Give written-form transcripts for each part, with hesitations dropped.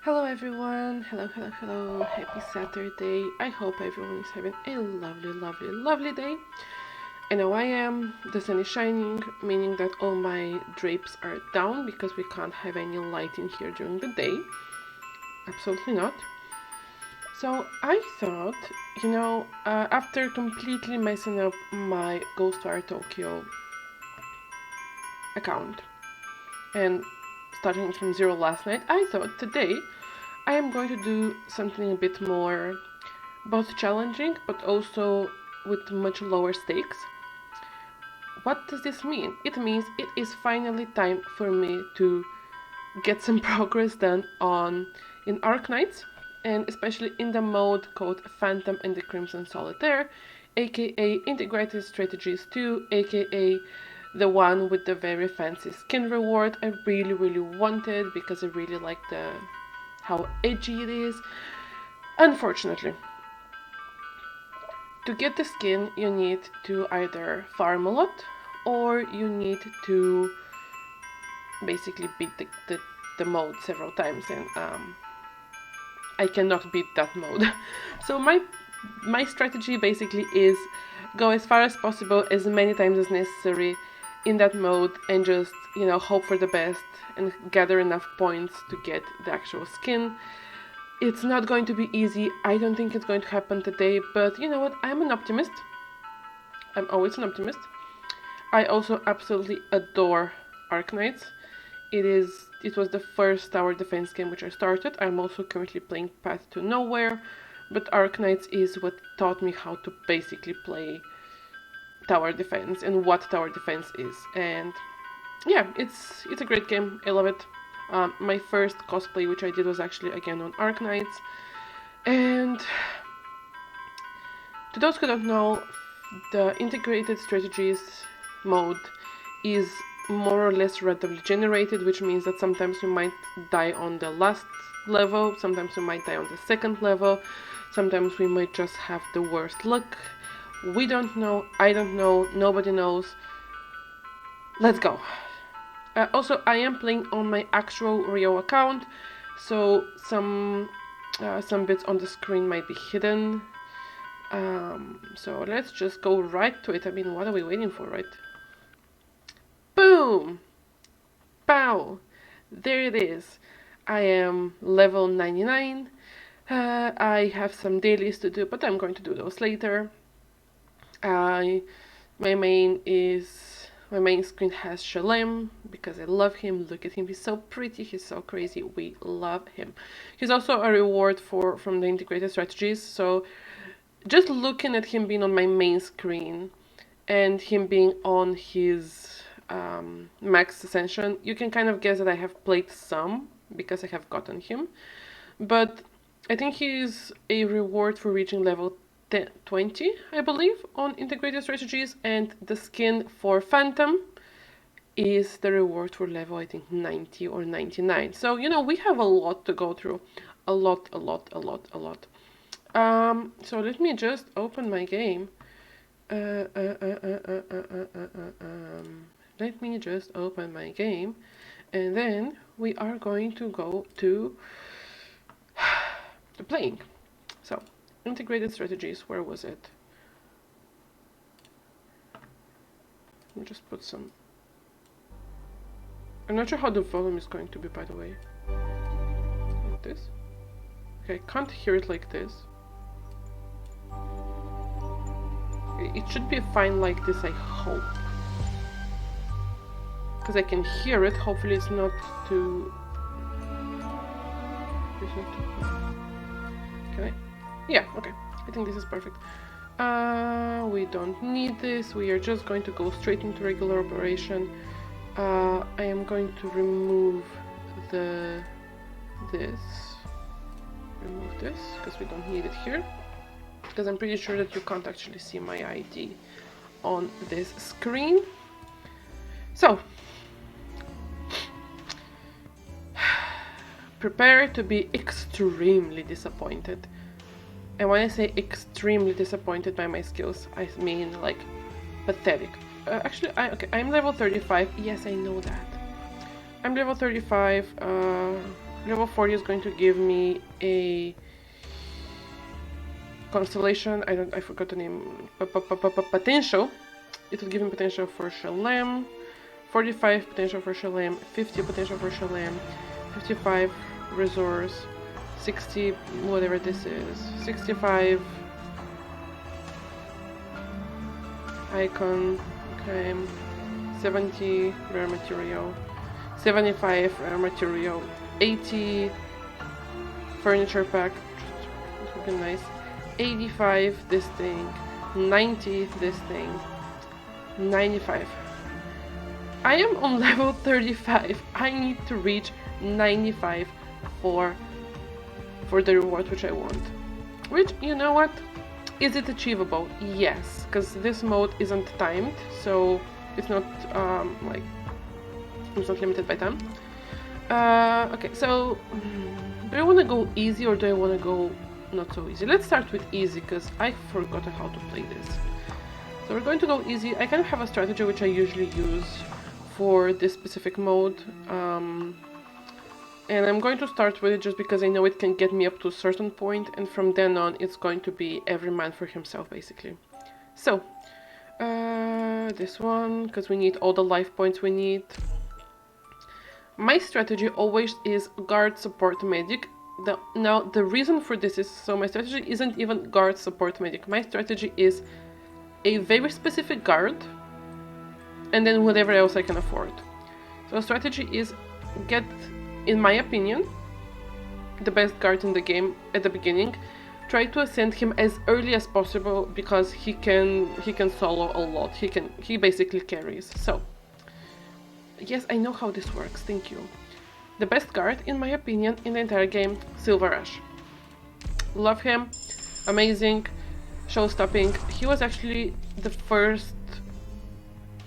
Hello everyone, hello, happy Saturday. I hope everyone is having a lovely day. I know I am. The sun is shining, meaning that all my drapes are down because we can't have any light in here during the day. Absolutely not. So I thought, after completely messing up my Ghostwire Tokyo account and starting from zero last night, I thought today I am going to do something a bit more both challenging but also with much lower stakes. What does this mean? It means it is finally time for me to get some progress done in Arknights, and especially in the mode called Phantom and the Crimson Solitaire, aka Integrated Strategies 2, aka the one with the very fancy skin reward I really wanted because I really like how edgy it is. Unfortunately, to get the skin you need to either farm a lot or you need to basically beat the mode several times, and I cannot beat that mode. So my strategy basically is go as far as possible, as many times as necessary in that mode, and just hope for the best and gather enough points to get the actual skin. It's not going to be easy. I don't think it's going to happen today, but you know what? I'm an optimist. I'm always an optimist. I also absolutely adore Arknights. It was the first tower defense game which I started. I'm also currently playing Path to Nowhere, but Arknights is what taught me how to basically play tower defense and what tower defense is. And yeah, it's a great game. I love it. My first cosplay which I did was actually again on Arknights. And to those who don't know, the integrated strategies mode is more or less randomly generated, which means that sometimes you might die on the last level, sometimes you might die on the second level, sometimes we might just have the worst luck. We don't know, I don't know, nobody knows. Let's go. Also, I am playing on my actual Rio account, so some bits on the screen might be hidden. So let's just go right to it. I mean, what are we waiting for, right? Boom! Pow! There it is. I am level 99. I have some dailies to do, but I'm going to do those later. My main screen has Shalem because I love him. Look at him, he's so pretty, he's so crazy. We love him. He's also a reward from the integrated strategies, so just looking at him being on my main screen and him being on his max ascension, you can kind of guess that I have played some because I have gotten him. But I think he's a reward for reaching level 20, I believe, on integrated strategies, and the skin for Phantom is the reward for level, I think, 90 or 99. So, we have a lot to go through. A lot. So let me just open my game. Let me just open my game, and then we are going to go to the playing. So, integrated strategies, where was it? Let me just put some... I'm not sure how the volume is going to be, by the way. Like this? Okay, I can't hear it like this. It should be fine like this, I hope. Because I can hear it. Hopefully it's not too... Can I? Yeah, okay. I think this is perfect. We don't need this. We are just going to go straight into regular operation. I am going to remove this. Remove this, because we don't need it here. Because I'm pretty sure that you can't actually see my ID on this screen. So, prepare to be extremely disappointed. And when I say extremely disappointed by my skills, I mean like pathetic. Actually, I'm level 35. Yes, I know that. I'm level 35. Level 40 is going to give me a constellation. I forgot the name. Potential. It will give me potential for Shalem. 45 potential for Shalem. 50 potential for Shalem. 55 resource. 60 whatever this is. 65 icon. Okay. 70 rare material. 75 rare material. 80 furniture pack. That's looking nice. 85 this thing. 90 this thing. 95. I am on level 35. I need to reach 95 for the reward which I want. Which, you know what? Is it achievable? Yes, because this mode isn't timed, so it's not like it's not limited by time. Okay, so do I want to go easy or do I want to go not so easy? Let's start with easy because I forgot how to play this. So we're going to go easy. I kind of have a strategy which I usually use for this specific mode, and I'm going to start with it just because I know it can get me up to a certain point, and from then on it's going to be every man for himself basically. So this one, because we need all the life points we need. My strategy always is guard, support, medic. Now the reason for this is, so my strategy isn't even guard, support, medic. My strategy is a very specific guard and then whatever else I can afford. So the strategy is get, in my opinion, the best guard in the game at the beginning. Try to ascend him as early as possible because he can solo a lot. He basically carries. So yes, I know how this works, thank you. The best guard, in my opinion, in the entire game, Silver Ash. Love him, amazing, show-stopping. He was actually the first,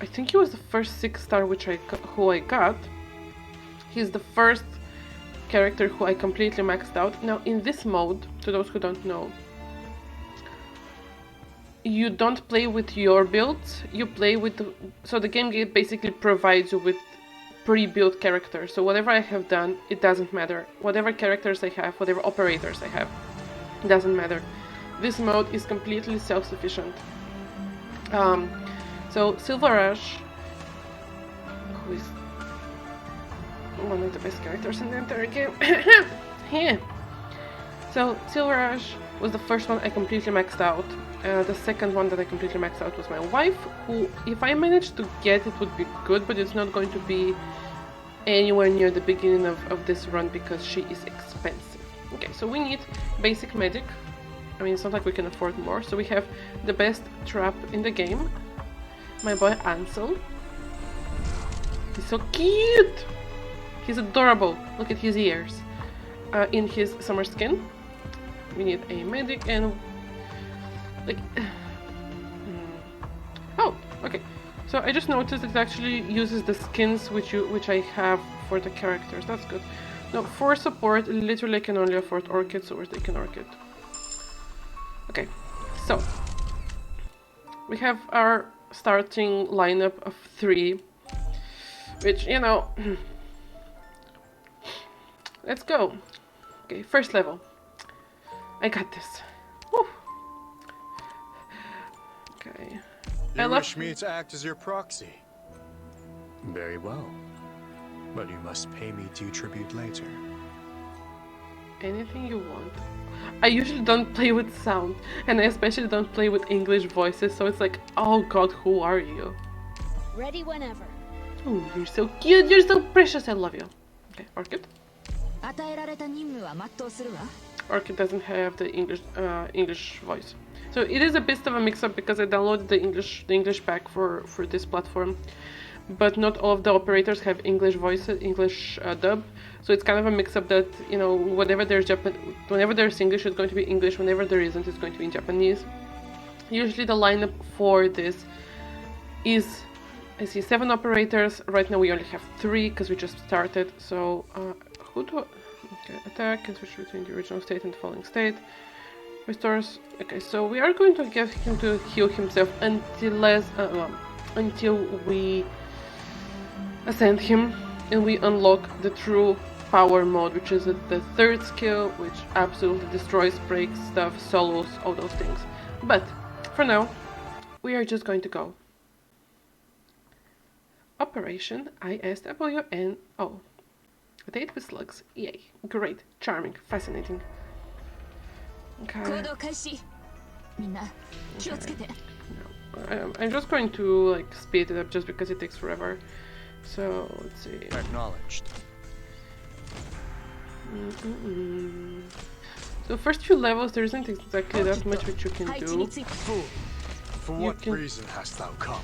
I think he was the first 6-star who I got. He's the first character who I completely maxed out. Now in this mode, to those who don't know, you don't play with your builds, you play with the, so the game basically provides you with pre-built characters. So whatever I have done, it doesn't matter. Whatever characters I have, whatever operators I have, it doesn't matter. This mode is completely self-sufficient. So Silver Ash, who is one of the best characters in the entire game. Yeah. So Silver Ash was the first one I completely maxed out. The second one that I completely maxed out was my wife, who, if I managed to get it, would be good, but it's not going to be anywhere near the beginning of this run because she is expensive. Okay, so we need basic medic. I mean, it's not like we can afford more. So we have the best trap in the game, my boy Ansel. He's so cute! He's adorable. Look at his ears. In his summer skin, we need a medic and like oh, okay. So I just noticed it actually uses the skins which I have for the characters. That's good. Now for support, literally I can only afford Orchid, so we're taking Orchid. Okay, so we have our starting lineup of 3, which, you know, let's go. Okay, first level. I got this. Woo. Okay. You wish me to act as your proxy? Very well. But you must pay me due tribute later. Anything you want. I usually don't play with sound, and I especially don't play with English voices, so it's like, oh god, who are you? Ready whenever. Oh, you're so cute, you're so precious, I love you. Okay, Orchid. Orchid doesn't have the English voice. So it is a bit of a mix-up because I downloaded the English pack for this platform, but not all of the operators have English voices, English dub. So it's kind of a mix-up that, you know, whenever there's English, it's going to be English. Whenever there isn't, it's going to be in Japanese. Usually the lineup for this is, I see 7 operators. Right now we only have 3 because we just started. So who do? Okay, attack can switch between the original state and the falling state. Restores. Okay, so we are going to get him to heal himself until we ascend him and we unlock the true power mode, which is the third skill, which absolutely destroys, breaks stuff, solos, all those things. But for now, we are just going to go. Operation ISWNO. Date with slugs. Yay. Great. Charming. Fascinating. Okay. I'm just going to like speed it up just because it takes forever. So let's see. Acknowledged. So first few levels there isn't exactly that much which you can do. Fool, for what reason hast thou come?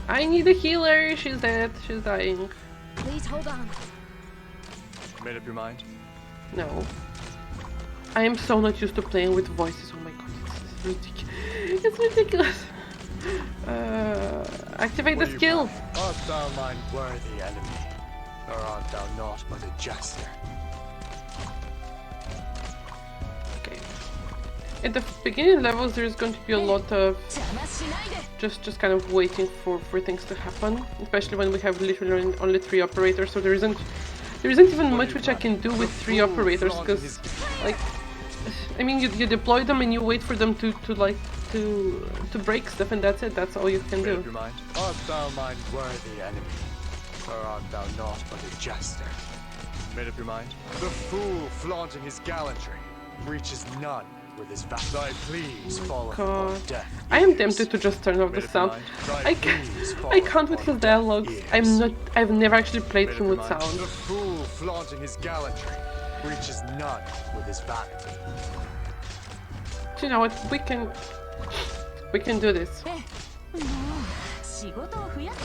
I need a healer. She's dead. She's dying. Please hold on. Made up your mind? No. I am so not used to playing with voices. Oh my god, it's ridiculous. It's ridiculous. Activate the skill. Art thou mine worthy enemy, or art thou not but a jester? Okay. At the beginning levels, there's going to be a lot of just kind of waiting for things to happen, especially when we have literally only 3 operators. So there isn't even much which I can do with 3 operators, because like, I mean, you deploy them and you wait for them to break stuff, and that's it. That's all you can do. Art thou mine worthy enemy, or art thou not but a jester? Made up your mind? The fool flaunting his gallantry reaches none with his back. Thy pleas fall upon death. I am tempted to just turn off the sound. I can't with his dialogues. I've never actually played him with sound. The fool flaunting his gallantry reaches none with his vanity. Do you know what? We can do this.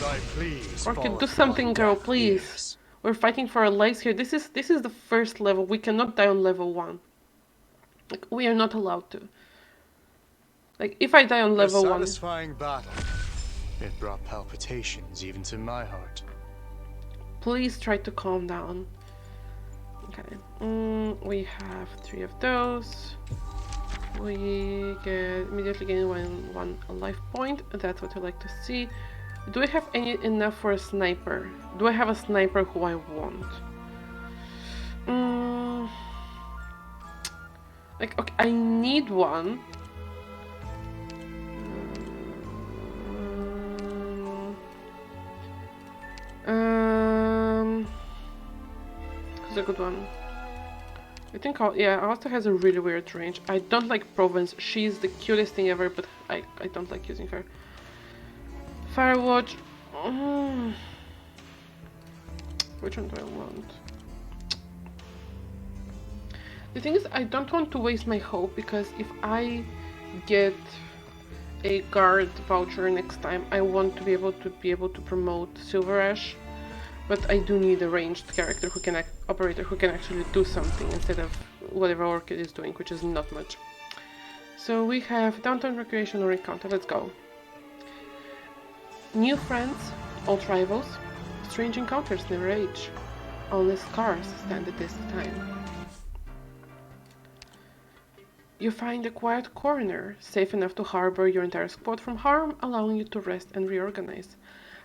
Thy pleas Orchid, do something, girl, please. We're fighting for our lives here. This is the first level. We cannot die on level 1. Like, we are not allowed to. Like, if I die on level 1... satisfying battle. It brought palpitations even to my heart. Please try to calm down. Okay. We have 3 of those. We get immediately gain one life point. That's what I like to see. Do I have enough for a sniper? Do I have a sniper who I want? Like, okay, I need one. Who's a good one? I think Asta has a really weird range. I don't like Provence. She's the cutest thing ever, but I don't like using her. Firewatch. Which one do I want? The thing is, I don't want to waste my hope, because if I get a guard voucher next time, I want to be able to promote Silver Ash. But I do need a ranged character operator who can actually do something instead of whatever Orchid is doing, which is not much. So we have Downtown Recreation or Encounter. Let's go. New friends, old rivals, strange encounters never age. Only scars stand the test of time. You find a quiet corner, safe enough to harbor your entire squad from harm, allowing you to rest and reorganize.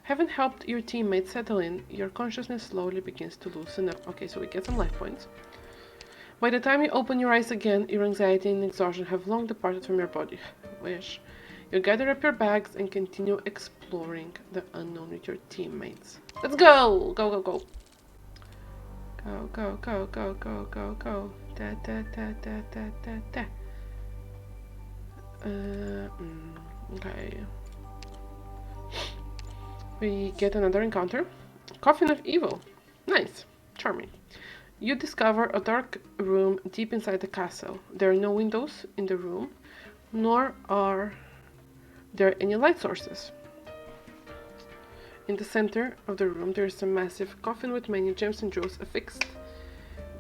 Having helped your teammates settle in, your consciousness slowly begins to loosen up. Okay, so we get some life points. By the time you open your eyes again, your anxiety and exhaustion have long departed from your body. Wish. You gather up your bags and continue exploring the unknown with your teammates. Let's go! Go, go, go. Go, go, go, go, go, go, go. Da, da, da, da, da, da, da. Okay. We get another encounter. Coffin of Evil. Nice. Charming. You discover a dark room deep inside the castle. There are no windows in the room, nor are there any light sources. In the center of the room there is a massive coffin with many gems and jewels affixed.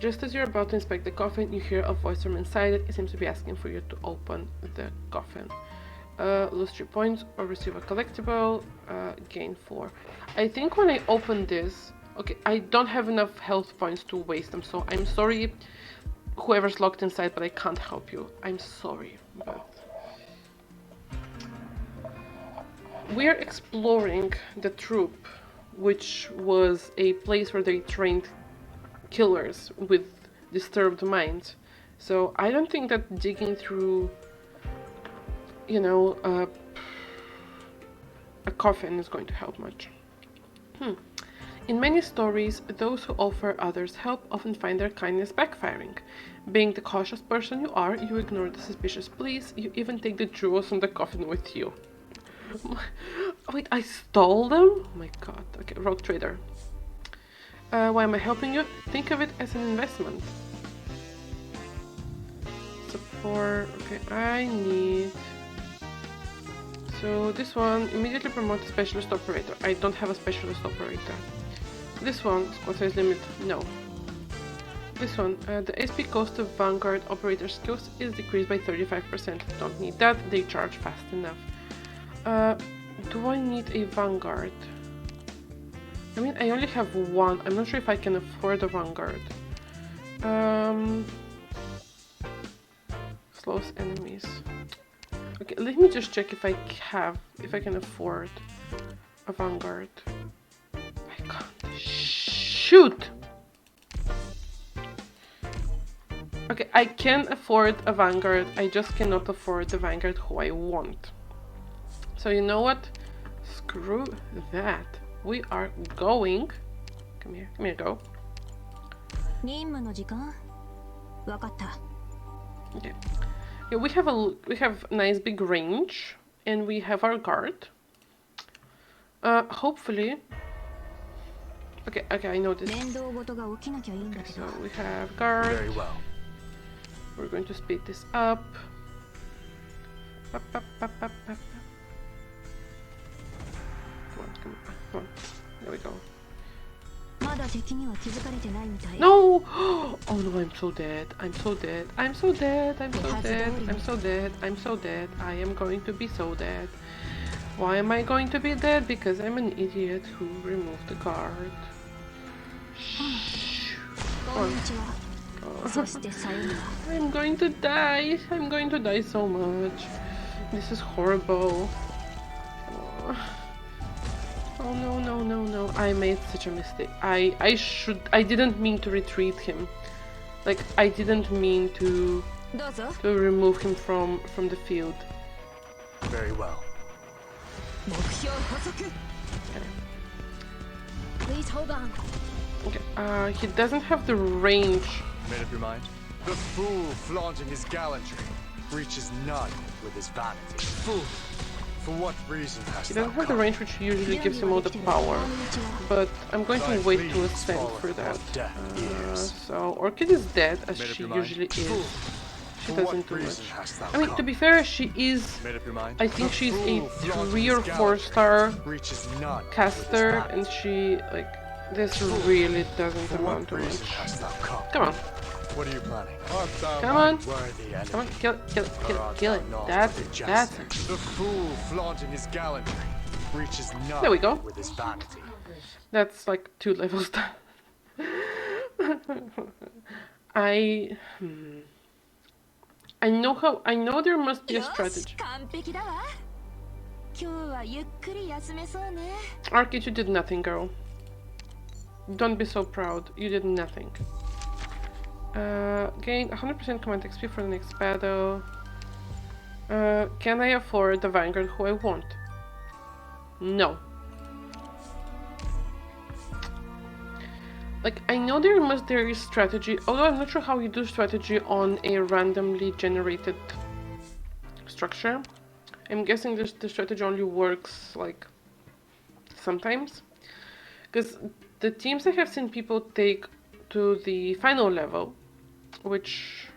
Just as you're about to inspect the coffin, you hear a voice from inside it. It seems to be asking for you to open the coffin. Lose 3 points or receive a collectible, gain 4. I think when I open this, okay, I don't have enough health points to waste them, so I'm sorry whoever's locked inside, but I can't help you. I'm sorry, but... We are exploring the troop, which was a place where they trained killers with disturbed minds. So I don't think that digging through, you know, a coffin is going to help much. In many stories, those who offer others help often find their kindness backfiring. Being the cautious person you are, you ignore the suspicious pleas, you even take the jewels from the coffin with you. Wait, I stole them? Oh my god. Okay, rogue trader. Why am I helping you? Think of it as an investment. Support. Okay, I need... So this one, immediately promote a specialist operator. I don't have a specialist operator. This one, squad size limit, no. This one, the SP cost of Vanguard operator skills is decreased by 35%. Don't need that, they charge fast enough. Do I need a Vanguard? I mean, I only have one. I'm not sure if I can afford a Vanguard. Slows enemies. Okay, let me just check if I can afford a Vanguard. I can't. Shoot! Okay, I can afford a Vanguard. I just cannot afford the Vanguard who I want. So you know what? Screw that. We are going. Come here, go. Okay. Yeah, we have nice big range, and we have our guard. Hopefully. Okay, I know this. Okay, so we have guard. Very well. We're going to speed this up. Come on. There we go. No! Oh no, I'm so dead. I'm so dead. I am going to be so dead. Why am I going to be dead? Because I'm an idiot who removed the guard. Shh. Oh. I'm going to die. I'm going to die so much. This is horrible. Oh no. I made such a mistake. I didn't mean to retreat him. Like, I didn't mean to remove him from the field. Very well. Okay. Please hold on. Okay, he doesn't have the range. Made up your mind? The fool flaunting his gallantry reaches none with his vanity. Fool! For what reason hast He thou doesn't have the come? range which usually gives him all the power. But I'm going to wait to ascend for that. So Orchid is dead, as she usually is. She doesn't do much. I mean, to be fair, she is... Made up your mind? I think she's a 3 or 4 star Reaches none with his caster, vanity. and she, like, this really doesn't For amount what to reason much. hast thou come? Come on, What are you planning? Art thou Come my on. worthy enemy? come on, kill it, kill it. That's it, that's it. The fool flaunting his gallantry reaches none There we go. with his vanity. That's like 2 levels down. I know there must be a strategy. Arknights, you did nothing, girl. Don't be so proud. You did nothing. Gain 100% command XP for the next battle. Can I afford the Vanguard who I want? No. Like, I know there is strategy, although I'm not sure how you do strategy on a randomly generated structure. I'm guessing the strategy only works, like, sometimes. Because the teams I have seen people take to the final level, which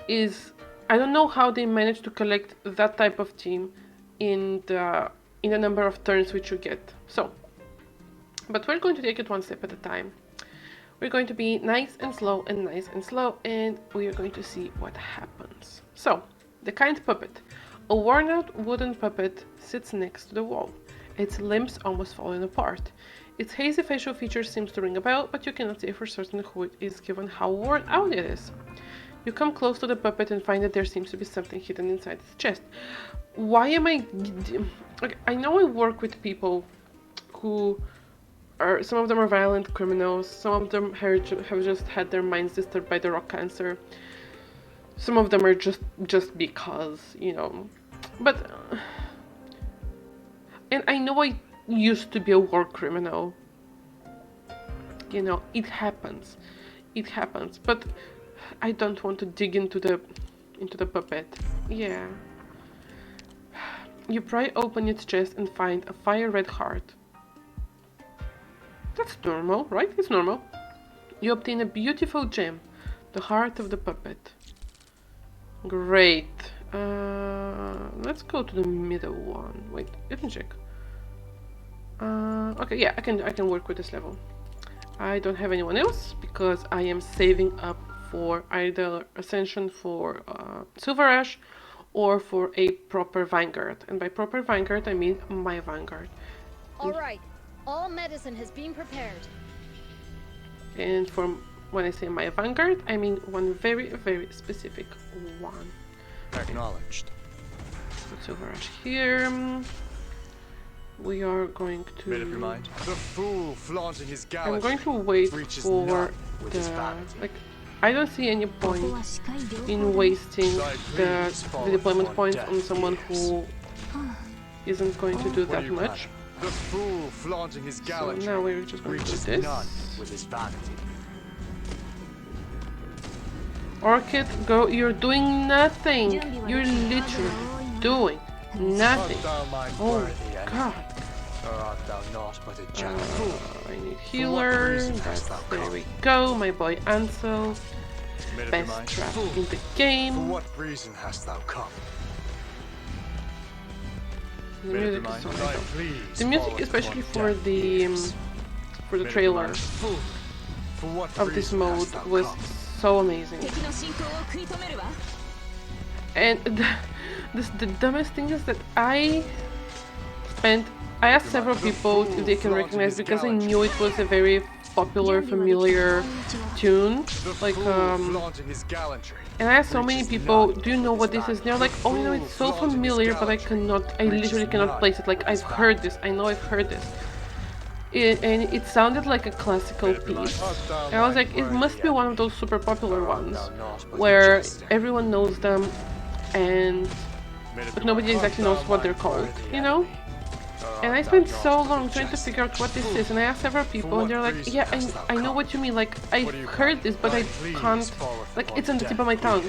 is... I don't know how they manage to collect that type of team in the number of turns which you get. So, but we're going to take it one step at a time. We're going to be nice and slow and nice and slow, and we are going to see what happens. So, the kind puppet. A worn out wooden puppet sits next to the wall, its limbs almost falling apart. Its hazy facial features seems to ring a bell, but you cannot say for certain who it is given how worn out it is. You come close to the puppet and find that there seems to be something hidden inside its chest. Why am I... Okay, I know I work with people who some of them are violent criminals. Some of them have just had their minds disturbed by the rock cancer. Some of them are just because, you know. But and I know I used to be a war criminal. You know, it happens. It happens. But I don't want to dig into the puppet. Yeah. You pry open its chest and find a fire red heart. That's normal, right? It's normal. You obtain a beautiful gem, the heart of the puppet. Great. Let's go to the middle one. Wait, let me check. Okay, yeah, I can work with this level. I don't have anyone else because I am saving up for either Ascension for Silver Ash or for a proper Vanguard. And by proper Vanguard, I mean my Vanguard. Alright, all medicine has been prepared. And when I say my Vanguard, I mean one very, very specific one. Acknowledged. Put Silver Ash here. We are going to... Made up your mind? The fool flaunting his I'm gallantry going to wait reaches for none with his the... vanity. Like, I don't see any point in wasting the deployment points on someone who isn't going to do What are that you much. planning? The fool flaunting his So gallantry now we're just going to do reaches this. none with his vanity. Orchid, go, you're doing nothing. You're literally doing nothing. Art thou mine Oh worthy enemy, god. or art thou not but a jack fool? I need healer. reason hast thou There come? we go, my boy Ansel. Made up your Best mind? trap Fool, in the for game. what reason hast thou come? The Made up your music is mind? so Thy nice. pleas The music, falleth especially upon for deaf the ears. for the Made up your trailer mind? Fool, for what of this reason mode hast thou was come? so amazing. And the dumbest thing is that I asked several people if they can recognize, because I knew it was a very popular, familiar tune. The Like fool flaunting his gallantry and I asked so many reaches people, none do you know with what his this is? They're vanity. like, oh, you know, it's so familiar, but I literally cannot place it. Like, I've heard this, I know I've heard this. And it sounded like a classical piece. And I was like, it must be one of those super popular ones, where everyone knows them, but nobody exactly knows what they're called, you know? And I spent so long trying to figure out what this is, and I asked several people, and they're like, yeah, I know what you mean, like, I've heard this, but I can't, like, it's on the tip of my tongue,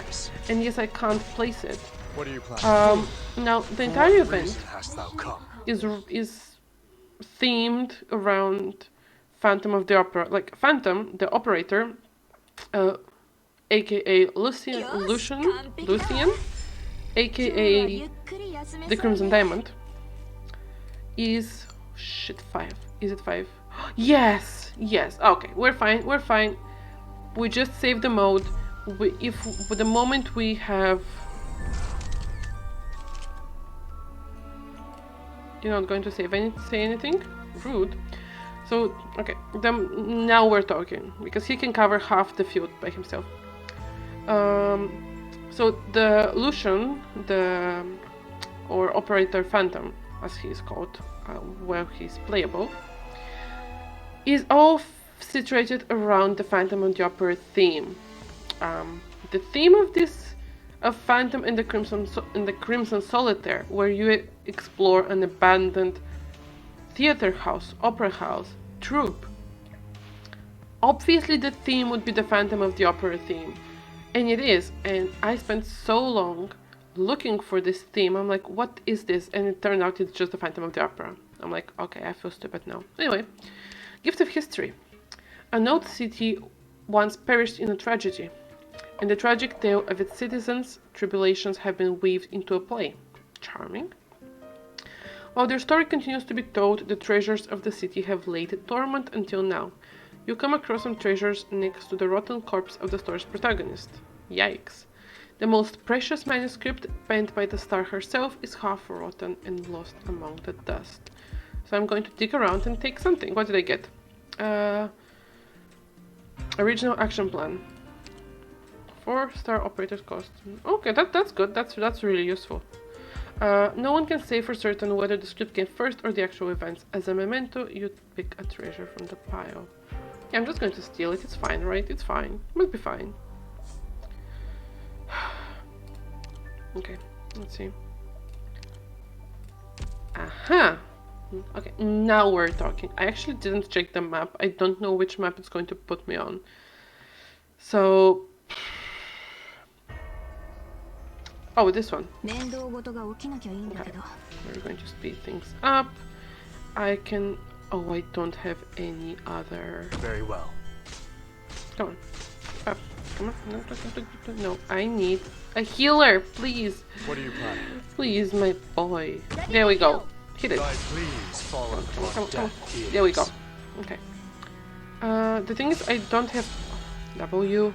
and yes, I can't place it. What are you planning? Now, the entire event Hast thou come? is themed around Phantom of the Opera, like, Phantom, the operator, aka Lucian, aka the Crimson Diamond, is... shit, 5. Is it 5? Yes! Yes. Okay, we're fine. We're fine. We just saved the mode. The moment we have... You're not going to say anything? Rude. So, okay. Then now we're talking. Because he can cover half the field by himself. So the Lucian, or Operator Phantom, as he is called, where he's playable, is all situated around the Phantom of the Opera theme. The theme of Phantom and the Crimson Solitaire, where you explore an abandoned theater house, opera house, troupe. Obviously the theme would be the Phantom of the Opera theme, and it is, and I spent so long looking for this theme. I'm like, what is this? And it turned out it's just the Phantom of the Opera. I'm like, okay, I feel stupid now. Anyway, Gift of History. A note city once perished in a tragedy, and the tragic tale of its citizens' tribulations have been weaved into a play. Charming. While their story continues to be told, the treasures of the city have laid dormant until now. You come across some treasures next to the rotten corpse of the story's protagonist. Yikes. The most precious manuscript, penned by the star herself, is half rotten and lost among the dust. So I'm going to dig around and take something. What did I get? Original action plan. 4-star operator's cost. Okay, that's good. That's really useful. No one can say for certain whether the script came first or the actual events. As a memento, you pick a treasure from the pile. Yeah, I'm just going to steal it. It's fine, right? It's fine. Must be fine. Okay, let's see. Aha! Okay, now we're talking. I actually didn't check the map. I don't know which map it's going to put me on. So... Oh, this one. Okay. We're going to speed things up. I can... Oh, I don't have any other... Very well. Come on. Up. Come on. No, I need a healer, please. What are you planning? Please, my boy. There we go. Hit it. Please follow Come on. There we go. Okay. The thing is, I don't have W.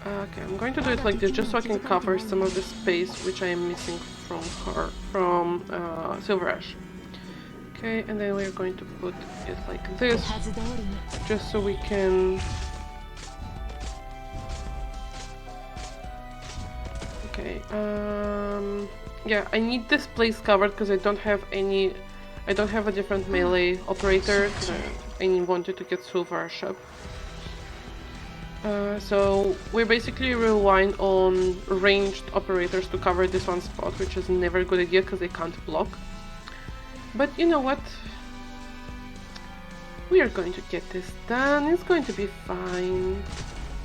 Okay, I'm going to do it like this, just so I can cover some of the space which I am missing from Silver Ash. Okay, and then we're going to put it like this, just so we can... Okay, yeah, I need this place covered because I don't have a different melee operator, because I wanted to get Silver Ash up. So we're basically relying on ranged operators to cover this one spot, which is never a good idea because they can't block. But you know what? We are going to get this done. It's going to be fine.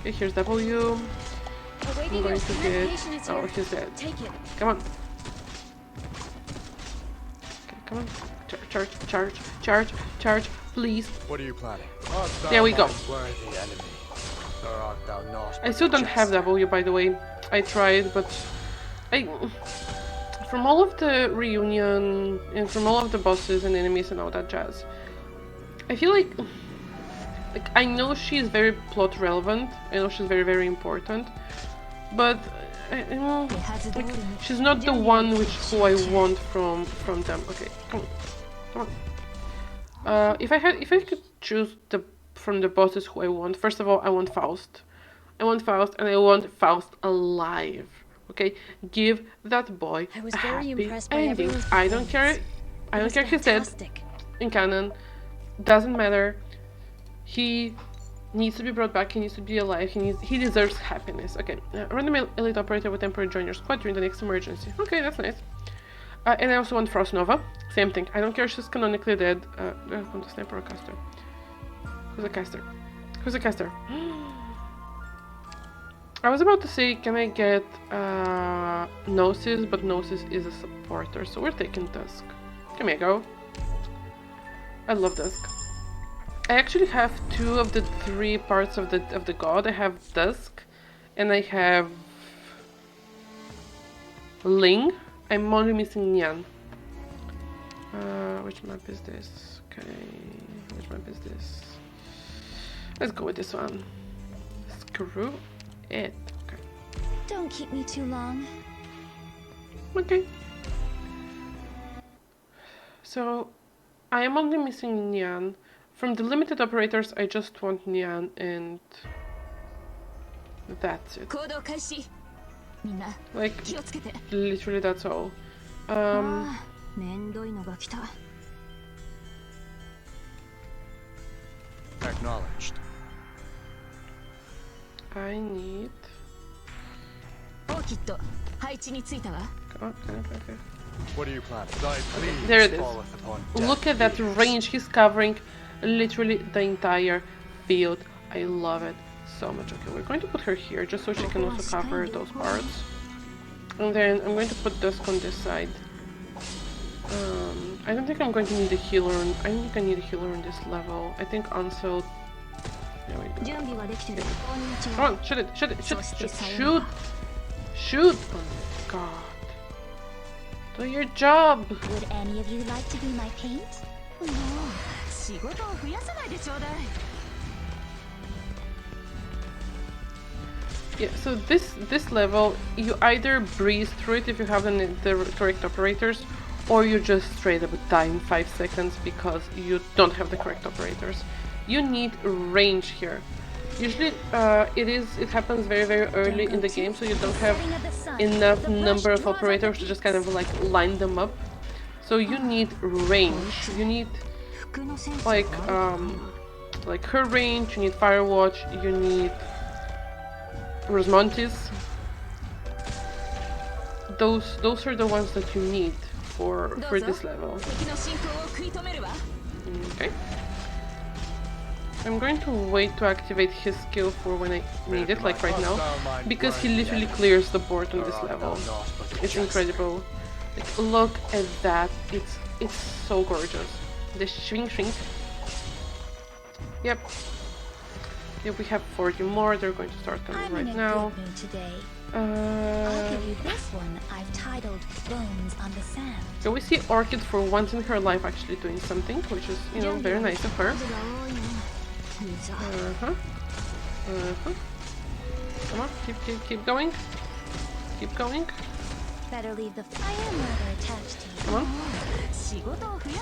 Okay, here's W. I'm going to get... Oh, he's dead. Come on. Okay, come on. Charge, please. What are you planning? There we go. Worthy enemy. Or art thou not? I still don't have W, by the way. I tried, but from all of the reunion and from all of the bosses and enemies and all that jazz, I feel like I know she's very plot relevant. I know she's very, very important, but like, she's not the one who I want from them. Okay, come on. If I could choose from the bosses who I want, first of all, I want Faust. And I want Faust alive. Okay, give that boy a happy ending. I don't care he's dead in canon. Doesn't matter. He needs to be brought back. He needs to be alive. He deserves happiness. Okay, random elite operator with temporary join your squad during the next emergency. Okay, that's nice. And I also want Frost Nova. Same thing. I don't care if she's canonically dead. From the sniper or caster. Who's a caster? Who's a caster? I was about to say, can I get Gnosis, but Gnosis is a supporter, so we're taking Dusk. Come here, go. I love Dusk. I actually have 2 of the 3 parts of the god. I have Dusk, and I have Ling. I'm only missing Nyan. Which map is this? Okay, which map is this? Let's go with this one. Screw it. Okay. Don't keep me too long. Okay. So, I am only missing Nyan. From the limited operators, I just want Nyan, and that's it. Like, literally that's all. Acknowledged. I need... Come on, okay. What are you planning? Please there it is. upon Look at that range. He's covering literally the entire field. I love it so much. Okay, we're going to put her here just so she can also cover those parts. And then I'm going to put Dusk on this side. I don't think I'm going to need a healer on... I don't think I need a healer on this level. I think Ansel... There we go. Come on, shoot it! Shoot! Oh my god. Do your job! Would any of you like to be my paint? Yeah, so this level, you either breeze through it if you have the correct operators, or you just straight up die in 5 seconds because you don't have the correct operators. You need range here. Usually, it happens very early in the game, so you don't have enough number of operators to just kind of like line them up. So you need range. You need like her range. You need Firewatch. You need Rosmontis. Those are the ones that you need for this level. Okay. I'm going to wait to activate his skill for when I need it, like right now, because he literally clears the board on this level. It's incredible. Like, look at that. It's so gorgeous. The shrink. Yep. Yeah, we have 40 more. They're going to start coming right now. I'll give you this one I've titled Bones on the Sand. So we see Orchid for once in her life actually doing something, which is, you know, very nice of her. Come on, keep going. Keep going. Better leave the fire mother attached to you. Come on.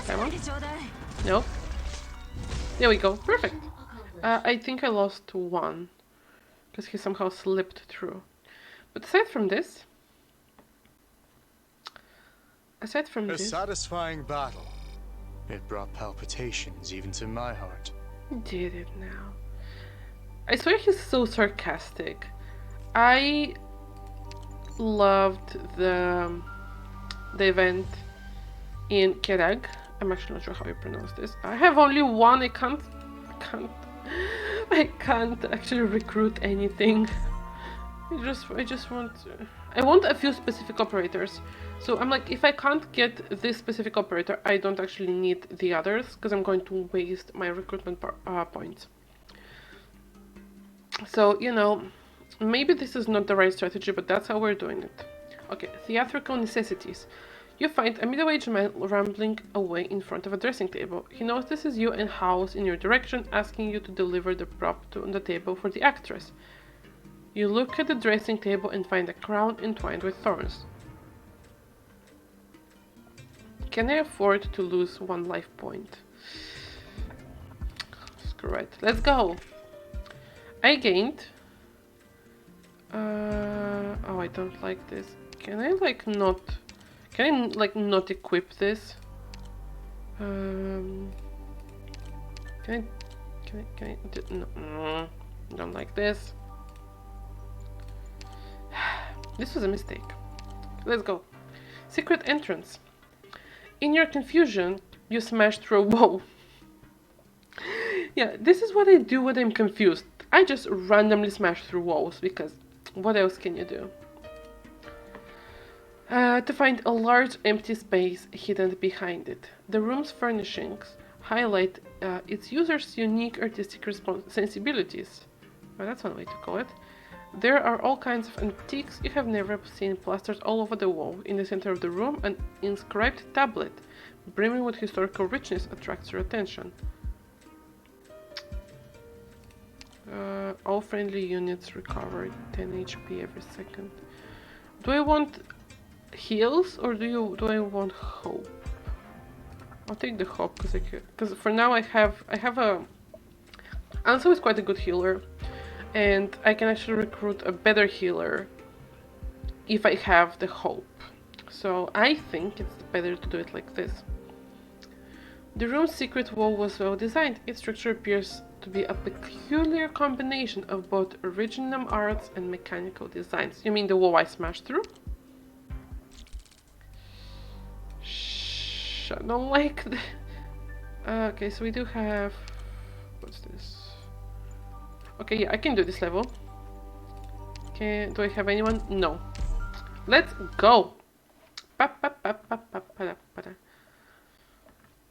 Come on. Nope. There we go. Perfect. I think I lost one because he somehow slipped through. But aside from this, A satisfying battle. It brought palpitations even to my heart. Did it now? I swear he's so sarcastic. I loved the event in Kerag. I'm actually not sure how you pronounce this. I have only one. I can't actually recruit anything. I just want I want a few specific operators. So I'm like, if I can't get this specific operator, I don't actually need the others because I'm going to waste my recruitment points. So, you know, maybe this is not the right strategy, but that's how we're doing it. Okay, theatrical necessities. You find a middle-aged man rambling away in front of a dressing table. He notices you and howls in your direction, asking you to deliver the prop on the table for the actress. You look at the dressing table and find a crown entwined with thorns. Can I afford to lose one life point? Screw it. Let's go! I gained... oh, I don't like this. Can I like not... Can I like not equip this? Can I no, don't like this. This was a mistake. Let's go. Secret entrance. In your confusion, you smash through a wall. Yeah, this is what I do when I'm confused. I just randomly smash through walls because what else can you do? To find a large empty space hidden behind it. The room's furnishings highlight its users' unique artistic sensibilities. Well, that's one way to call it. There are all kinds of antiques you have never seen plastered all over the wall. In the center of the room, an inscribed tablet, brimming with historical richness, attracts your attention. All friendly units recover 10 HP every second. Do I want heals or do I want hope? I'll take the hope because for now I have a Ansel is quite a good healer, and I can actually recruit a better healer if I have the hope. So I think it's better to do it like this. The room's secret wall was well designed. Its structure appears to be a peculiar combination of both original arts and mechanical designs. You mean the wall I smashed through? Shh, I don't like the... okay, so we do have... What's this? Okay, yeah, I can do this level. Okay, do I have anyone? No. Let's go!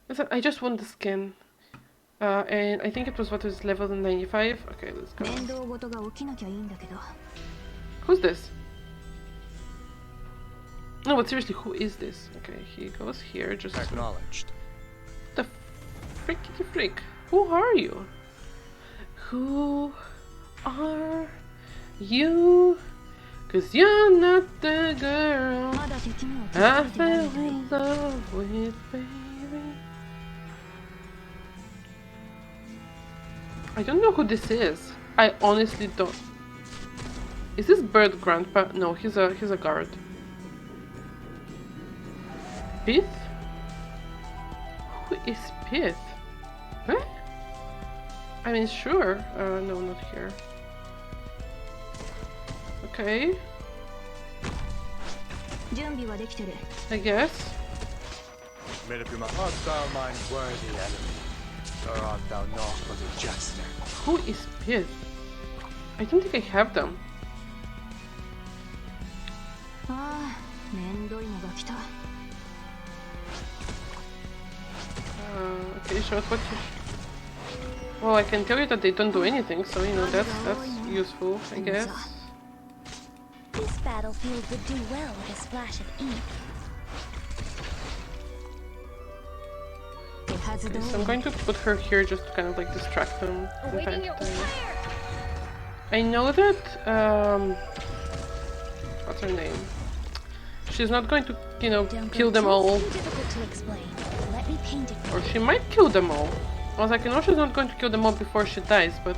Listen, I just want the skin. And I think it was what was level 95. Okay, let's go. Who's this? No, but seriously, who is this? Okay, he goes here, just... Acknowledged. The freaky freak. Who are you? Who are you? 'Cause you're not the girl I fell in love with, baby. I don't know who this is. I honestly don't. Is this bird grandpa? No, he's a guard. Pith? Who is Pith? Huh? I mean, sure. No, not here. Okay. I guess. Art thou mine worthy enemy, or art thou not but a jester? Who is Pith? I don't think I have them. Okay, show us what you... Well, I can tell you that they don't do anything, so you know that's useful, I guess. This battlefield would do well with a splash of ink. Okay, so I'm going to put her here just to kind of like distract them from time to time. I know that, what's her name? She's not going to, you know, kill them all. Or she might kill them all. I was like, you know, she's not going to kill them all before she dies, but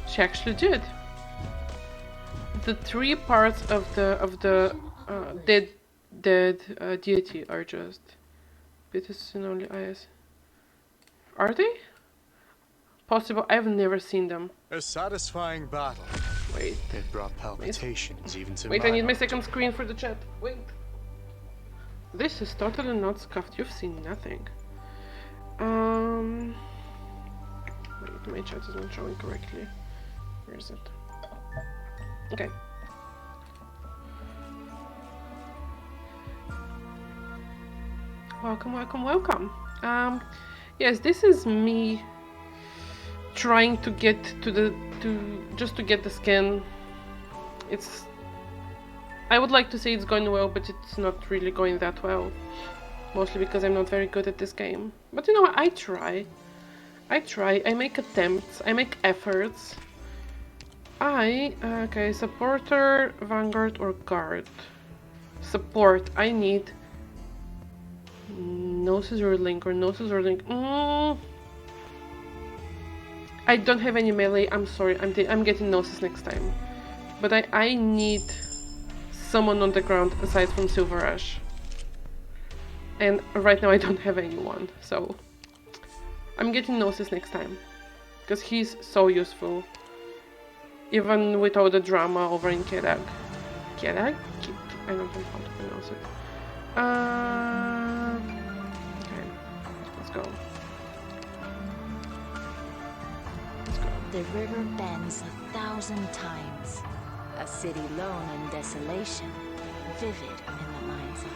she actually did. The 3 parts of the dead deity are just only eyes. Are they? Possible. I've never seen them. A satisfying battle. Wait. It brought palpitations even to Wait, my I need my heart. second screen for the chat. Wait. This is totally not scuffed. You've seen nothing. Wait, my chat is not showing correctly. Where is it? Okay. Welcome, welcome, welcome. Yes, this is me trying to get just to get the skin. It's... I would like to say it's going well, but it's not really going that well. Mostly because I'm not very good at this game. But you know what, I try. I make attempts, I make efforts. Okay, supporter, vanguard or guard. Support, I need Gnosis or Link or Gnosis or Link. I don't have any melee, I'm sorry, I'm getting Gnosis next time. But I need someone on the ground aside from Silver Ash. And right now I don't have anyone, so I'm getting Gnosis next time. Because he's so useful. Even with all the drama over in Kedag. Kedag? I don't know how to pronounce it. Okay, let's go. The river bends 1,000 times. A city lone in desolation, vivid in the mind's eye.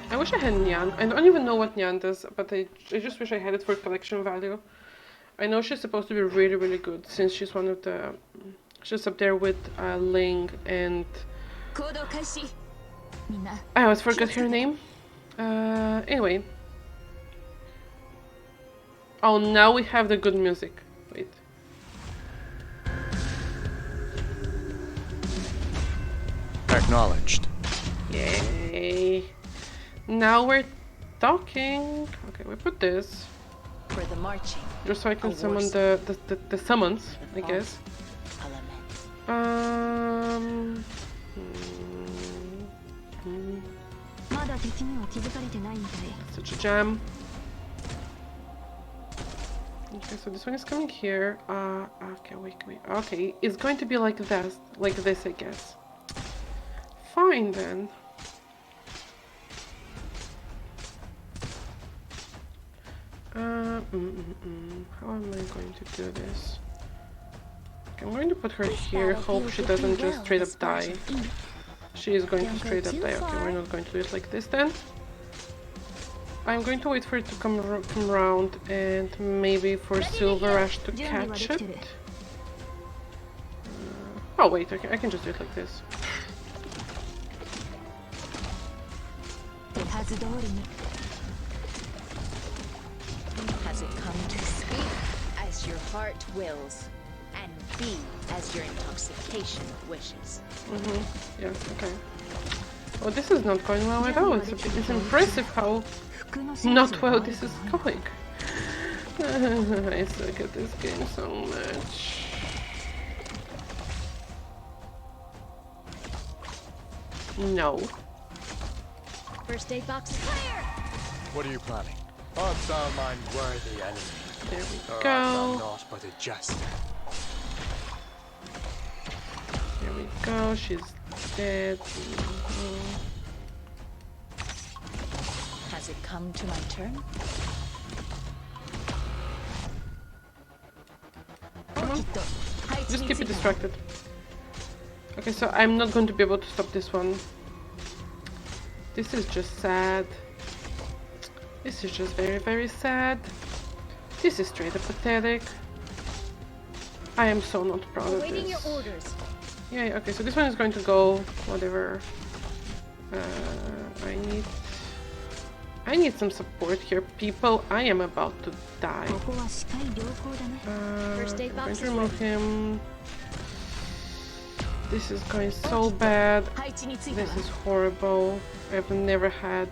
I wish I had Nyan. I don't even know what Nyan does, but I just wish I had it for collection value. I know she's supposed to be really, really good, since she's one of the... She's up there with Ling and... I always forgot her name. Anyway. Oh, now we have the good music. Wait. Acknowledged. Yay. Now we're talking. Okay, we put this. For the marching. Just so I can summon the summons, I guess. Such a jam. Okay, so this one is coming here. Okay, wait. Okay, it's going to be like this, I guess. Fine then. How am I going to do this? Okay, I'm going to put her here. Hope she doesn't just straight up die. She is going to straight up die. Okay, we're not going to do it like this then. I'm going to wait for it to come around and maybe for Silver Ash to catch it. Oh wait, okay, I can just do it like this. Has it come to speak as your heart wills, and be as your intoxication wishes? Yes, okay. Oh, this is not going well at all. It's impressive how Not well this is going. I suck at this game so much. No. First aid box is clear! What are you planning? Art thou mine worthy enemy? There we Or art thou go. naught but a jester? There we go. She's dead. Mhm. Has it come to my turn? Come on. Just keep it distracted. Okay, so I'm not going to be able to stop this one. This is just sad. This is just very, very sad. This is straight up pathetic. I am so not proud of Awaiting your this. orders. Yeah, okay, so this one is going to go whatever. I need some support here, people. I am about to die. First aid I'm box going is to remove him. This is going so bad. This is horrible. I've never had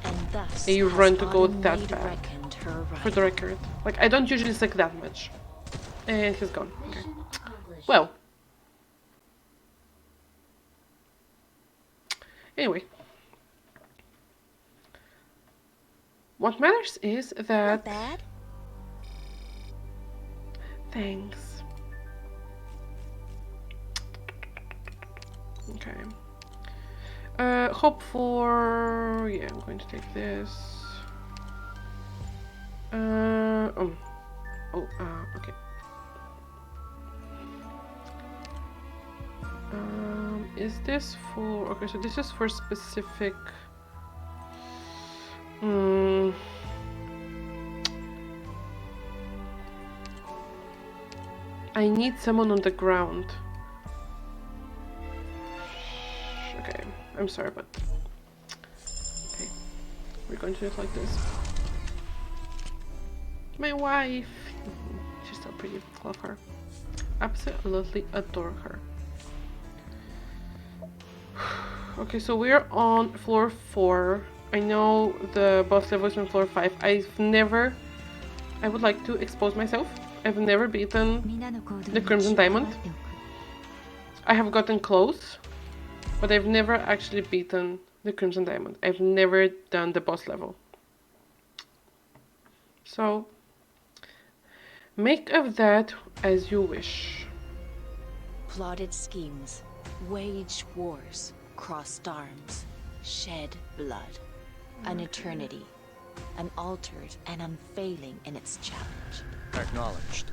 And thus a has run to go Autumn that made bad. reckoned her For the right. record. Like, I don't usually suck that much. And he's gone. Okay. Well. Anyway. What matters is Not that... bad. Thanks. Okay. Hope for... Yeah, I'm going to take this. Okay. Is this for... Okay, so this is for specific... I need someone on the ground. Okay, I'm sorry, but... Okay, we're going to do it like this. My wife! She's so pretty, love her. Absolutely adore her. Okay, so we're on floor 4. I know the boss level is on floor 5. I would like to expose myself. I've never beaten the Crimson Diamond. I have gotten close, but I've never actually beaten the Crimson Diamond. I've never done the boss level. So, make of that as you wish. Plotted schemes, waged wars, crossed arms, shed blood. An eternity, unaltered and unfailing in its challenge. Acknowledged.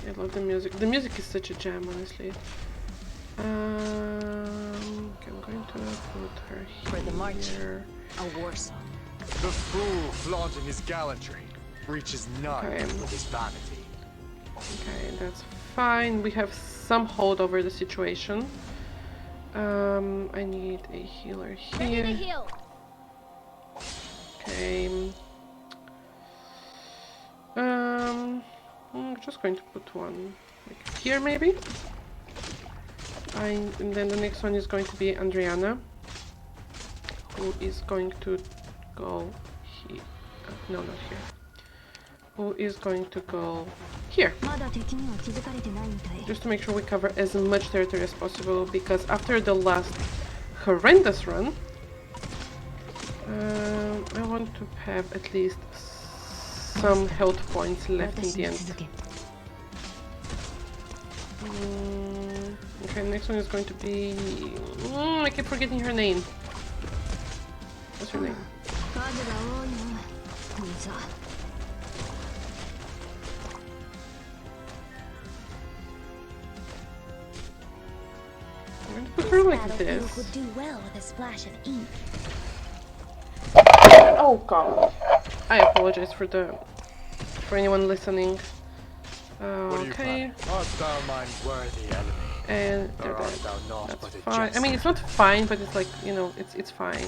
I love the music. The music is such a jam, honestly. Okay, I'm going to put her here. For the march, a war song. The fool flaunting his gallantry reaches none Okay. with his vanity. Okay, that's fine. We have some hold over the situation. I need a healer Ready to here. heal. Okay. I'm just going to put one like here, maybe. And then the next one is going to be Adriana, who is going to go here. No, not here. Who is going to go here. Just to make sure we cover as much territory as possible, because after the last horrendous run, I want to have at least some health points left in the end. Okay, next one is going to be... I keep forgetting her name. What's her name? I'm going to put her like this. would do well with a splash of ink. Oh god. I apologize for anyone listening. What are you Okay. planning? Art thou mine worthy enemy? And they're Or art dead. thou naught That's but a fine. I jester? mean, it's not fine, but it's like, you know, it's fine.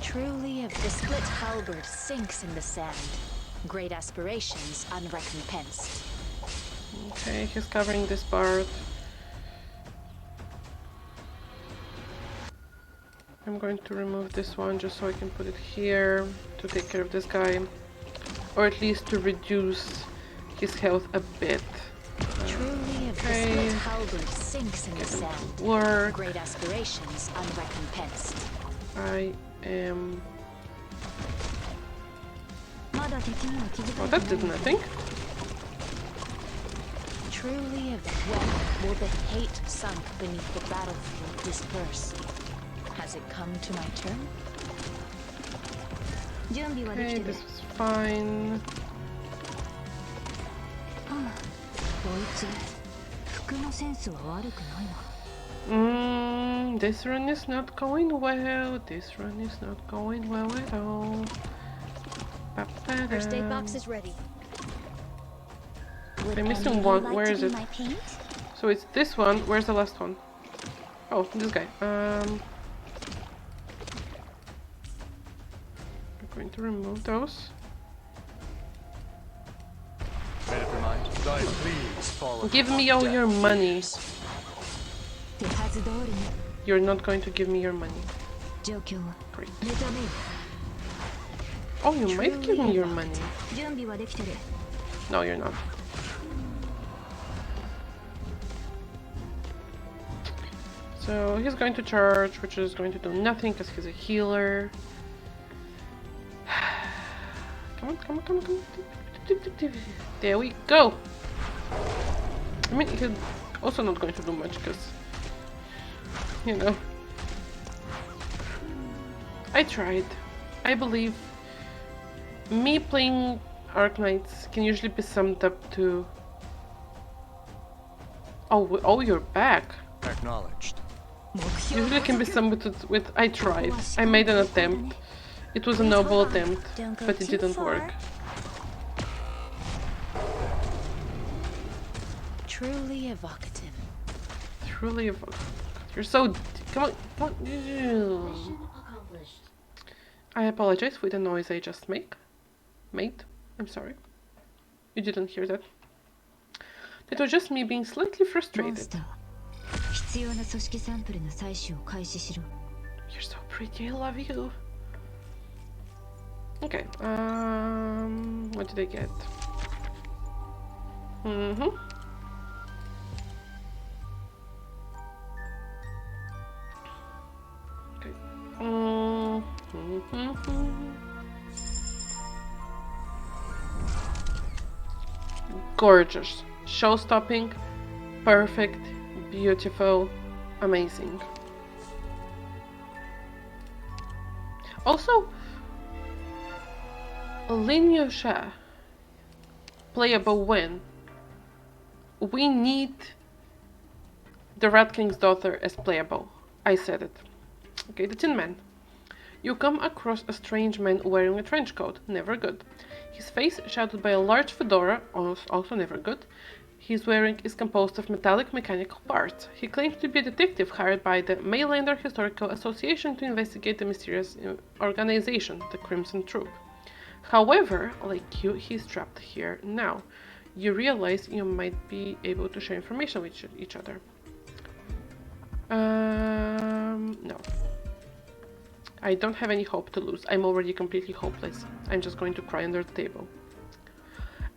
Truly, if the split halberd sinks in the sand, great aspirations unrecompensed. Okay, he's covering this part. I'm going to remove this one just so I can put it here to take care of this guy. Or at least to reduce his health a bit. Truly, if the split halberd sinks in the sand, Work. great aspirations unrecompensed. I am... Oh, that did nothing. Truly, when will the hate sunk beneath the battlefield disperse? Has it come to my turn? Okay, this was fine. This run is not going well. This run is not going well at all. First aid box is ready. I'm missing one. Where is it? So it's this one. Where's the last one? Oh, this guy. We're going to remove those. Made up your mind? Thy pleas follow. Give me all your money. You're not going to give me your money. Great. Oh, you might give me your money. No, you're not. So he's going to charge, which is going to do nothing because he's a healer. Come on, come on, come on, come on. There we go. I mean, he's also not going to do much because, you know, I tried. I believe me playing Arknights can usually be summed up to... Oh, you're back. Acknowledged. Usually can be summed up with I tried. I made an attempt. It was a noble attempt, but it didn't work. Truly evocative. Truly evocative. You're so... Come on, come on. I apologize for the noise I just made. I'm sorry. You didn't hear that. It was just me being slightly frustrated. You're so pretty, I love you. Okay, what did I get? Okay. Gorgeous, show-stopping, perfect, beautiful, amazing. Also, Linyosha, playable when? We need the Rat King's daughter as playable. I said it. Okay, the Tin Man. You come across a strange man wearing a trench coat. Never good. His face shadowed by a large fedora. Also never good. His wearing is composed of metallic mechanical parts. He claims to be a detective hired by the Maylander Historical Association to investigate the mysterious organization, the Crimson Troop. However, like you, he's trapped here now. You realize you might be able to share information with each other. No. I don't have any hope to lose. I'm already completely hopeless. I'm just going to cry under the table.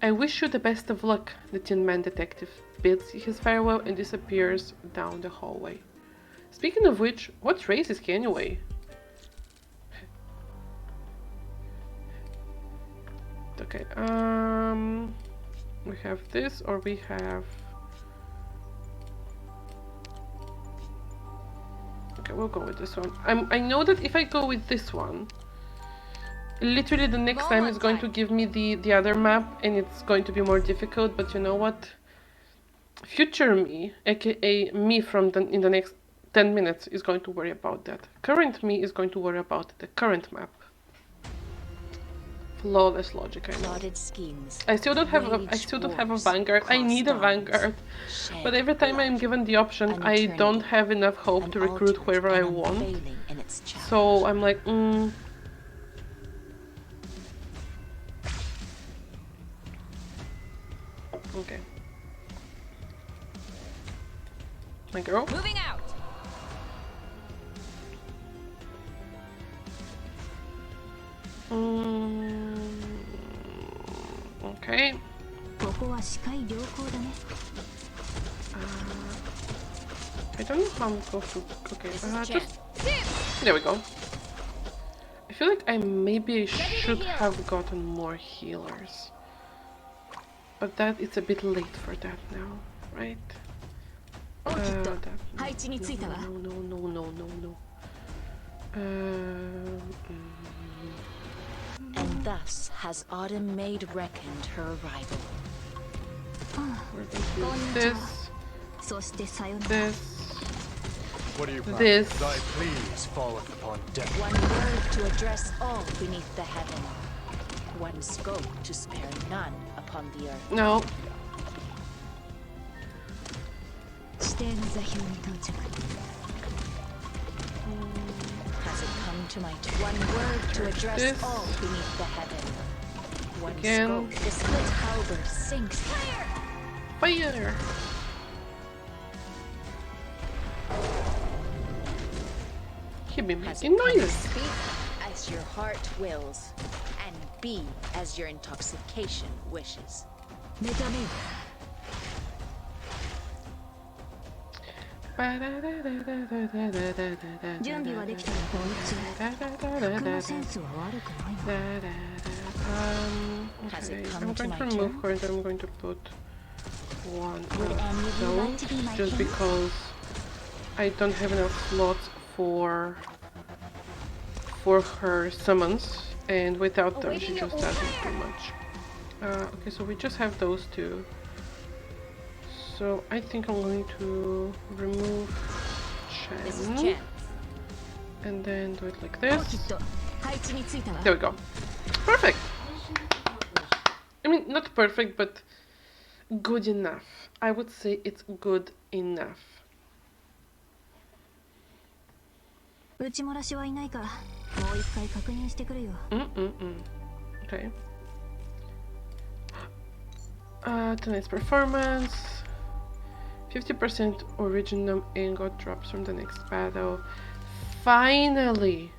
I wish you the best of luck, the Tin Man detective bids his farewell and disappears down the hallway. Speaking of which, what race is he anyway? Okay, we have this, or we have... Okay, we'll go with this one. I know that if I go with this one, literally the next time it's going to give me the other map, and it's going to be more difficult, but you know what? Future me, aka me from in the next 10 minutes, is going to worry about that. Current me is going to worry about the current map. Flawless logic, I know. Schemes. I still don't have a vanguard. I need a vanguard. But every time I'm given the option, I don't have enough hope to recruit whoever I want. So I'm like, Okay. My girl? Moving out. Okay. ここは視界良好だね。 I don't know how I'm supposed to. Okay, just there we go. I feel like I maybe should have gotten more healers, but that it's a bit late for that now, right? No. And thus has Autumn made reckoned her arrival. We're going to use this. そしてさよなら。 This. What are you planning? This. Thy pleas falleth upon death. One word to address all beneath the heaven. One scope to spare none upon the earth. No. 指定の座標に到着。 Has it come to my one word to address This. all beneath the heaven? One Again. scope, the split halberd sinks. Fire! He be Has making it come to noises. speak as your heart wills, and be as your intoxication wishes. 目覚めよ。 準備はできたらこう中。服のセンスは悪くないな。 Okay, I'm going to remove her and then I'm going to put one Would any of you like to be my just king? because I don't have enough slots for her summons, and without them she just doesn't do much. Okay, so we just have those two. So I think I'm going to remove This is Chen Chen. and then do it like オー this. キッド、配置についたわ。 There we go. Perfect. I mean, not perfect, but good enough. I would say it's good enough. 打ち漏らしはいないか。もう一回確認してくるよ。 Okay. Tonight's performance. 50% original ingot drops from the next battle. Finally!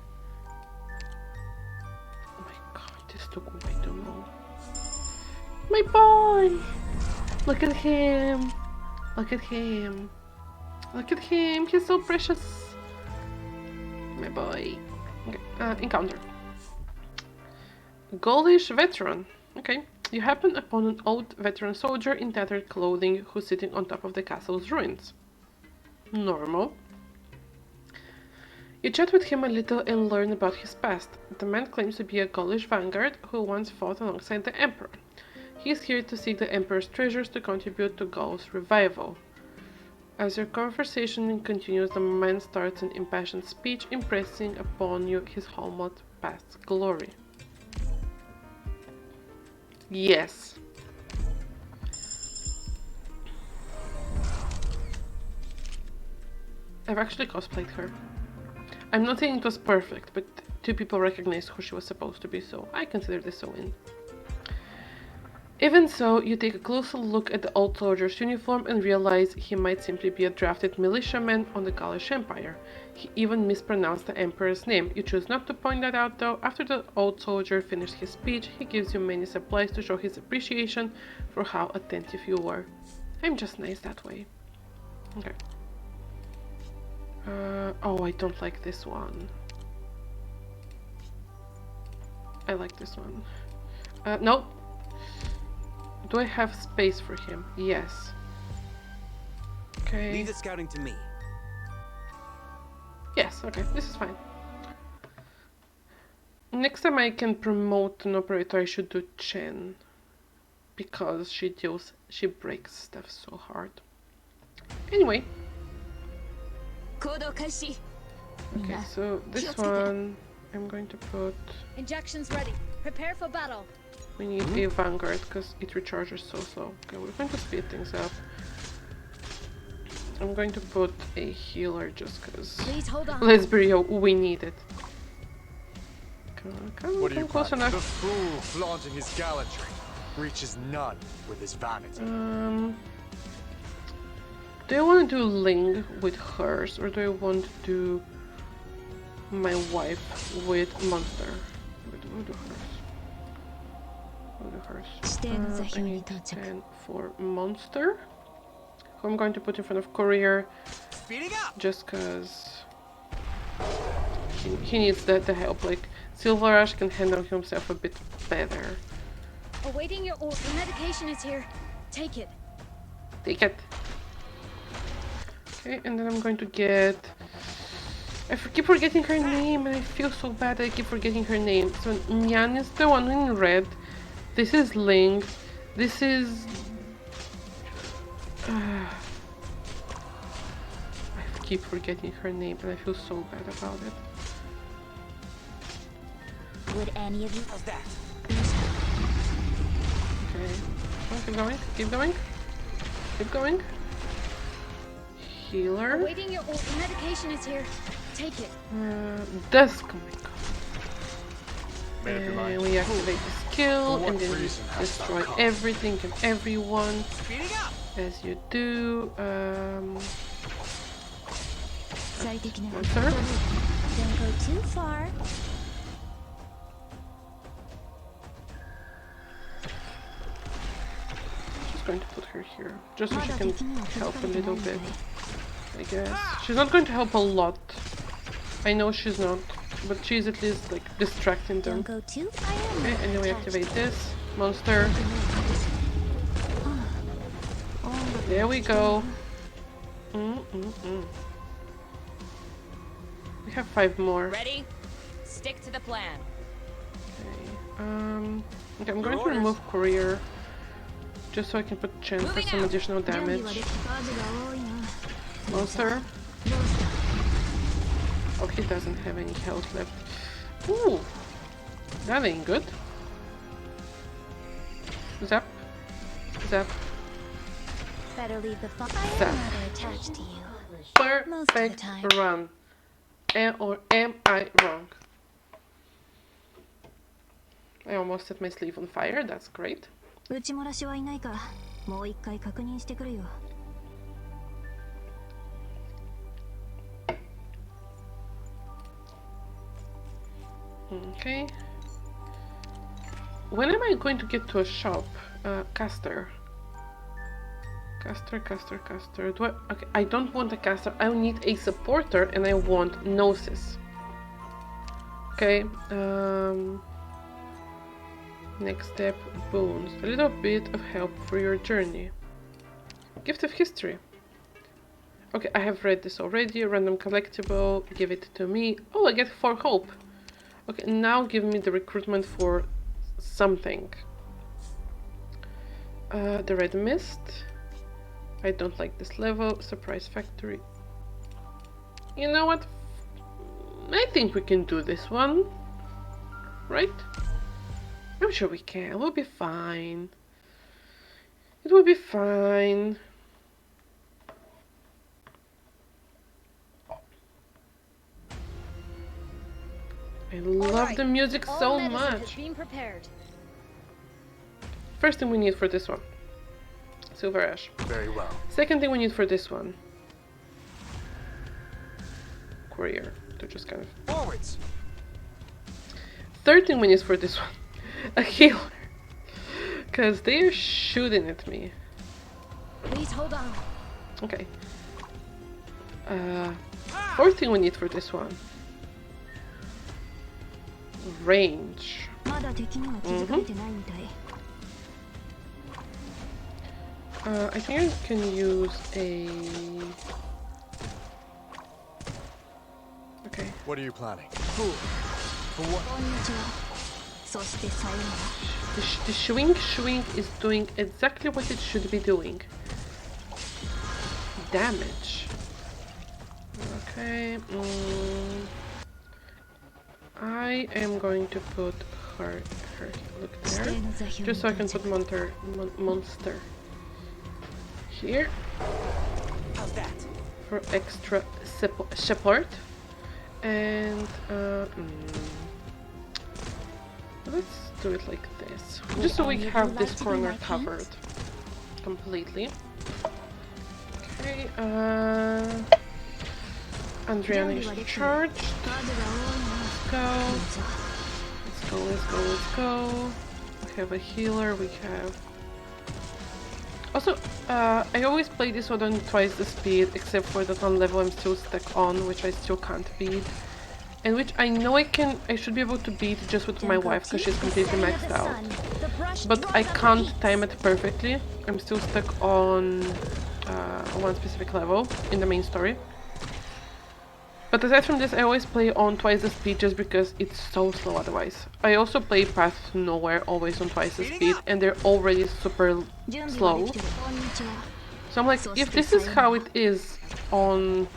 Oh my god, this took way too long. My boy! Look at him! Look at him! Look at him! He's so precious! My boy. Okay, encounter. Gaulish veteran. Okay. You happen upon an old veteran soldier in tattered clothing who's sitting on top of the castle's ruins. Normal. You chat with him a little and learn about his past. The man claims to be a Gaulish vanguard who once fought alongside the Emperor. He is here to seek the Emperor's treasures to contribute to Gaul's revival. As your conversation continues, the man starts an impassioned speech impressing upon you his Halmot past glory. Yes. I've actually cosplayed her. I'm not saying it was perfect, but two people recognized who she was supposed to be, so I consider this a win. Even so, you take a closer look at the old soldier's uniform and realize he might simply be a drafted militiaman on the Gaulish Empire. He even mispronounced the Emperor's name. You choose not to point that out though. After the old soldier finished his speech, he gives you many supplies to show his appreciation for how attentive you were. I'm just nice that way. Okay. Oh, I don't like this one. I like this one. No. Do I have space for him? Yes. Okay. Leave the scouting to me. Yes, okay, this is fine. Next time I can promote an operator, I should do Chen. Because she breaks stuff so hard. Anyway. Okay, so this one I'm going to put... Injections ready. Prepare for battle. We need a vanguard because it recharges so slow. Okay, we're going to speed things up. I'm going to put a healer just because. Please hold on. Let's be real, we need it. Come What are you close planning? The enough. fool flaunting his gallantry reaches none with his vanity. Do I want to do Ling with hers or do I want to do my wife with Monster? We'll do hers. We'll do hers. 指定の座 I 標に need 到着 10 for monster, who I'm going to put in front of courier, Speeding up! just cause he needs the help. Like Silver Ash can handle himself a bit better. Awaiting your order. The medication is here. Take it. Take it. Okay, and then I'm going to get. Keep forgetting her name, and I feel so bad that I keep forgetting her name. So Nyan is the one in red. This is Ling. This is. I keep forgetting her name, and I feel so bad about it. Would any of you... How's that? Okay. Oh, keep going. Keep going. Keep going. Healer. Awaiting your order. The medication is here. Take it. Dusk. Oh my god. Made up your mind? And we activate the skill, For what and then you reason hast thou destroy come? everything and everyone, Speeding up! as you do. 最適な Monster. Don't go too far. Just going to put her here, just so she まだ can 敵には気づ help か a れてない little みたい bit. I guess she's not going to help a lot. I know she's not, but she's at least like distracting them. Don't go too far. Okay, and then we activate this monster. There we go. We have 5 more. Ready? Stick to the plan. Okay, I'm going to remove courier, just so I can put Chen for Moving some out. additional 準備は damage. できた数が多いな。 Monster. どうした Oh, he doesn't have any health left. Ooh, that ain't good. Zap. Zap. Better leave the fire Zap. rather attached to you. Perfect time. run. Or am I wrong? I almost set my sleeve on fire. That's great. 打ち漏らしはいないか。もう一回確認してくるよ。 Okay. When am I going to get to a shop? Caster. Caster. Do I? Okay, I don't want a caster. I need a supporter, and I want Gnosis. Okay. Next step, boons. A little bit of help for your journey. Gift of history. Okay, I have read this already. Random collectible. Give it to me. Oh, I get 4 hope. Okay, now give me the recruitment for something. The red mist. I don't like this level. Surprise factory. You know what? I think we can do this one. Right? I'm sure we can. We'll be fine. It will be fine. I love the music All so medicine has much. been prepared. First thing we need for this one, Silver Ash. Very well. Second thing we need for this one, Courier, to just kind of. Forwards! Third thing we need for this one, a healer, because they are shooting at me. Please hold on. Okay. Fourth thing we need for this one, range. まだ敵には気づかれてないみたい。I think I can use a. Okay. What are you planning? For what? こんにちは。そしてさよなら。 The Shwink is doing exactly what it should be doing. Damage. Okay. I am going to put her look 指 there, 定の座標に just so I can 到 put 着 monster here How's that? for extra support. And let's do it like this, just so we have this corner covered completely. Okay, Andriana is charged. 数が多いな。 Go. じゃ Let's go, let's go, let's go. We have a healer, we have... Also, I always play this one on twice the speed, except for that one level I'm still stuck on, which I still can't beat. And which I know I should be able to beat just with my wife, because she's completely maxed out. But I can't time it perfectly. I'm still stuck on one specific level in the main story. But aside from this, I always play on twice the speed just because it's so slow otherwise. I also play Path to Nowhere always on twice the speed, and they're already super slow. So I'm like, if this is how it is on...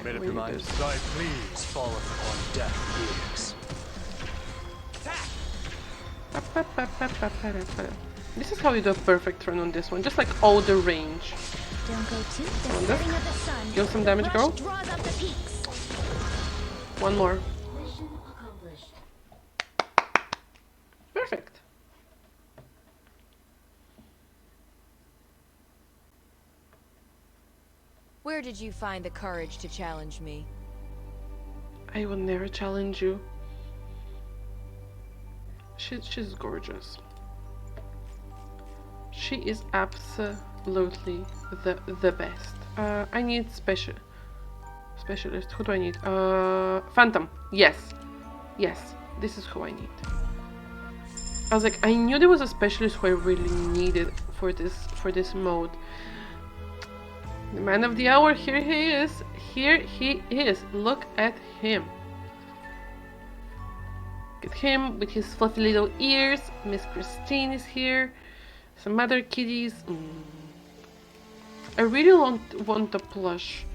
Made up your mind? Thy pleas falleth upon deaf ears. This is how you do a perfect run on this one, just like all the range. Don't go too On fast. this. Deal some damage, girl. One more. Perfect. Where did you find the courage to challenge me? I will never challenge you. She's gorgeous. She is absolutely the best. I need specialist. Who do I need? Phantom. Yes. Yes. This is who I need. I was like, I knew there was a specialist who I really needed for this mode. The man of the hour, here he is. Here he is. Look at him. Look at him with his fluffy little ears. Miss Christine is here. Some other kitties. I really want a plush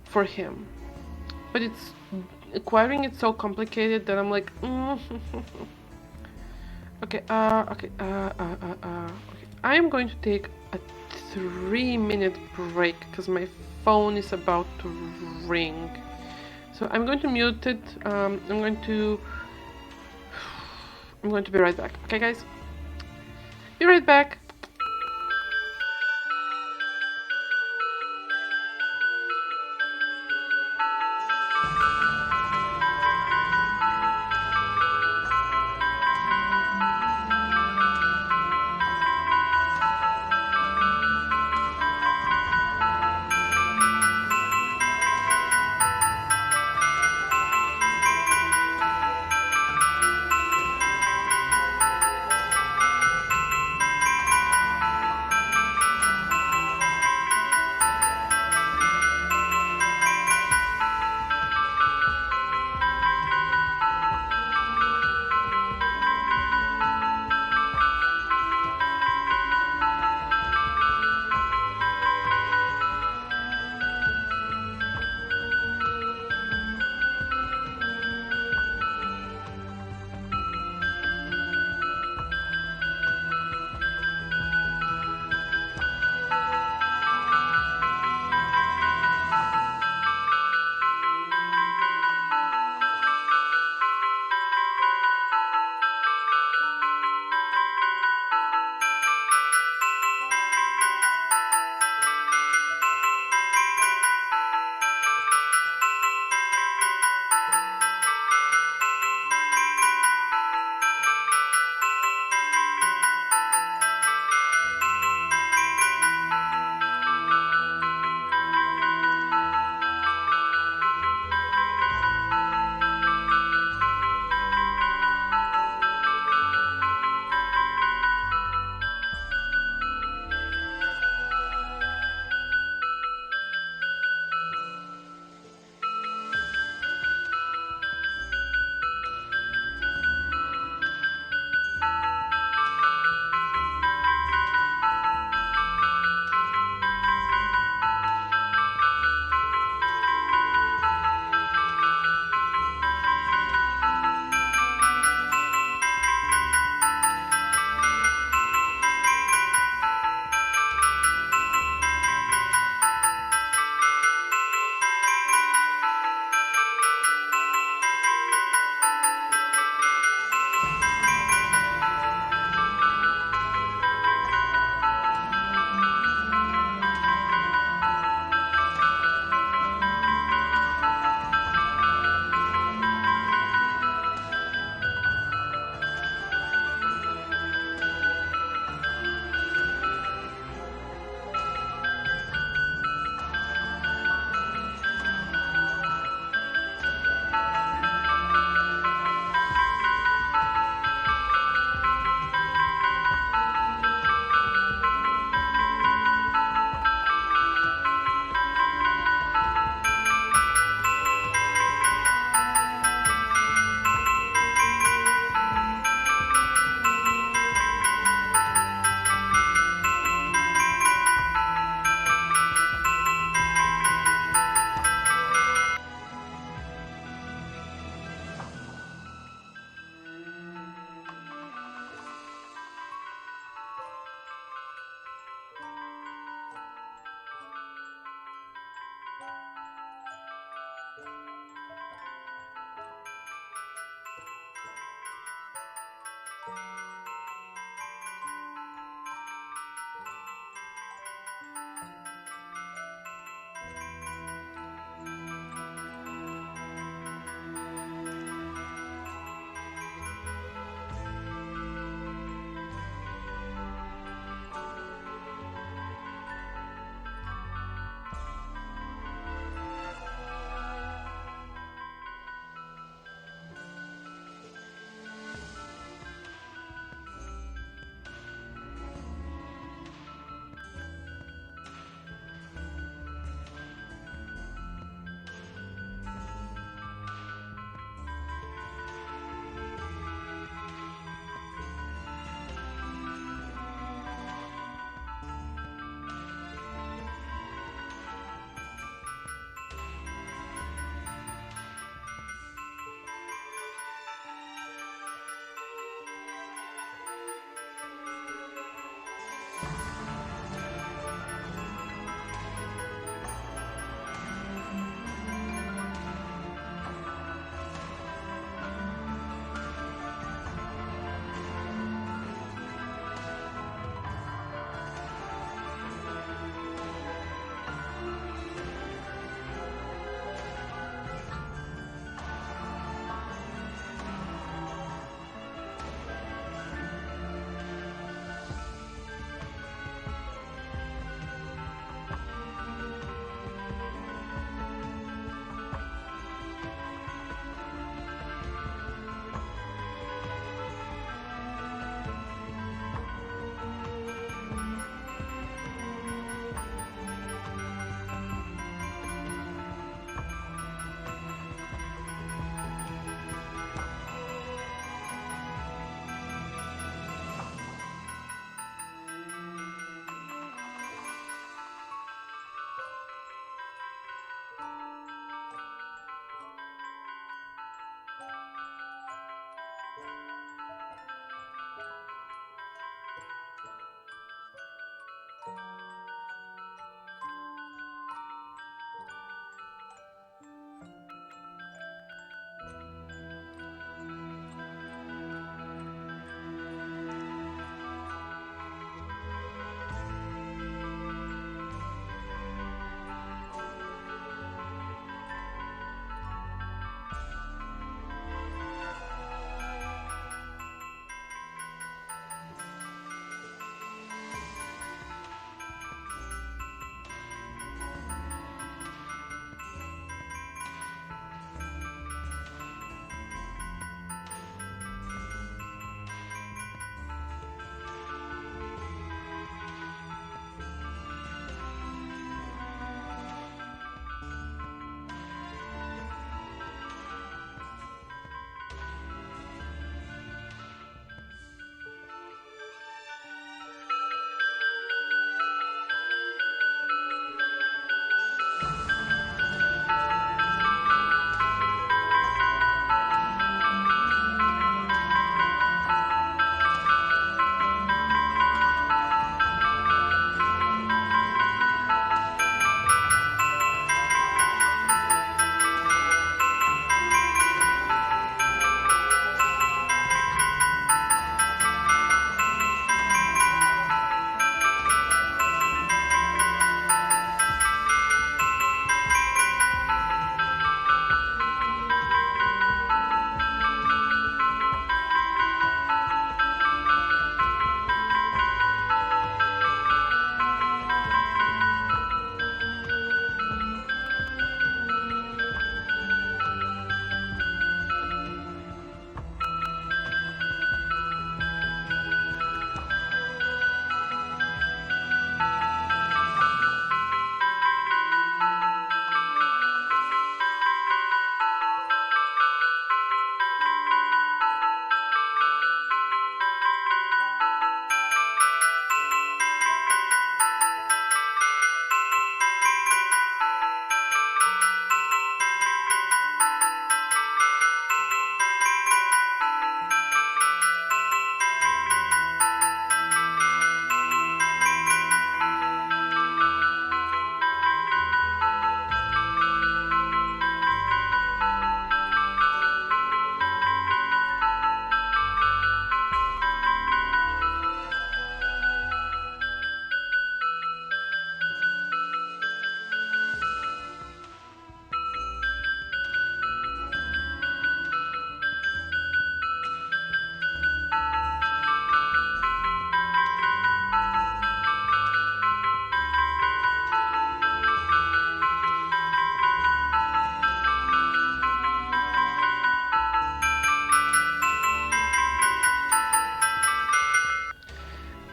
for him. But it's acquiring it so complicated that I'm like, Okay, okay, I am going to take a 3-minute break because my phone is about to ring. So I'm going to mute it. I'm going to be right back. Okay, guys? Be right back.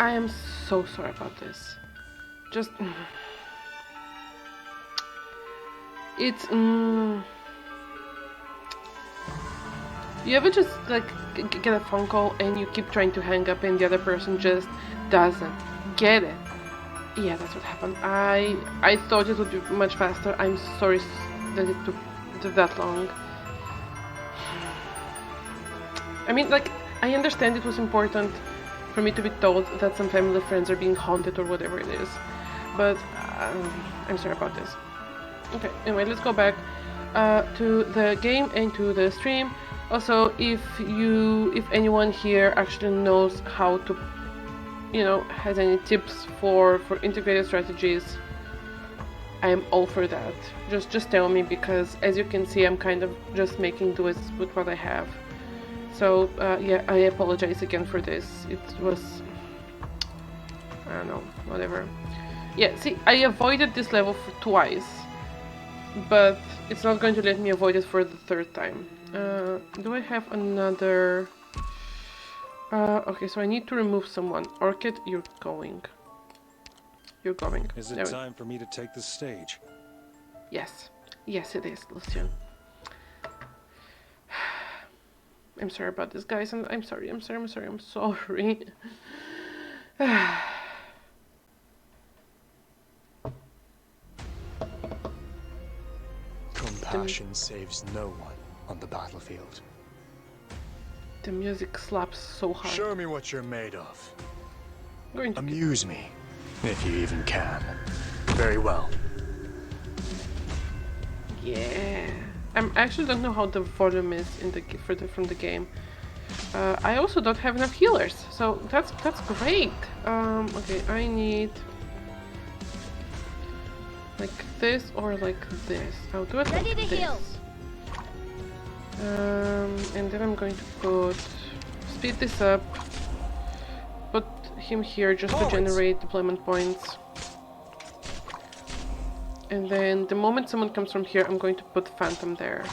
I am so sorry about this. Just... It's... You ever just like get a phone call and you keep trying to hang up and the other person just doesn't get it? Yeah, that's what happened. I thought it would be much faster. I'm sorry that it took that long. I mean, like, I understand it was important for me to be told that some family friends are being haunted or whatever it is, but I'm sorry about this. Okay, anyway, let's go back to the game and to the stream. Also, if anyone here actually knows how to, you know, has any tips for integrated strategies, I'm all for that. Just tell me, because as you can see, I'm kind of just making do with what I have. So yeah, I apologize again for this. It was, I don't know, whatever. Yeah, see, I avoided this level twice, but it's not going to let me avoid it for the third time. Do I have another... okay, so I need to remove someone. Orchid, you're going. You're going. Is it time for me to take the stage? Yes. Yes, it is, Lucian. I'm sorry about this, guys. I'm sorry. I'm sorry. Compassion saves no one on the battlefield. The music slaps so hard. Show me what you're made of. Going to amuse me, if you even can. Very well. Yeah. I actually don't know how the volume is in the from the game. I also don't have enough healers, so that's great. Okay, I need like this or like this. I'll do it like this. Heal. And then I'm going to put speed this up. Put him here just to generate deployment points. And then the moment someone comes from here, I'm going to put Phantom there.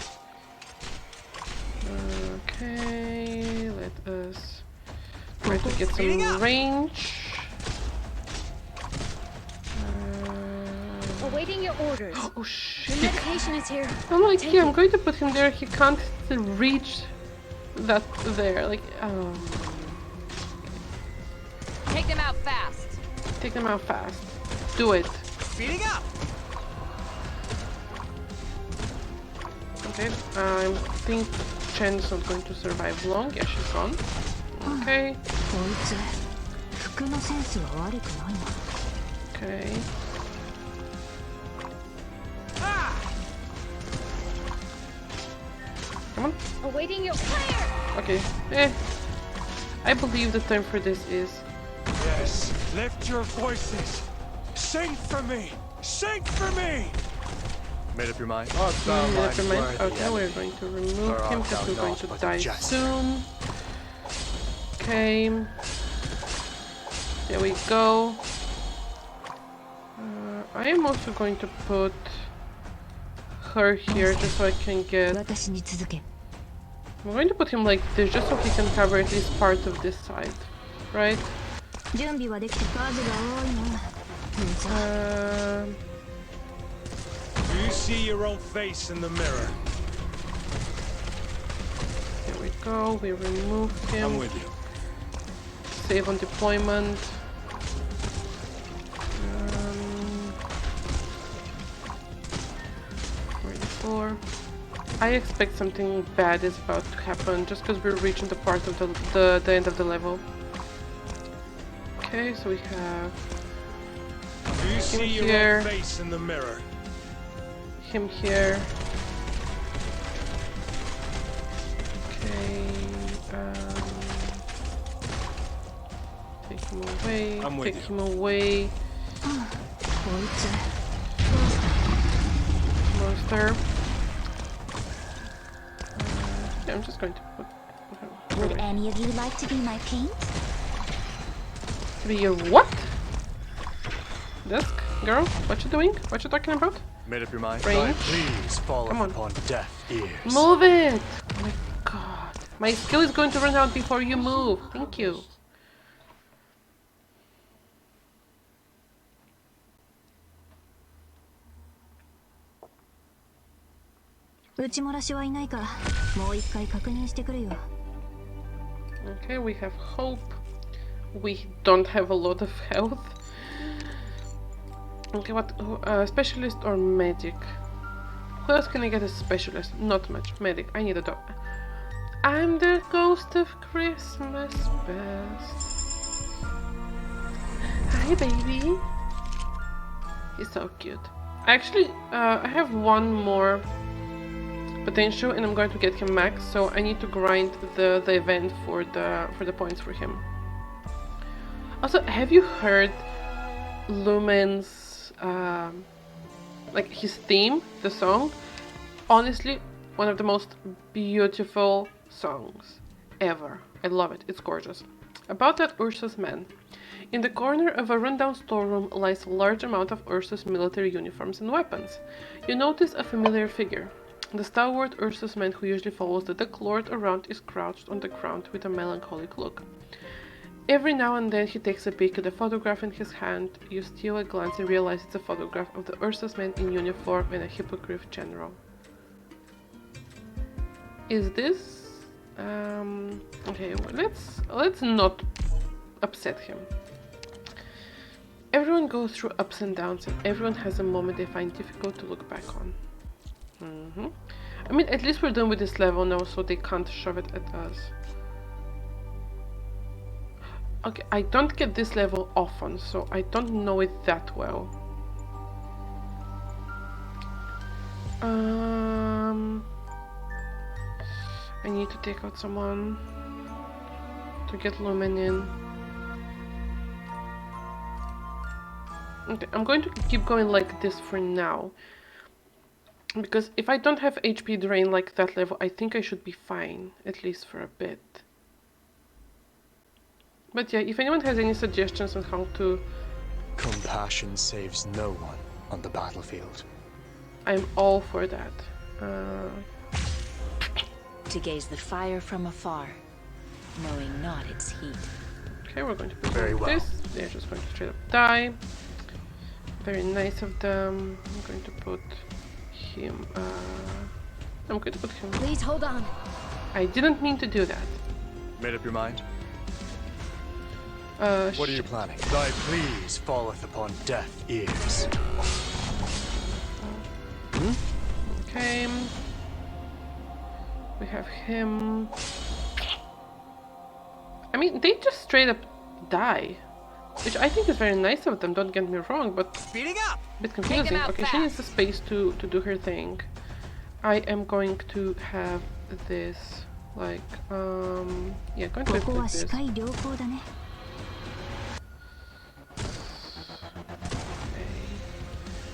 Okay, let us try to get some range. Awaiting your orders. Oh shit! The medication is here. I'm like, yeah, I'm going to put him there. He can't reach that there. Like, oh. Take them out fast. Take them out fast. Do it. Speeding up. Okay, I think Chen's not going to survive long. Yeah, she's gone. Okay. Okay. Come on. Awaiting your fire. Okay. I believe the time for this is... Yes, lift your voices. Sing for me. Sing for me. Made up your mind? Made up your mind? Okay, we're going to remove him because we're going to die soon. Okay. There we go. I am also going to put her here just so I can get... I'm going to put him like this just so he can cover at least part of this side, right? Do you see your own face in the mirror? There we go, we remove him. I'm with you. Save on deployment. 44. I expect something bad is about to happen just because we're reaching the part of the end of the level. Okay, so we have Do you see him your here, own face in the mirror? him here. Okay, take him away. I'm with take you. him away. Monster. Yeah, I'm just going to put him. Would any of you like to be my paint? To be your what? Desk? Girl? What you doing? What you talking about? Made up your mind? Range? Please fall upon deaf ears. Move it! Oh my god. My skill is going to run out before you move. Thank you. 打ち漏らしはいないかもう一回確認してくるよ Okay, we have hope. We don't have a lot of health. Okay, what? Specialist or medic? Who else can I get a specialist? Not much. Medic. I need a dog. I'm the ghost of Christmas past. Hi, baby. He's so cute. Actually, I have one more potential, and I'm going to get him max. So I need to grind the event for the points for him. Also, have you heard Lumen's like his theme, the song? Honestly, one of the most beautiful songs ever. I love it. It's gorgeous. About that Ursa's man. In the corner of a rundown storeroom lies a large amount of Ursa's military uniforms and weapons. You notice a familiar figure. The stalwart Ursa's man who usually follows the Duck Lord around is crouched on the ground with a melancholic look. Every now and then he takes a peek at the photograph in his hand. You steal a glance and realize it's a photograph of the Ursa's man in uniform and a hippogriff general. Is this... okay, well, let's not upset him. Everyone goes through ups and downs, and everyone has a moment they find difficult to look back on. I mean, at least we're done with this level now, so they can't shove it at us. Okay, I don't get this level often, so I don't know it that well. I need to take out someone to get Lumen in. Okay, I'm going to keep going like this for now. Because if I don't have HP drain like that level, I think I should be fine, at least for a bit. But yeah, if anyone has any suggestions on how to... Compassion saves no one on the battlefield. I'm all for that. To gaze the fire from afar, knowing not its heat. Okay, we're going to put Very well. this. They're just going to straight up die. Very nice of them. I'm going to put him... I'm going to put him... Please hold on. I didn't mean to do that. Made up your mind? What are you planning? Thy pleas falleth upon deaf ears. Okay. We have him. I mean, they just straight up die. Which I think is very nice of them, don't get me wrong, but Speeding up! a bit confusing. out Okay, she fast. needs the space to do her thing. I am going to have this, like, yeah, going to have ここは like 視 this. 界良好だね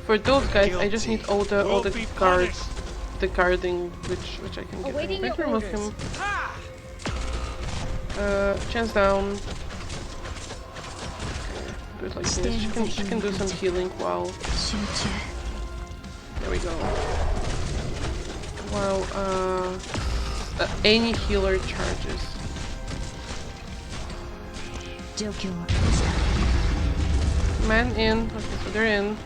For those guys, I just need all the be guards, the guarding, which I can get. I'm Awaiting going to your remove orders. him. Chance down. Okay, do it like this. She can do some healing while. 集中 There we go. Wow. Any healer charges. 状況は Man in. Okay, so they're in.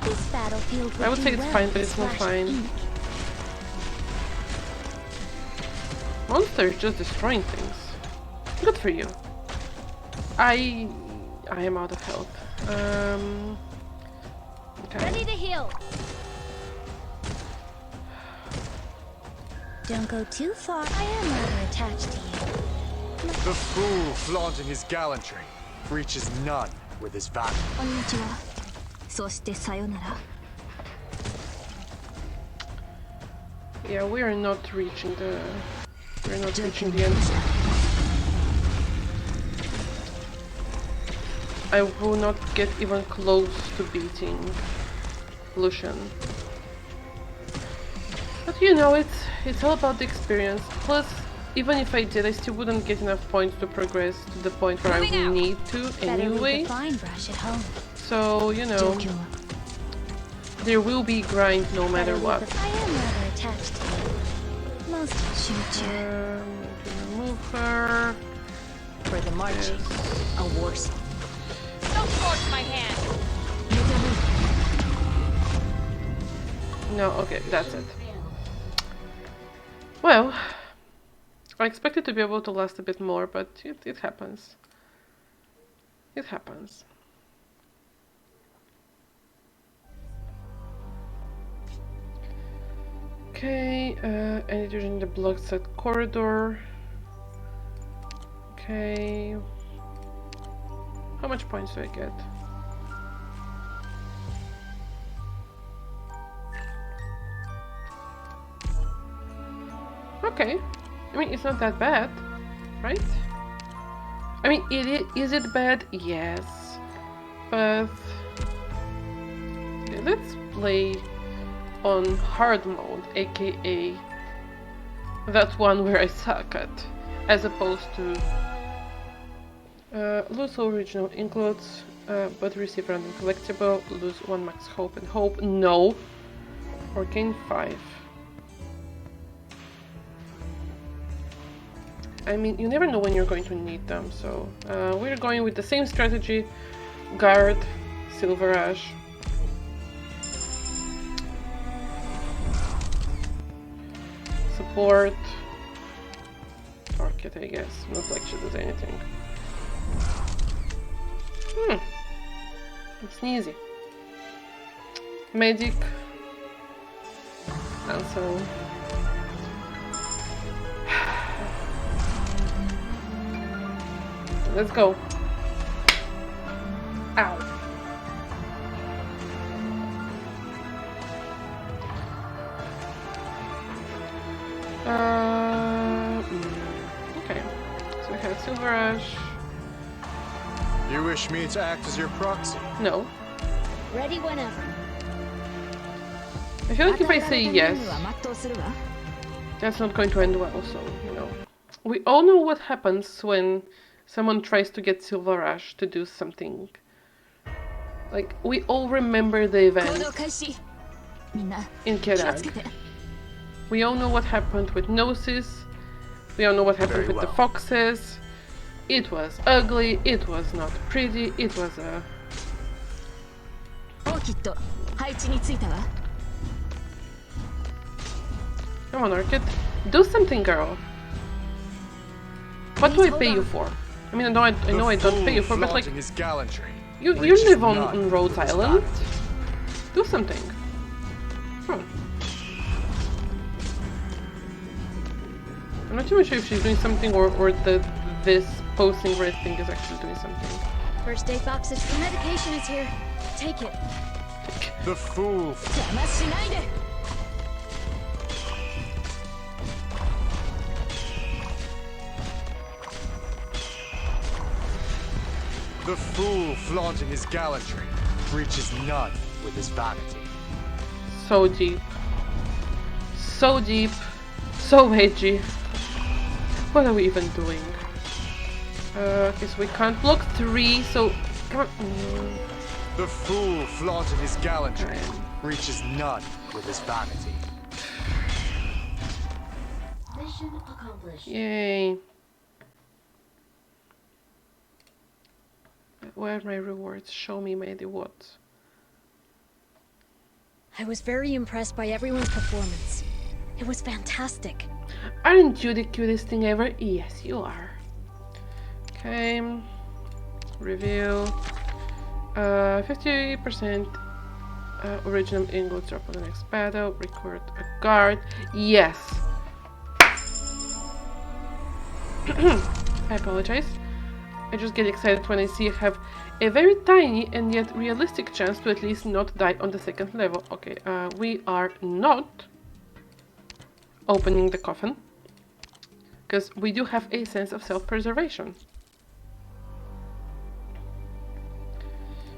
This battlefield I would do say it's well fine, with but it's not splash of fine. ink. Monster is just destroying things. Good for you. I am out of health. Okay. Ready to heal. Don't go too far. I am rather attached to you. The fool flaunting his gallantry reaches none with his valor. こんにちはそしてさよなら Yeah, we are not reaching the. We're not reaching the end. I will not get even close to beating Lucian. But you know, it's all about the experience. Plus, even if I did, I still wouldn't get enough points to progress to the point where I Moving will out. need to Better leave anyway. the fine brush at home So, you 状 know, 況は there will be grind no matter Better leave what. the- I am rather attached to you most 集中 To remove her. For the marching, Yes. a war song. Don't force my hand. No, okay, that's it. Well, I expected to be able to last a bit more, but it happens. It happens. Okay, and using the block set corridor. Okay. How much points do I get? Okay. I mean, it's not that bad, right? I mean, is it bad? Yes. But okay, let's play on hard mode, aka that one where I suck at, as opposed to lose all original includes, but receive random collectible, lose 1 max hope and hope, no, or gain 5. I mean, you never know when you're going to need them, so we're going with the same strategy, guard, silver ash. Support, target, I guess, not like she does anything. It's easy. Medic, also. Let's go. Ow. Okay. So we have silver ash. You wish me to act as your proxy? No. Ready whenever. I feel like if I say yes, that's not going to end well, so, you know. We all know what happens when someone tries to get Silver Ash to do something. Like, we all remember the event in Kerag. We all know what happened with Gnosis. We all know what happened with the foxes. It was ugly, it was not pretty, it was a... Come on, Orchid. Do something, girl. What do I pay you for? I mean, I know I don't pay you for, but like... You live on Rhodes Island. Do something. I'm not even sure if she's doing something or this posting red thing is actually doing something. First aid boxes. The medication is here. Take it. The fool. The fool flaunting his gallantry reaches none with his vanity. So deep. So deep. So edgy. What are we even doing? Okay, so we can't block 3, so... Come on. The fool flaunting his gallantry reaches none with his vanity. Mission accomplished. Yay. Where are my rewards? Show me my rewards. I was very impressed by everyone's performance. It was fantastic. Aren't you the cutest thing ever? Yes, you are. Okay. Review. 50% original ingots drop on the next battle. Record a guard. Yes. I apologize. I just get excited when I see I have a very tiny and yet realistic chance to at least not die on the 2nd level. Okay, we are not opening the coffin because we do have a sense of self-preservation.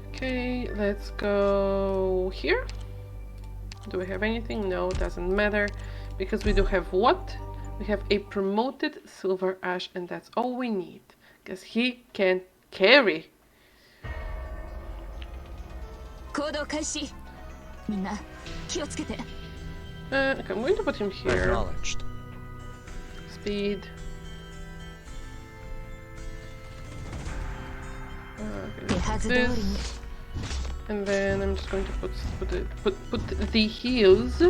Okay, let's go here. Do we have anything? No, doesn't matter because we do have what? We have a promoted Silver Ash and that's all we need. Because he can carry. Okay, I'm going to put him here. Acknowledged. Speed. Okay, this. And then I'm just going to put the heals.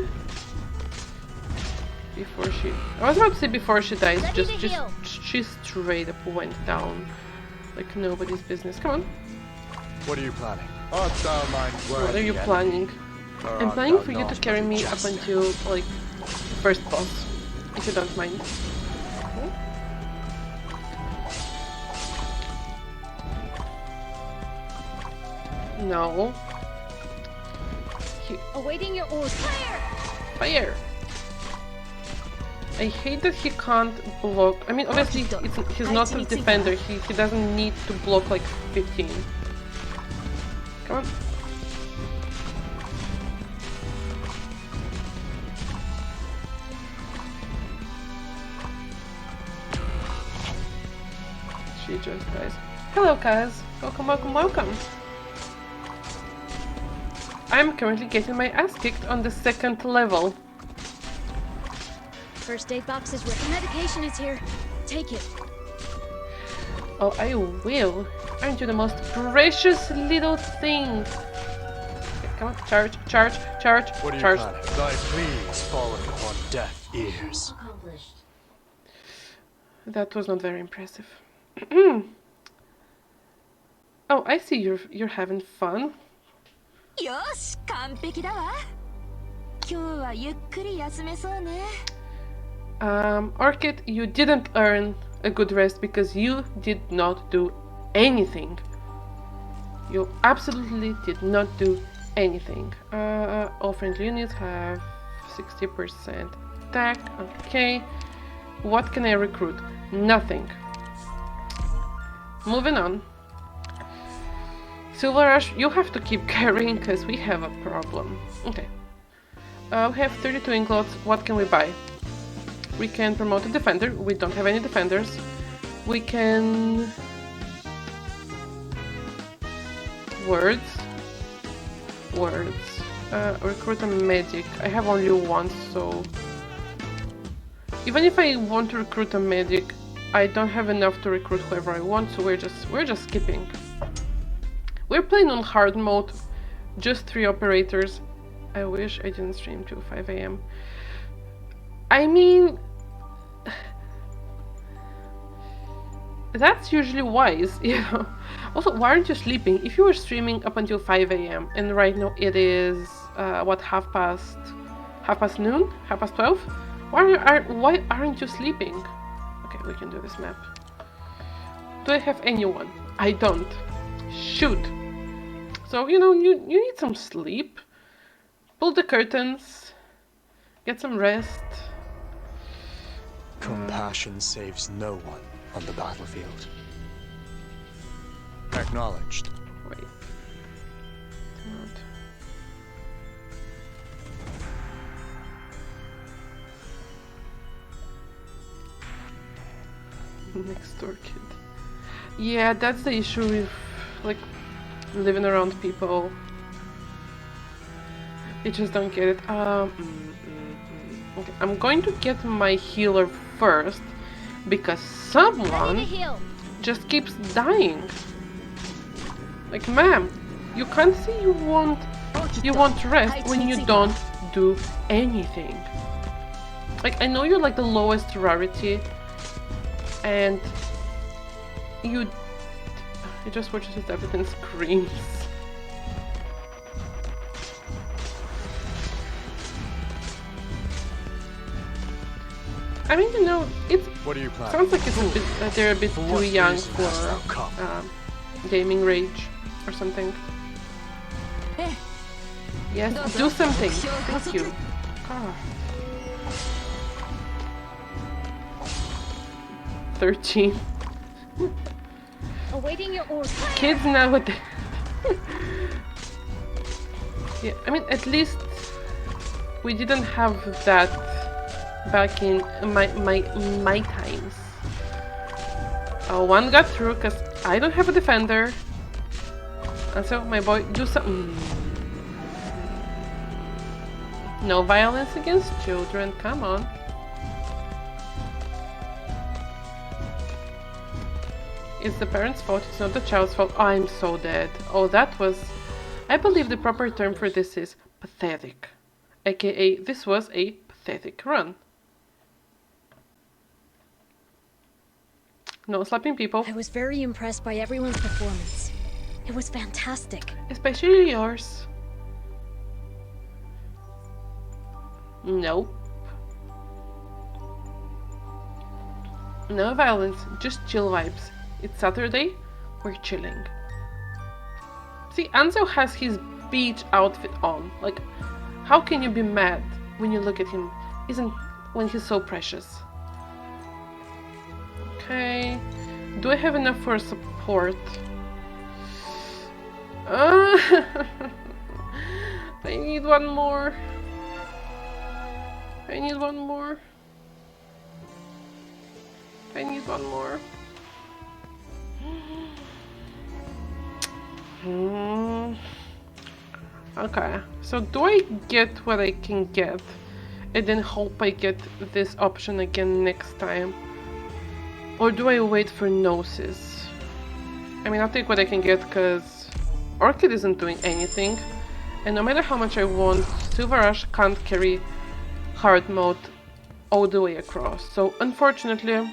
before she... I was about to say before she dies, Ready just to heal. she straight up went down like nobody's business. Come on. What are you planning? Art thou mind What are you worthy planning? or I'm art planning thou for you to not carry but a me up jester? until like first boss, if you don't mind. No. Awaiting your orders. Fire! Fire! I hate that he can't block. I mean, obviously, he's not a defender. He doesn't need to block like 15. Come on. She just dies. Hello, Kaz. Welcome, welcome, welcome. I'm currently getting my ass kicked on the 2nd level. First aid box is ready. Medication is here. Take it. Oh, I will. Aren't you the most precious little thing? Okay, come on, charge, charge, charge, What are you charge. planning? Thy pleas falleth upon deaf ears. That was not very impressive. Oh, I see you're having fun. よし、完璧だわ。今日はゆっくり休めそうね。Orchid, you didn't earn a good rest because you did not do anything. You absolutely did not do anything. All friendly units have 60% attack. Okay. What can I recruit? Nothing. Moving on. Silver Rush, you have to keep carrying because we have a problem. Okay. We have 32 ingots. What can we buy? We can promote a defender. We don't have any defenders. We can... Words. Recruit a medic. I have only one, so... Even if I want to recruit a medic, I don't have enough to recruit whoever I want, so we're just skipping. We're playing on hard mode, just 3 operators. I wish I didn't stream till 5 AM. I mean, that's usually wise, you know. Also, why aren't you sleeping? If you were streaming up until 5 AM and right now it is what, half past noon, half past 12. Why aren't you sleeping? Okay, we can do this map. Do I have anyone? I don't. Shoot. So, you know, you need some sleep. Pull the curtains. Get some rest. Compassion saves no one on the battlefield. Acknowledged. Wait. Next door kid. Yeah, that's the issue with like living around people. They just don't get it. Okay, I'm going to get my healer first because someone just keeps dying. Like, ma'am, you can't say you want rest when you don't do anything. Like, I know you're like the lowest rarity, and you just watch this everything screams. I mean, you know, What are you planning? sounds like it's a bit, they're a bit too young for gaming rage or something. Yes, do something. Thank you. Ah. 13. Awaiting your orders. Kids nowadays. Yeah, I mean, at least we didn't have that back in my times. One got through because I don't have a defender, and so my boy do some. No violence against children. Come on. It's the parents' fault, it's not the child's fault. Oh, I'm so dead. Oh, that was... I believe the proper term for this is pathetic. AKA, this was a pathetic run. No slapping people. I was very impressed by everyone's performance. It was fantastic. Especially yours. Nope. No violence, just chill vibes. It's Saturday, we're chilling. See, Anzo has his beach outfit on. Like, how can you be mad when you look at him? When he's so precious. Okay. Do I have enough for support? I need one more. I need one more. I need one more. Okay, so do I get what I can get and then hope I get this option again next time? Or do I wait for Gnosis? I mean, I'll take what I can get because Orchid isn't doing anything. And no matter how much I want, Silver Rush can't carry hard mode all the way across. So unfortunately,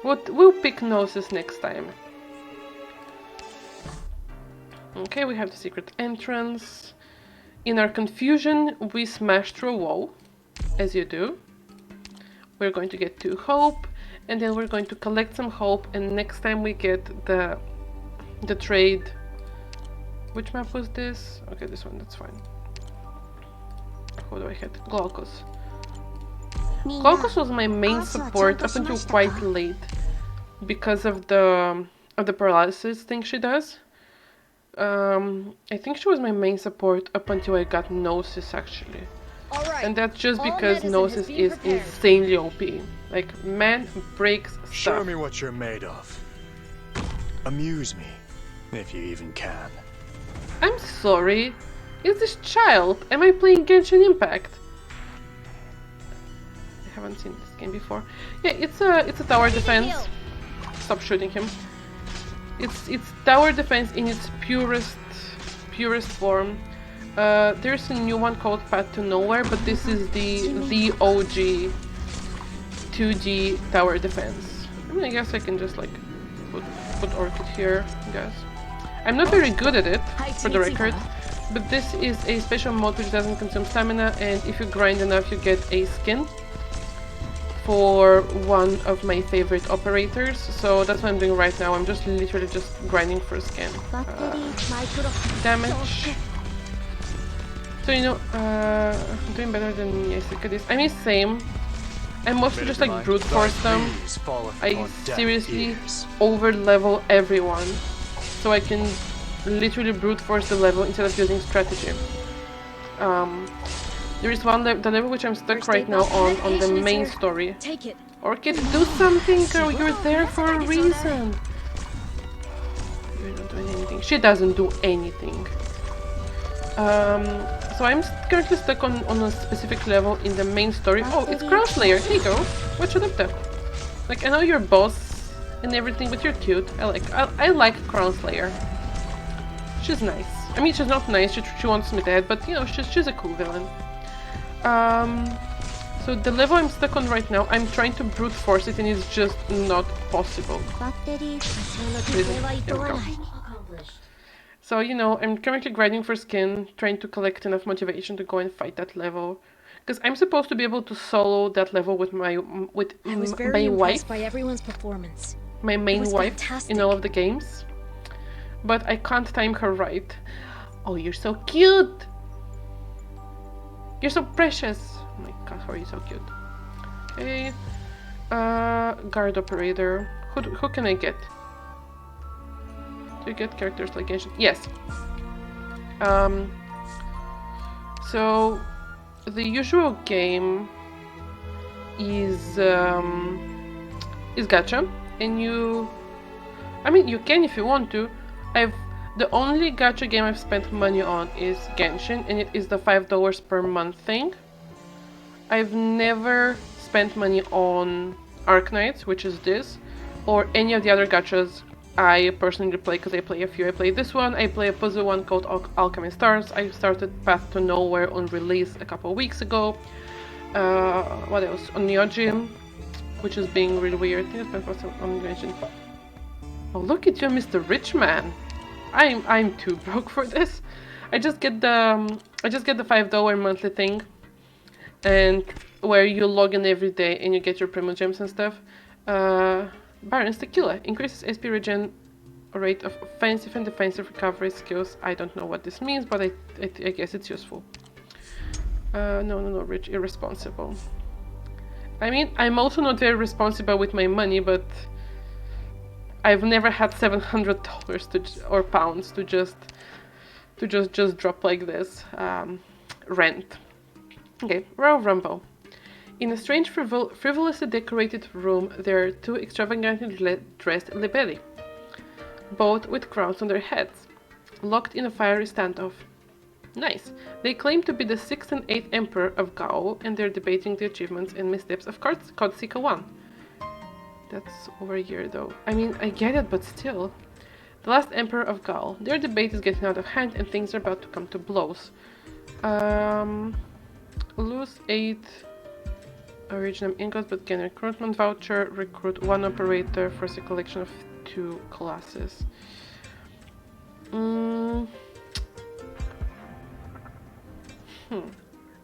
we'll pick Gnosis next time. Okay, we have the secret entrance. In our confusion, we smashed through a wall, as you do. We're going to get 2 hope, and then we're going to collect some hope, and next time we get the trade. Which map was this? Okay, this one, that's fine. What do I hit? Glaucus. Glaucus was my main support up until quite late because of the paralysis thing she does. I think she was my main support up until I got Gnosis actually. And that's just because Gnosis is insanely OP. Like, man breaks stuff. Show me what you're made of. Amuse me, if you even can. I'm sorry. Is this child? Am I playing Genshin Impact? I haven't seen this game before. Yeah, it's a tower defense. Stop shooting him. It's tower defense in its purest form. There's a new one called Path to Nowhere, but this is the OG 2D tower defense. I mean, I guess I can just like put Orchid here, I guess. I'm not very good at it, for the record, but this is a special mode which doesn't consume stamina, and if you grind enough you get a skin for one of my favorite operators, so that's what I'm doing right now. I'm just literally just grinding for a skin. Damage. So you know, I'm doing better than yes, look at this. I mean, same. I mostly just like brute force them. I seriously over level everyone, so I can literally brute force the level instead of using strategy. There is the level which I'm stuck right now on the main story. Orchid, do something, girl! You're there for a reason. You're not doing anything. She doesn't do anything. So I'm currently stuck on a specific level in the main story. Oh, it's Crown Slayer. Hey, girl. What should I do? Like, I know you're boss and everything, but you're cute. I like Crown Slayer. She's nice. I mean, she's not nice. She wants me dead, but you know, she's a cool villain. So the level I'm stuck on right now, I'm trying to brute force it, and it's just not possible. There we go. So, you know, I'm currently grinding for skin, trying to collect enough motivation to go and fight that level. Because I'm supposed to be able to solo that level with my wife. By everyone's performance. My main wife fantastic. in all of the games. But I can't time her right. Oh, you're so cute! You're so precious! Oh my god, how are you so cute? Okay. Guard operator. Who can I get? Do you get characters like Genshin? Yes. So the usual game is gacha, and I mean, you can if you want to. The only gacha game I've spent money on is Genshin, and it is the $5 per month thing. I've never spent money on Arknights, which is this, or any of the other gachas I personally play, because I play a few. I play this one, I play a puzzle one called Alchemy Stars. I started Path to Nowhere on release a couple weeks ago. What else? On Neojin. which is being really weird. I think it's been for some animation. Oh, look at you, Mr. Rich Man. I'm too broke for this. I just get the $5 monthly thing, and where you log in every day and you get your Primo Gems and stuff. Baron's Tequila increases SP regen rate of offensive and defensive recovery skills. I don't know what this means, but I guess it's useful. No, rich, irresponsible. I mean, I'm also not very responsible with my money, but I've never had $700 or pounds to just drop like this. Rent. Okay, Royal Rumble. In a strange, frivolously decorated room, there are two extravagantly dressed libelli, both with crowns on their heads, locked in a fiery standoff. Nice. They claim to be the 6th and 8th Emperor of Gaul, and they're debating the achievements and missteps of Korsika 1. That's over a year though. I mean, I get it, but still. The last Emperor of Gaul. Their debate is getting out of hand and things are about to come to blows. Lose 8 original ingots but gain recruitment voucher. Recruit 1 operator for a collection of 2 classes.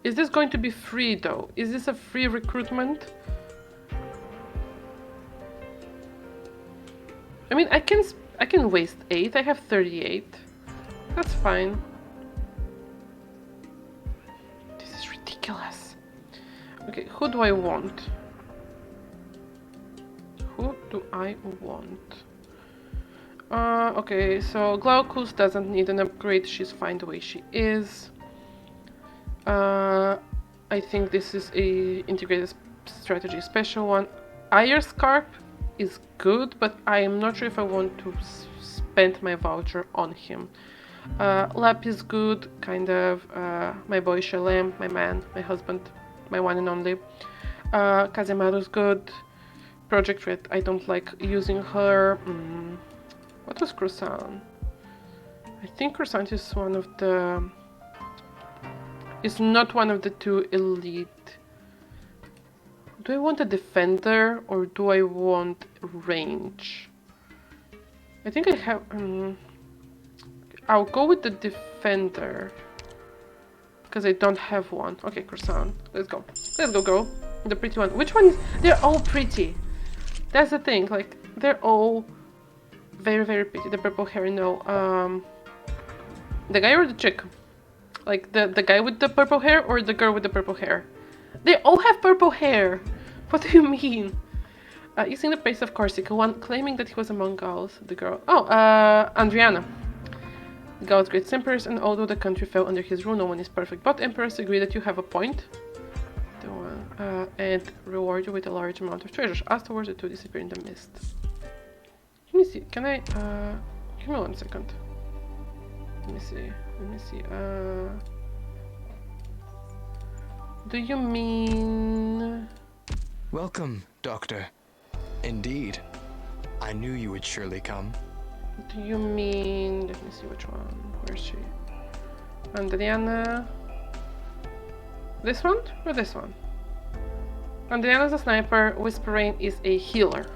Is this going to be free though? Is this a free recruitment? I mean, I can waste 8. I have 38. That's fine. This is ridiculous. Okay, who do I want? Who do I want? Okay, so Glaucus doesn't need an upgrade. She's fine the way she is. I think this is a integrated strategy special one. Eierscarp is good, but I am not sure if I want to spend my voucher on him. Lap is good, kind of. My boy Shalem, my man, my husband, my one and only. Kazemaru's good. Project Red, I don't like using her. What was Croissant? I think Croissant is one of the... is not one of the 2 elite. Do I want a defender or do I want range? I think I have... I'll go with the defender. Because I don't have one. Okay, Croissant. Let's go. Let's go, girl. The pretty one. Which one is... They're all pretty. That's the thing. Like, they're all very, very pretty. The purple hair, no. The guy or the chick? Like, the guy with the purple hair or the girl with the purple hair? They all have purple hair! What do you mean? Using the place of Korsika 1, claiming that he was among Gauls, the girl... Oh, Andriana. The Gauls' great emperors, and although the country fell under his rule, no one is perfect. But emperors agree that you have a point. The one, and reward you with a large amount of treasures. Afterwards, the two disappear in the mist. Let me see, can I... give me 1 second. Let me see, do you mean... Welcome, Doctor. Indeed. I knew you would surely come. Do you mean... Let me see which one. Where is she? Andriana... This one or this one? Andriana's a sniper, Whispering is a healer.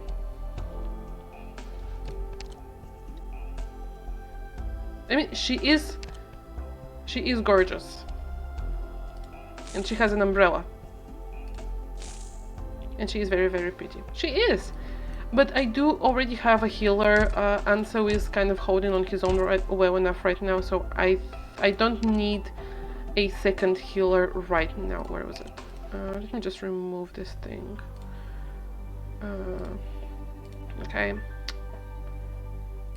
I mean, she is gorgeous. And she has an umbrella. And she is very, very pretty. She is! But I do already have a healer. Anso is kind of holding on his own well enough right now, so I don't need a second healer right now. Where was it? Let me just remove this thing. Okay.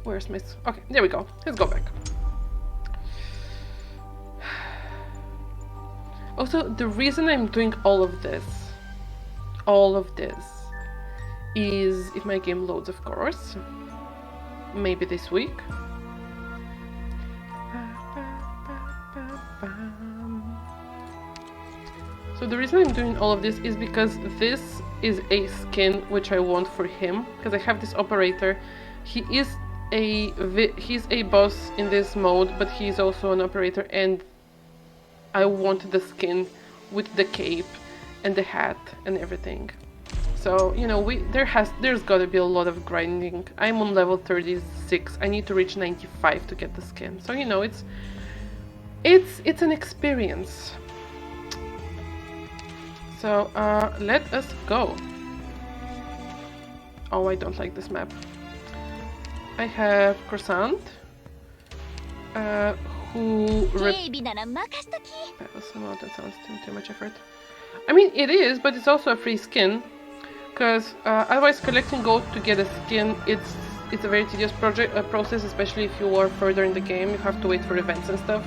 Where's Miss? Okay, there we go. Let's go back. Also, the reason I'm doing all of this, is if my game loads, of course. Maybe this week. So the reason I'm doing all of this is because this is a skin which I want for him, because I have this operator. He's a boss in this mode, but he's also an operator, and I want the skin with the cape and the hat and everything. So, you know, there's gotta be a lot of grinding. I'm on level 36. I need to reach 95 to get the skin. So, you know, it's an experience. So, let us go. Oh, I don't like this map. I have Croissant, who that sounds too much effort. I mean, it is, but it's also a free skin, because otherwise collecting gold to get a skin, it's a very tedious process, especially if you are further in the game. You have to wait for events and stuff.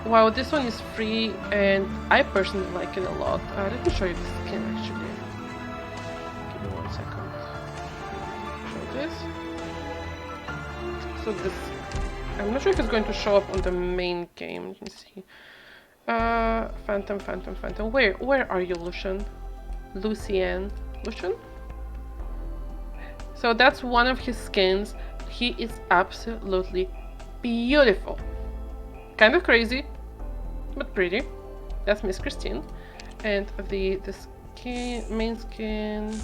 Wow, this one is free, and I personally like it a lot. Let me show you the skin, actually. Give me 1 second. Show this. So this, I'm not sure if it's going to show up on the main game. Let me see. Phantom. Where are you, Lucian? Lucian? So that's one of his skins. He is absolutely beautiful. Kind of crazy, but pretty. That's Miss Christine. And the skin, main skin.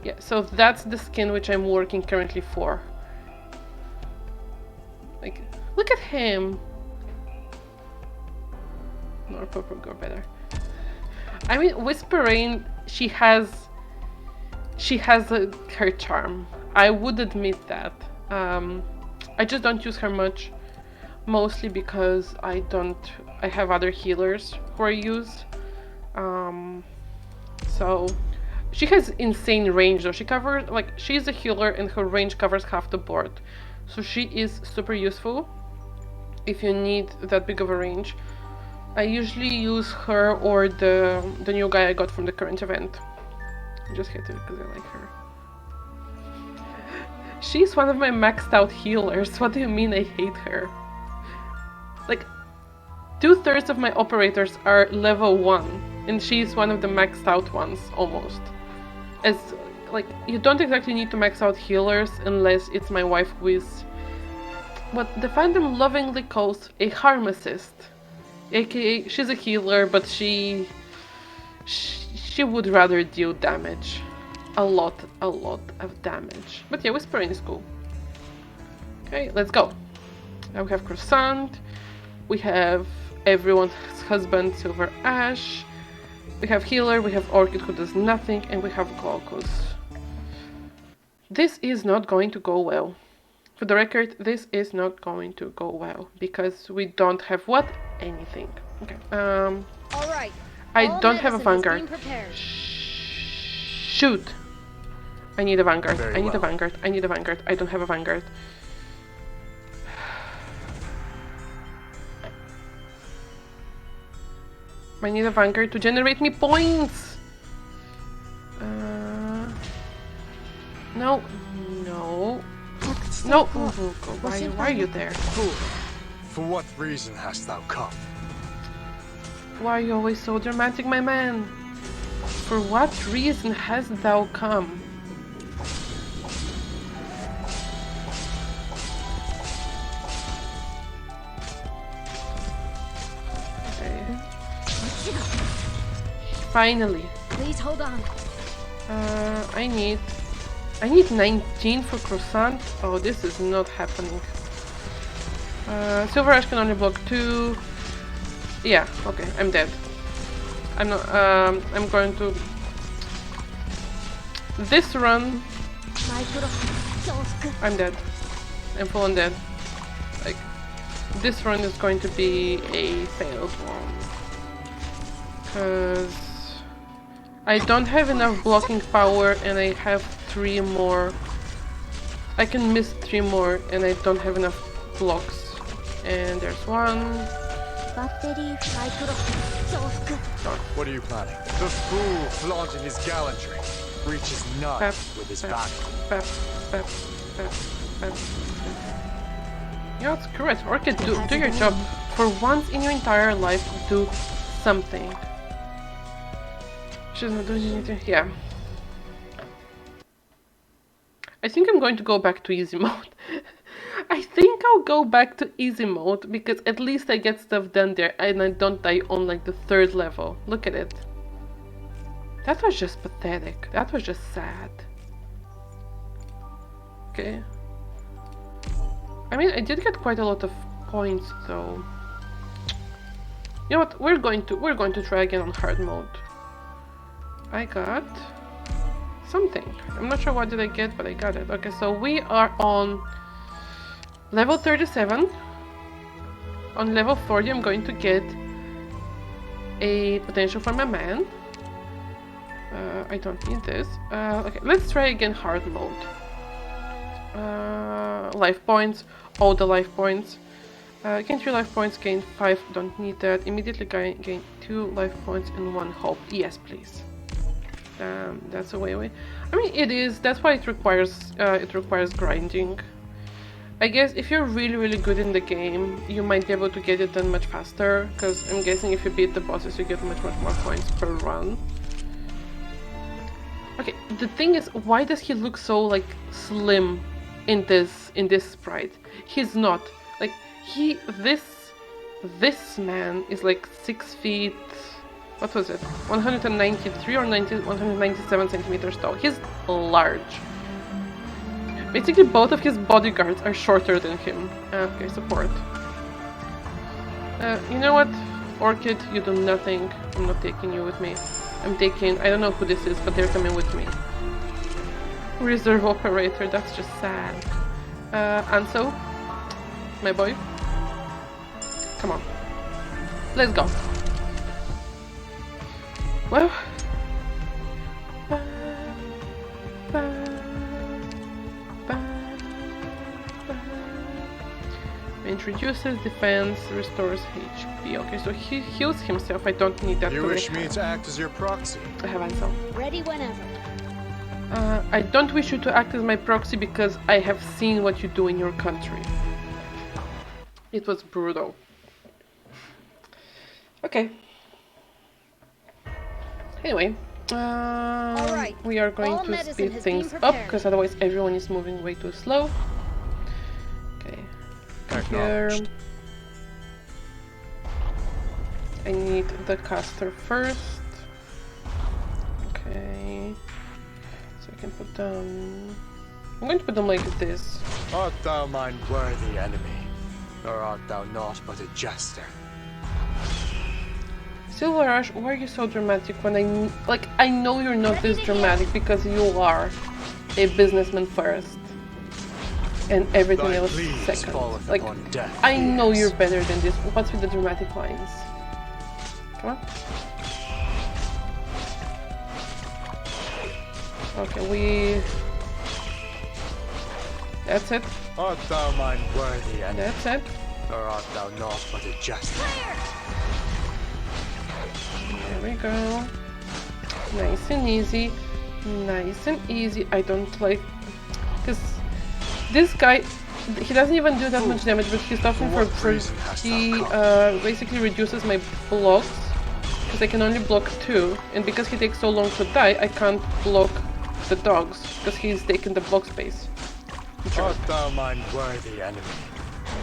Yeah, so that's the skin which I'm working currently for. Like, look at him. More purple go better. I mean, Whisper Rain, she has her charm. I would admit that. I just don't use her much, mostly because I have other healers who I use. So she has insane range though. She covers, like, she's a healer and her range covers half the board. So she is super useful if you need that big of a range. I usually use her or the new guy I got from the current event. I just hate it because I like her. She's one of my maxed out healers. What do you mean I hate her? Like, 2/3 of my operators are level 1, and she's one of the maxed out ones, almost. As, like, you don't exactly need to max out healers unless it's my wife who is what the fandom lovingly calls a harmacist. AKA, she's a healer, but she would rather deal damage. A lot of damage. But yeah, Whispering is cool. Okay, let's go. Now we have Croissant. We have everyone's husband, Silver Ash. We have Healer, we have Orchid who does nothing, and we have Glaucus. This is not going to go well. For the record, this is not going to go well, because we don't have what? Anything. Okay, All right. I All don't have a medicine is Vanguard. being prepared. Shoot! I need a Vanguard. Very I need a well. Vanguard. I need a Vanguard. I don't have a Vanguard. I need a Vanguard to generate me points! No. No. No. Why are you there? Fool, for what reason hast thou come? Why are you always so dramatic, my man? For what reason hast thou come? Okay. Finally. Please hold on. I need 19 for Croissant. Oh, this is not happening. Silver Ash can only block 2. Yeah, okay, I'm dead. I'm not, I'm going to... This run... I'm dead. I'm full on dead. Like, this run is going to be a failed one. Because... I don't have enough blocking power and I have 3 more. I can miss 3 more and I don't have enough blocks. And there's 1. What are you planning? The fool flaunting his gallantry reaches none Pep, with his pep, value. pep, pep, pep, pep. You know, screw it. Orchid, do your job. For once in your entire life, do something. She's not doing anything. Yeah. I think I'm going to go back to easy mode. I think I'll go back to easy mode because at least I get stuff done there and I don't die on like the 3rd level. Look at it. That was just pathetic. That was just sad. Okay. I mean, I did get quite a lot of points though. You know what? We're going to try again on hard mode. I got something. I'm not sure what did I get, but I got it. Okay, so we are on level 37. On level 40, I'm going to get a potential for my man. I don't need this. Okay, let's try again hard mode. Life points, all the life points. Gain 3 life points, gain 5, don't need that. Immediately gain 2 life points and 1 hope. Yes, please. That's a way. I mean, it is. That's why it requires grinding. I guess if you're really good in the game, you might be able to get it done much faster. Because I'm guessing if you beat the bosses, you get much more points per run. Okay, the thing is, why does he look so like slim in this sprite? He's not. Like this man is like 6 feet. What was it? 193 or 197 centimeters tall. He's large. Basically, both of his bodyguards are shorter than him. Okay, support. You know what? Orchid, you do nothing. I'm not taking you with me. I'm taking... I don't know who this is, but they're coming with me. Reserve operator, that's just sad. Ansel, my boy. Come on. Let's go. Well... Introduces defense, restores HP. Okay, so he heals himself. I don't need that. You wish me to act as your proxy? I have Ansel. Ready whenever. I don't wish you to act as my proxy because I have seen what you do in your country. It was brutal. Okay. Anyway, we are going to speed things up because otherwise everyone is moving way too slow. Okay. Here. I need the caster first. Okay. So I can put them... I'm going to put them like this. Art thou mine worthy enemy, or art thou not but a jester? Silver Ash, why are you so dramatic when I know you're not this dramatic because you are a businessman first. And everything else second. Like, I know you're better than this. What's with the dramatic lines? Come on. Okay, that's it. Art thou mine worthy enemy? That's it. Or art thou not but a jester? There we go. Nice and easy. Nice and easy. I don't like... Because... This guy, he doesn't even do that much damage, but he's stopping he basically reduces my blocks, because I can only block 2, and because he takes so long to die, I can't block the dogs, because he's taken the block space. Art thou mine worthy enemy,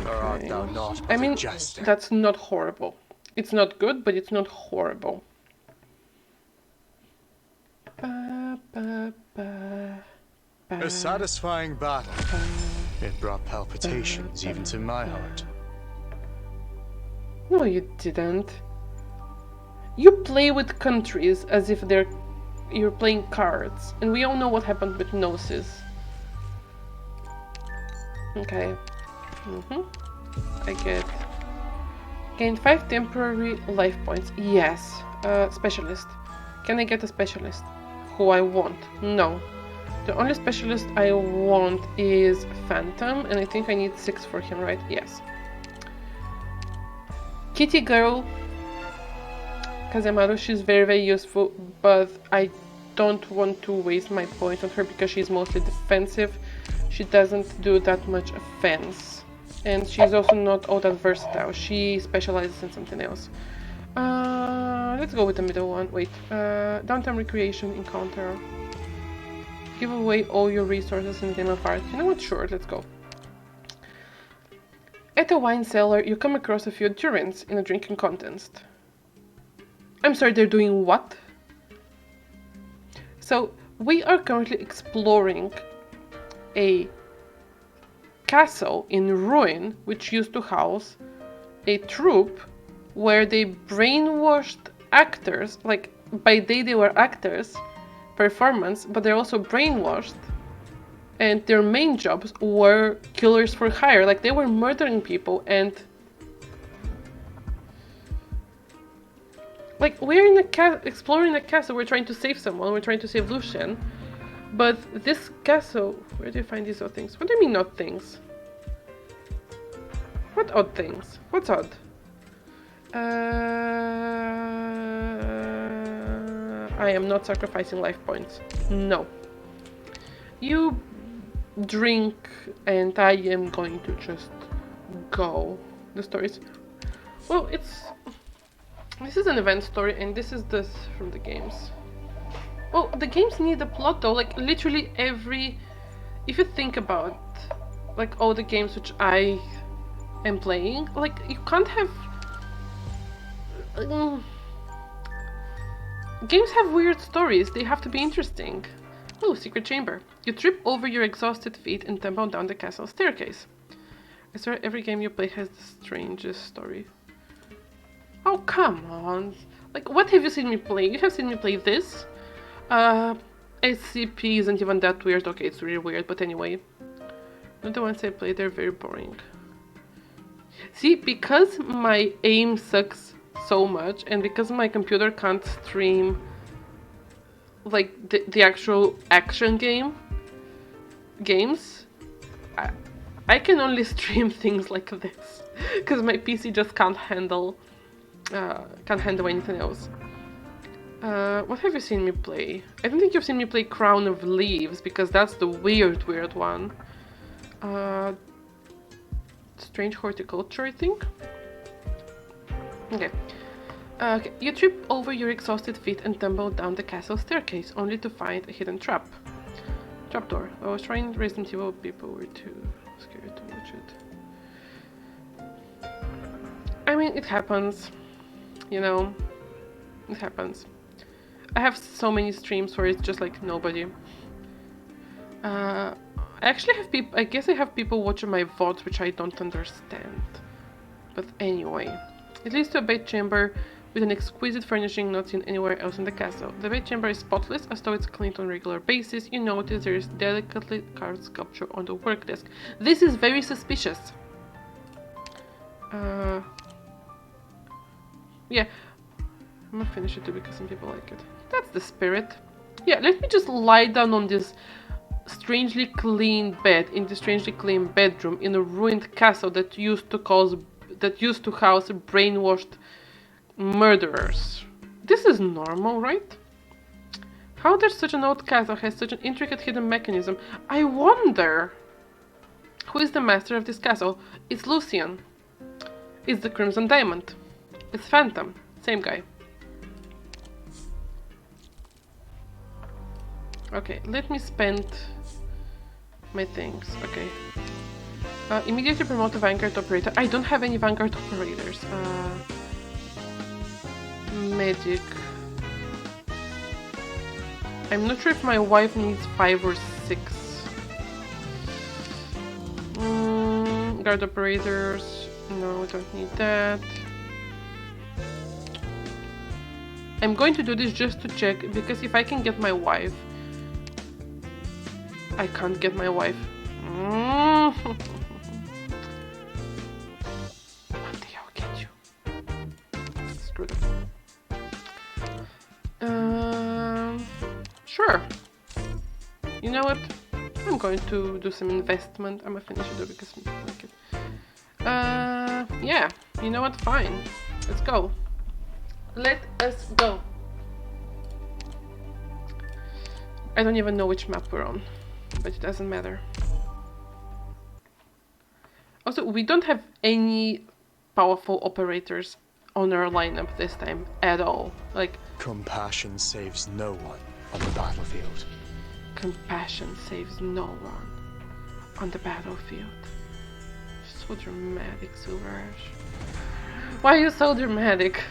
or art thou not but a jester? That's not horrible. It's not good, but it's not horrible. A satisfying battle. It brought palpitations even to my heart. No, you didn't. You play with countries as if you're playing cards, and we all know what happened with Gnosis. Okay. I get... Gain 5 temporary life points. Yes. Specialist. Can I get a specialist? Who I want? No. The only specialist I want is Phantom, and I think I need 6 for him, right? Yes. Kitty Girl. Kazemaru, she's very useful, but I don't want to waste my points on her because she's mostly defensive. She doesn't do that much offense. And she's also not all that versatile. She specializes in something else. Let's go with the middle one. Wait. Downtime recreation encounter. Give away all your resources in Game of Art. You know what? Sure, let's go. At a wine cellar, you come across a few Durins in a drinking contest. I'm sorry, they're doing what? So we are currently exploring a castle in ruin which used to house a troupe where they brainwashed actors. Like, by day they were actors, performance, but they're also brainwashed, and their main jobs were killers for hire. Like, they were murdering people. And like, we're in a exploring a castle, we're trying to save someone, we're trying to save Lucian. But this castle, where do you find these odd things? What do you mean odd things? What odd things? What's odd? I am not sacrificing life points. No. You drink and I am going to just go. The stories. Well, this is an event story and this is this from the games. Oh, the games need a plot though, like literally every... If you think about like all the games which I am playing, like you can't have... games have weird stories, they have to be interesting. Oh, secret chamber. You trip over your exhausted feet and tumble down the castle staircase. I swear every game you play has the strangest story. Oh, come on. Like, what have you seen me play? You have seen me play this? SCP isn't even that weird. Okay, it's really weird, but anyway. Not the ones I play, they're very boring. See, because my aim sucks so much, and because my computer can't stream like the actual action games, I can only stream things like this, because my PC just can't handle anything else. What have you seen me play? I don't think you've seen me play Crown of Leaves, because that's the weird one. Strange Horticulture, I think? Okay. Okay. You trip over your exhausted feet and tumble down the castle staircase, only to find a hidden trapdoor. I was trying Resident Evil, people were too scared to watch it. I mean, it happens. You know, it happens. I have so many streams where it's just like nobody. I actually have people, I guess I have people watching my VODs which I don't understand. But anyway, it leads to a bedchamber with an exquisite furnishing not seen anywhere else in the castle. The bedchamber is spotless, as though it's cleaned on a regular basis. You notice there is delicately carved sculpture on the work desk. This is very suspicious. Yeah, I'm gonna finish it too because some people like it. That's the spirit. Yeah, let me just lie down on this strangely clean bed in the strangely clean bedroom in a ruined castle that used to house brainwashed murderers. This is normal, right? How does such an old castle has such an intricate hidden mechanism? I wonder who is the master of this castle. It's Lucian. It's the Crimson Diamond. It's Phantom. Same guy. Okay, let me spend my things. Okay. Immediately promote a Vanguard operator. I don't have any Vanguard operators. Medic. I'm not sure if my wife needs 5 or 6. Guard operators. No, I don't need that. I'm going to do this just to check, because if I can get my wife... I can't get my wife. One day I'll get you. Screw them. Sure. You know what? I'm going to do some investment. I'm gonna finish it because I like it. Yeah. You know what? Fine. Let's go. Let us go. I don't even know which map we're on, but it doesn't matter. Also, we don't have any powerful operators on our lineup this time at all. Like, Compassion saves no one on the battlefield. compassion saves no one on the battlefield. So dramatic, Silverage. Why are you so dramatic?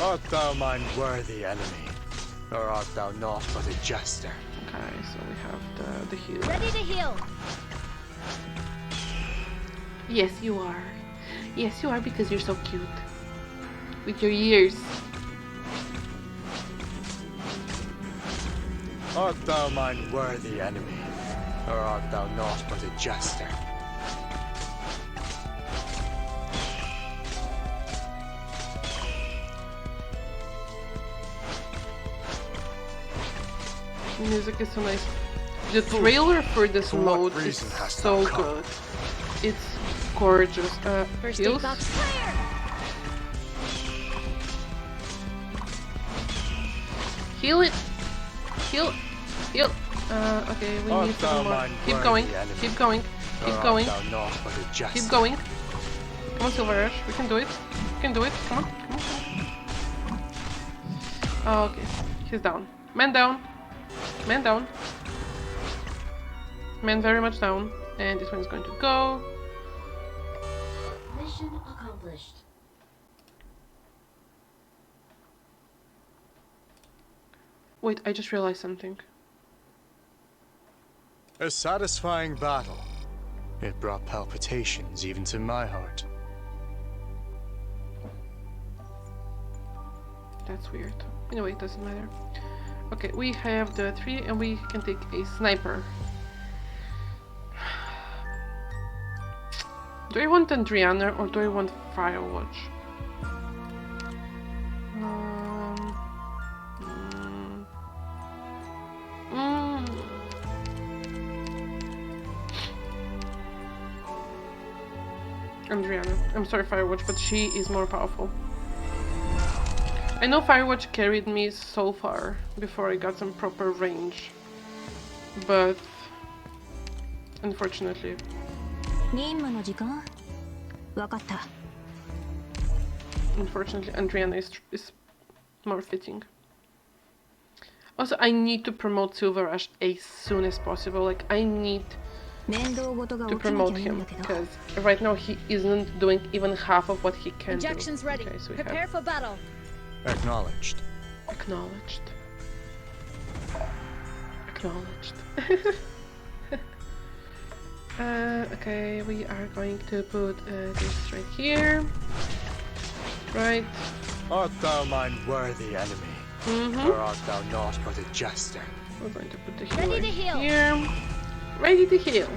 Art thou mine worthy enemy, or art thou naught but a jester? Okay, so we have the heal. Ready to heal. Yes, you are. Yes, you are because you're so cute. With your ears. Art thou mine worthy enemy, or art thou naught but a jester? The music is so nice. The trailer for this For what mode is reason hast so thou come? good. It's gorgeous. First Heals? aid box clear. Heal it! Heal! Heal! Okay, we Art need thou some more. mine Keep worthy going, enemy, keep going, or keep art going, thou naught but a jester? keep going. Come on, Silver Rush, we can do it. We can do it. Come on, come on. Oh, okay, he's down. Man down. Man down. Man very much down. And this one is going to go. Mission accomplished. Wait, I just realized something. A satisfying battle. It brought palpitations even to my heart. That's weird. Anyway, it doesn't matter. Okay, we have the 3 and we can take a sniper. Do I want Andriana or do I want Firewatch? Andriana. I'm sorry, Firewatch, but she is more powerful. I know Firewatch carried me so far before I got some proper range, but unfortunately. 任務の時間わかった Unfortunately, Andriana is more fitting. Also, I need to promote Silver Rush as soon as possible. Like, I need to promote him because right now he isn't doing even half of what he can Injections do. ready. Okay, so we Prepare have for battle. Acknowledged. acknowledged. Acknowledged. Okay, we are going to put this right here. Right. Art thou mine worthy enemy, or art thou naught but a jester? We're going to put the Ready to healer heal. here. Ready to heal.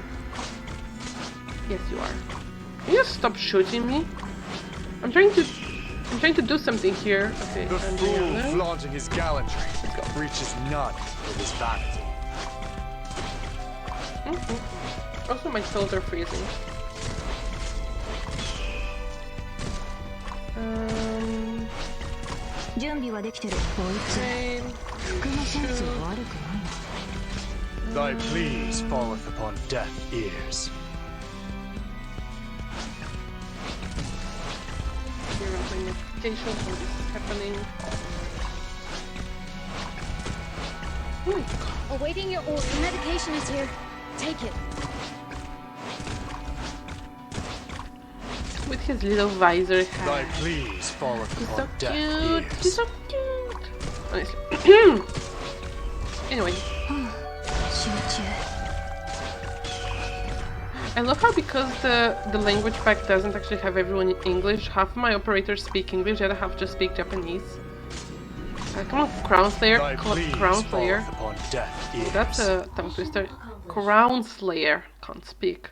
Yes, you are. Can you stop shooting me? I'm trying to do something here. Okay, The fool Andriana. flaunting his gallantry reaches none with his vanity. Also, my toes are freezing. Um, 準備はできてる okay. 服のセンスは悪くない Thy pleas falleth upon deaf ears. Here are my notifications when this is happening. Oh my god. Awaiting your order. Medication is here. Take it. With his little visor Thy hat. pleas falleth He's so upon deaf cute. ears. He's so cute. Honestly. Anyway. 集中 I love how because the language pack doesn't actually have everyone in English, half of my operators speak English, the other half just speak Japanese. Come on, Crown Slayer. Thy pleas Crown Slayer. falleth upon deaf ears. That's a tongue twister. Crown Slayer. Can't speak.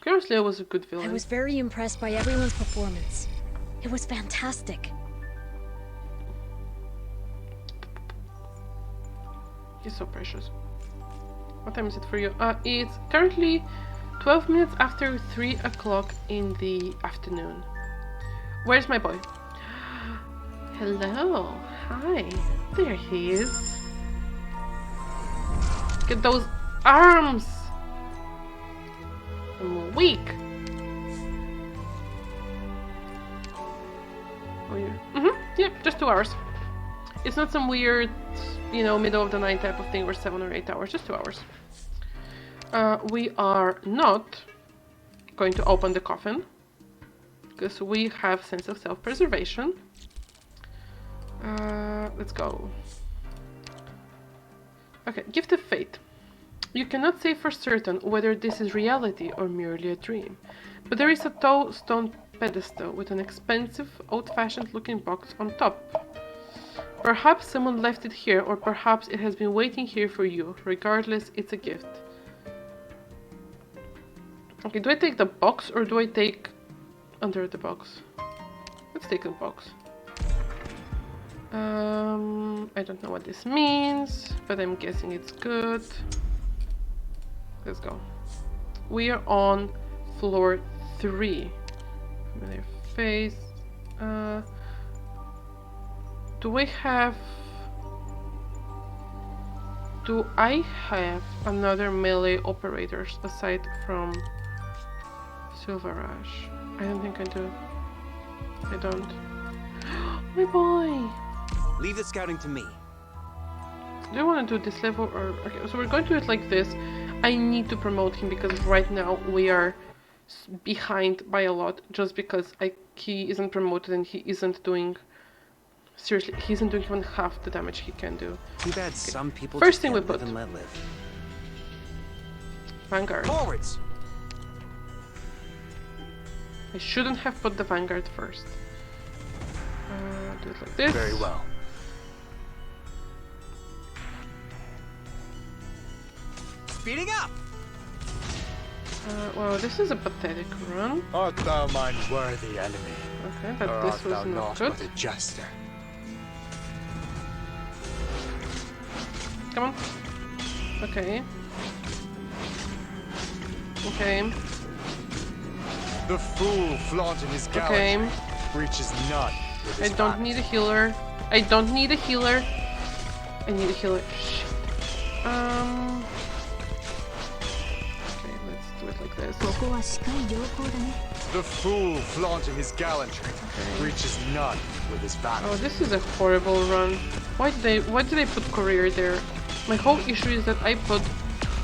Crown Slayer was a good I villain. was very impressed by everyone's performance. It was fantastic. He's so precious. What time is it for you? It's currently 12 minutes after 3 o'clock in the afternoon. Where's my boy? Hello. Hi. There he is. Look at those arms. I'm weak. Oh, yeah. Yep, just 2 hours. It's not some weird, you know, middle of the night type of thing where 7 or 8 hours, just 2 hours. We are not going to open the coffin because we have sense of self-preservation. Let's go. Okay, gift of fate. You cannot say for certain whether this is reality or merely a dream, but there is a tall stone pedestal with an expensive, old-fashioned looking box on top. Perhaps someone left it here, or perhaps it has been waiting here for you. Regardless, it's a gift. Okay, do I take the box or do I take under the box? Let's take the box. I don't know what this means, but I'm guessing it's good. Let's go. We are on floor 3. Familiar face. Do I have another melee operators aside from Silver Ash? I don't think I do. I don't. My boy! Leave the scouting to me. Do I want to do this level or... Okay, so we're going to do it like this. I need to promote him because right now we are behind by a lot just because he isn't promoted and he isn't doing... Seriously, he isn't doing even half the damage he can do. Too bad some people First just thing we can't live put. and let live. Vanguard. Forwards! I shouldn't have put the Vanguard first. Do it like this. Very well. Speeding up! Well, this is a pathetic run. Art thou mine worthy enemy? Okay, but Or this art was thou not not good. but a jester? Come on. Okay. Okay. The fool flaunting his gallantry Okay. reaches none with I his don't back. need a healer. I don't need a healer. I need a healer. Shit. Okay, let's do it like this. The fool flaunting his gallantry reaches none with his valor. Oh, this is a horrible run. Why did I put courier there? My whole issue is that I put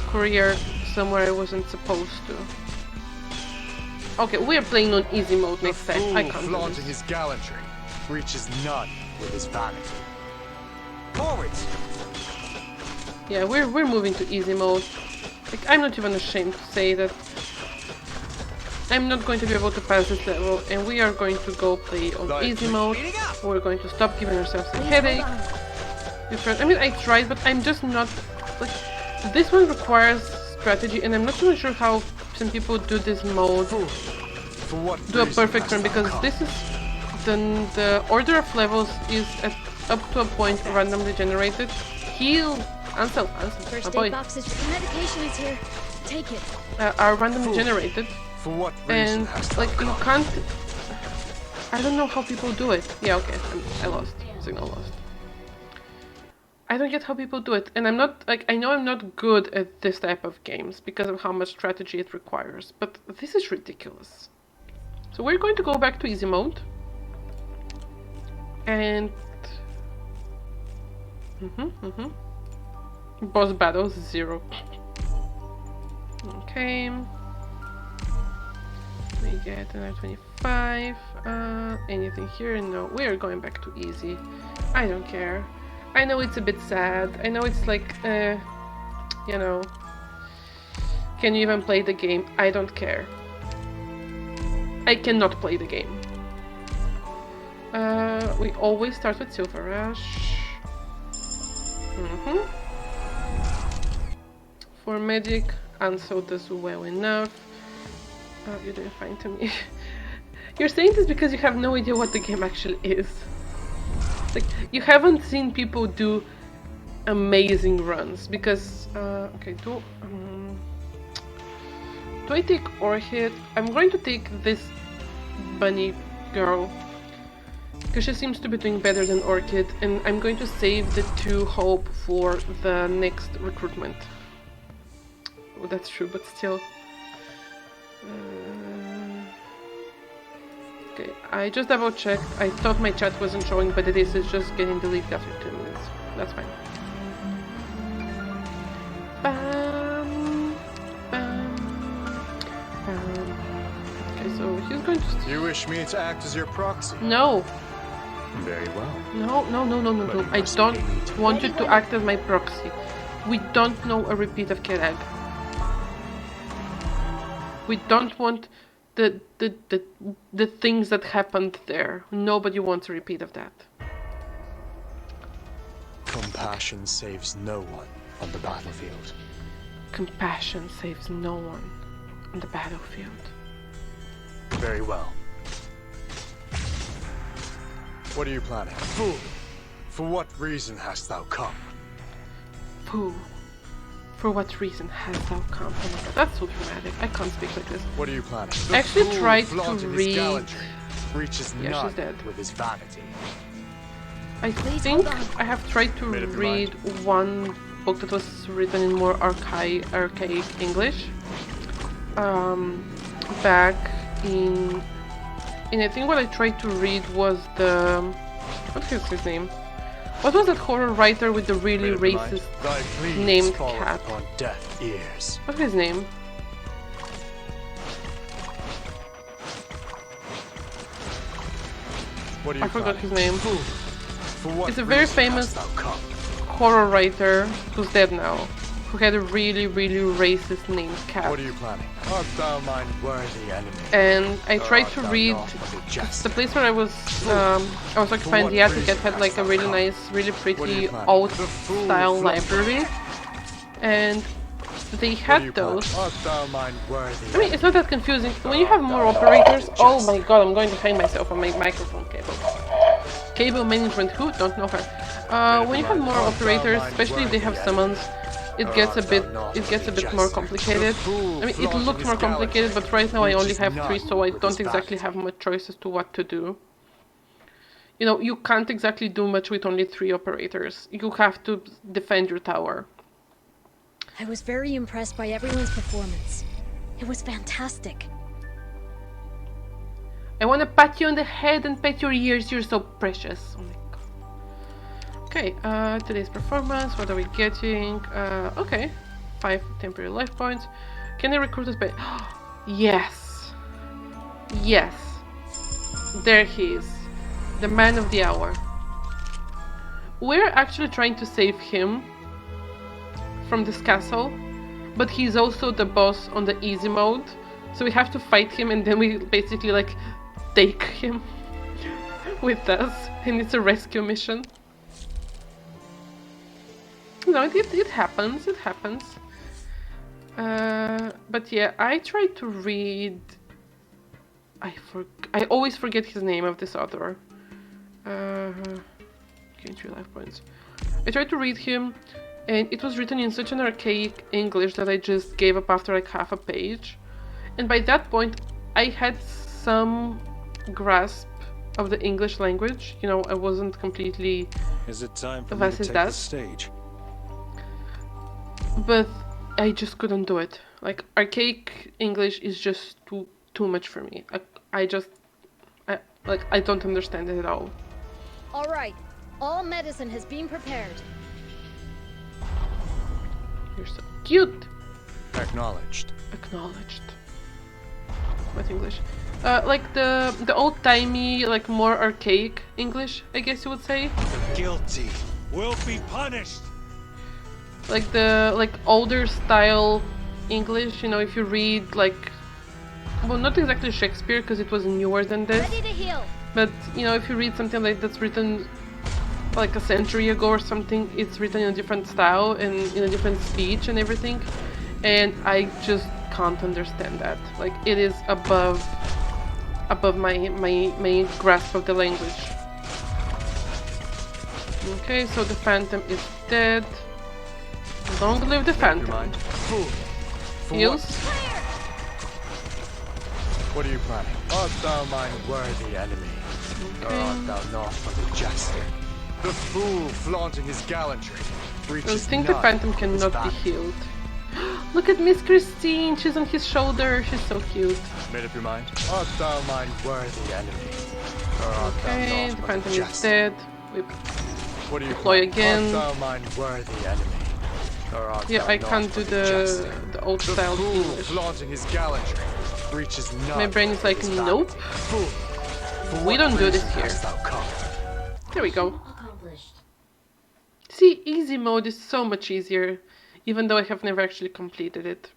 courier somewhere I wasn't supposed to. Okay, we are playing on easy mode The next time. fool I can't do flaunting this. his gallantry reaches none with his vanity. Forwards! Yeah, we're moving to easy mode. Like, I'm not even ashamed to say that I'm not going to be able to pass this level, and we are going to go play on easy mode. We're going to stop giving ourselves a headache. I mean, I tried, but I'm just not... Like, this one requires strategy, and I'm not really sure how some people do this mode. For what Do a reason perfect hast run, thou because come? this is... The order of levels is at up to a point randomly generated. Heal... Ansel, First my boy. aid boxes. Medication is here. Take it. Are randomly generated. For what reason And, hast thou like, you come? can't... I don't know how people do it. Yeah, okay, I lost. Signal lost. I don't get how people do it. And I'm not, like, I know I'm not good at this type of games because of how much strategy it requires. But this is ridiculous. So we're going to go back to easy mode. And... Boss battles, 0. Okay. We get another 25. Anything here? No. We are going back to easy. I don't care. I know it's a bit sad. I know it's like, you know, can you even play the game? I don't care. I cannot play the game. We always start with Silver Ash. For magic, Ansel does well enough. You're doing fine to me. You're saying this because you have no idea what the game actually is. Like, you haven't seen people do amazing runs because, okay, do I take Orchid? I'm going to take this bunny girl because she seems to be doing better than Orchid, and I'm going to save the 2 hope for the next recruitment. Oh, that's true, but still. Okay, I just double checked. I thought my chat wasn't showing, but it is. It's just getting deleted after 2 minutes. That's fine. Bam, bam, bam, going to... You wish me to act as your proxy? No. Very well. No. I don't want you to act as my proxy. We don't know a repeat of Kerag. We don't want the things that happened there. Nobody wants a repeat of that. Compassion saves no one on the battlefield. Compassion saves no one on the battlefield. Very well. What are you planning? Fool! For what reason hast thou come? Fool. For what reason has thou come? Oh my god, that's so dramatic. I can't speak like this. What are you planning? I actually fool tried to flaunting his read... gallantry reaches Yeah, none she's dead. with his vanity. I think I have tried to Made up your read one book that was written in more archaic English. Back in I think what I tried to read was the... what is his name? What was that horror writer with the really Made up your mind? racist Thy pleas named falleth cat? upon deaf ears. What's his name? What are you I forgot planning? his name. Fool! For what It's a very reason famous hast thou come? horror writer who's dead now, who had a really racist named cat. What are you planning? Art thou mine worthy enemy? And I Or tried art to thou read not but a jest? the place where I was occupying the attic. It had like a really nice, really pretty old style library, and they had those. Art thou mine worthy I mean, it's not that confusing. When you have more operators, oh my god, I'm going to hang myself on my microphone cable. Cable management, who? Don't know her. When you have more operators, especially if they have summons, it gets a bit more complicated. I mean, it looks more complicated, but right now I only have 3, so I don't exactly have much choice as to what to do. You know, you can't exactly do much with only 3 operators. You have to defend your tower. I was very impressed by everyone's performance. It was fantastic. I want to pat you on the head and pet your ears. You're so precious. Oh my god. Okay, today's performance. What are we getting? Okay, 5 temporary life points. Can I recruit us by... Yes. Yes. There he is. The man of the hour. We're actually trying to save him from this castle, but he's also the boss on the easy mode. So we have to fight him and then we basically like take him with us, and it's a rescue mission. No, it happens, it happens. But yeah, I tried to read... I always forget his name of this author. Gain 3 life points. I tried to read him, and it was written in such an archaic English that I just gave up after like half a page. And by that point, I had some grasp of the English language. You know, I wasn't completely... Is it time for me to take the stage? But I just couldn't do it. Like, archaic English is just too much for me. I don't understand it at all. All right, all medicine has been prepared. You're so cute. Acknowledged. Acknowledged. What English? Like the old-timey, like more archaic English, I guess you would say. The guilty will be punished. Like the older style English, you know, if you read like, well, not exactly Shakespeare because it was newer than this. Ready to heal. But you know, if you read something like that's written like a century ago or something, it's written in a different style and in a different speech and everything, and I just can't understand that. Like, it is above my grasp of the language. Okay, so the Phantom is dead. Long live the Phantom. Heals. What are you planning? Art thou mine worthy enemy? Or art thou not but a jester? The fool flaunting his gallantry reaches I think the Phantom cannot be healed. Look at Miss Christine, she's on his shoulder, she's so cute. Made up your mind? Art thou mine worthy enemy? Or art Okay, thou the not but a Phantom is jester? dead. We What are you deploy planning? again. Art thou mine worthy enemy? Or art Yeah, thou I not can't do but a jester? the old The style fool English. flaunting his gallantry reaches none. My brain is like, of his nope. vanity. Fool, for We what don't do this reason here. hast thou come? There we go. See, easy mode is so much easier, even though I have never actually completed it.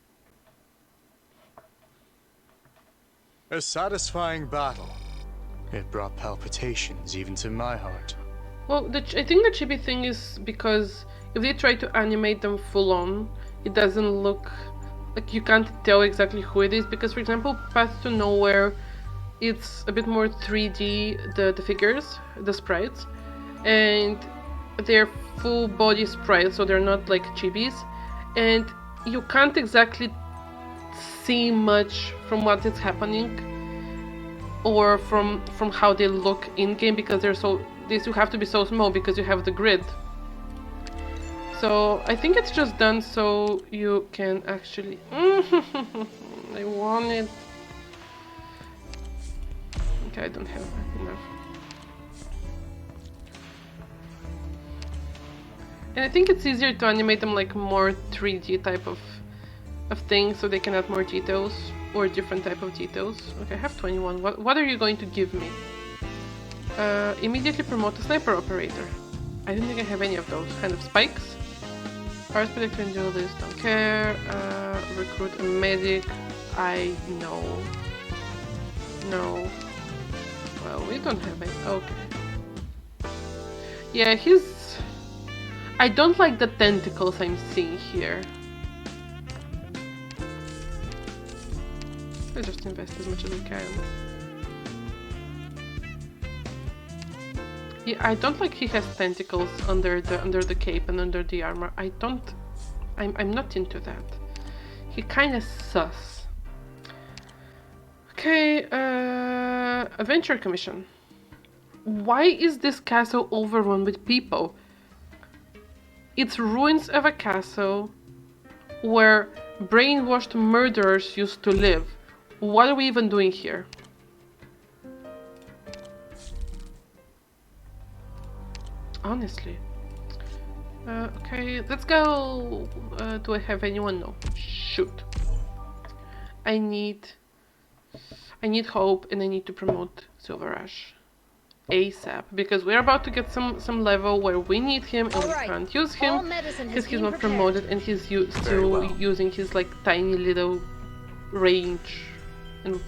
A satisfying battle. It brought palpitations even to my heart. Well, I think the chibi thing is because if they try to animate them full on, it doesn't look like you can't tell exactly who it is. Because, for example, Path to Nowhere, it's a bit more 3D, the figures, the sprites, and they're full body sprites, so they're not like chibis, and you can't exactly see much from what is happening or from how they look in game, because they're so these you have to be so small because you have the grid. So I think it's just done so you can actually I want it. Okay, I don't have enough. And I think it's easier to animate them like more 3D type of things, so they can add more details or different type of details. Okay, I have 21. What are you going to give me? Immediately promote a sniper operator. I don't think I have any of those. Kind of spikes. First predictor and duelist, don't care. Recruit a medic. I know. No. Well, we don't have it. Okay. Yeah, he's... I don't like the tentacles I'm seeing here. I'll just invest as much as I can. Yeah, I don't like he has tentacles under the cape and under the armor. I'm not into that. He kinda sus. Okay, adventure commission. Why is this castle overrun with people? It's ruins of a castle where brainwashed murderers used to live. What are we even doing here? Honestly. Okay, let's go. Do I have anyone? No. Shoot. I need hope, and I need to promote Silver Rush ASAP, because we're about to get some level where we need him and we can't use him because he's not promoted and he's still using his like tiny little range and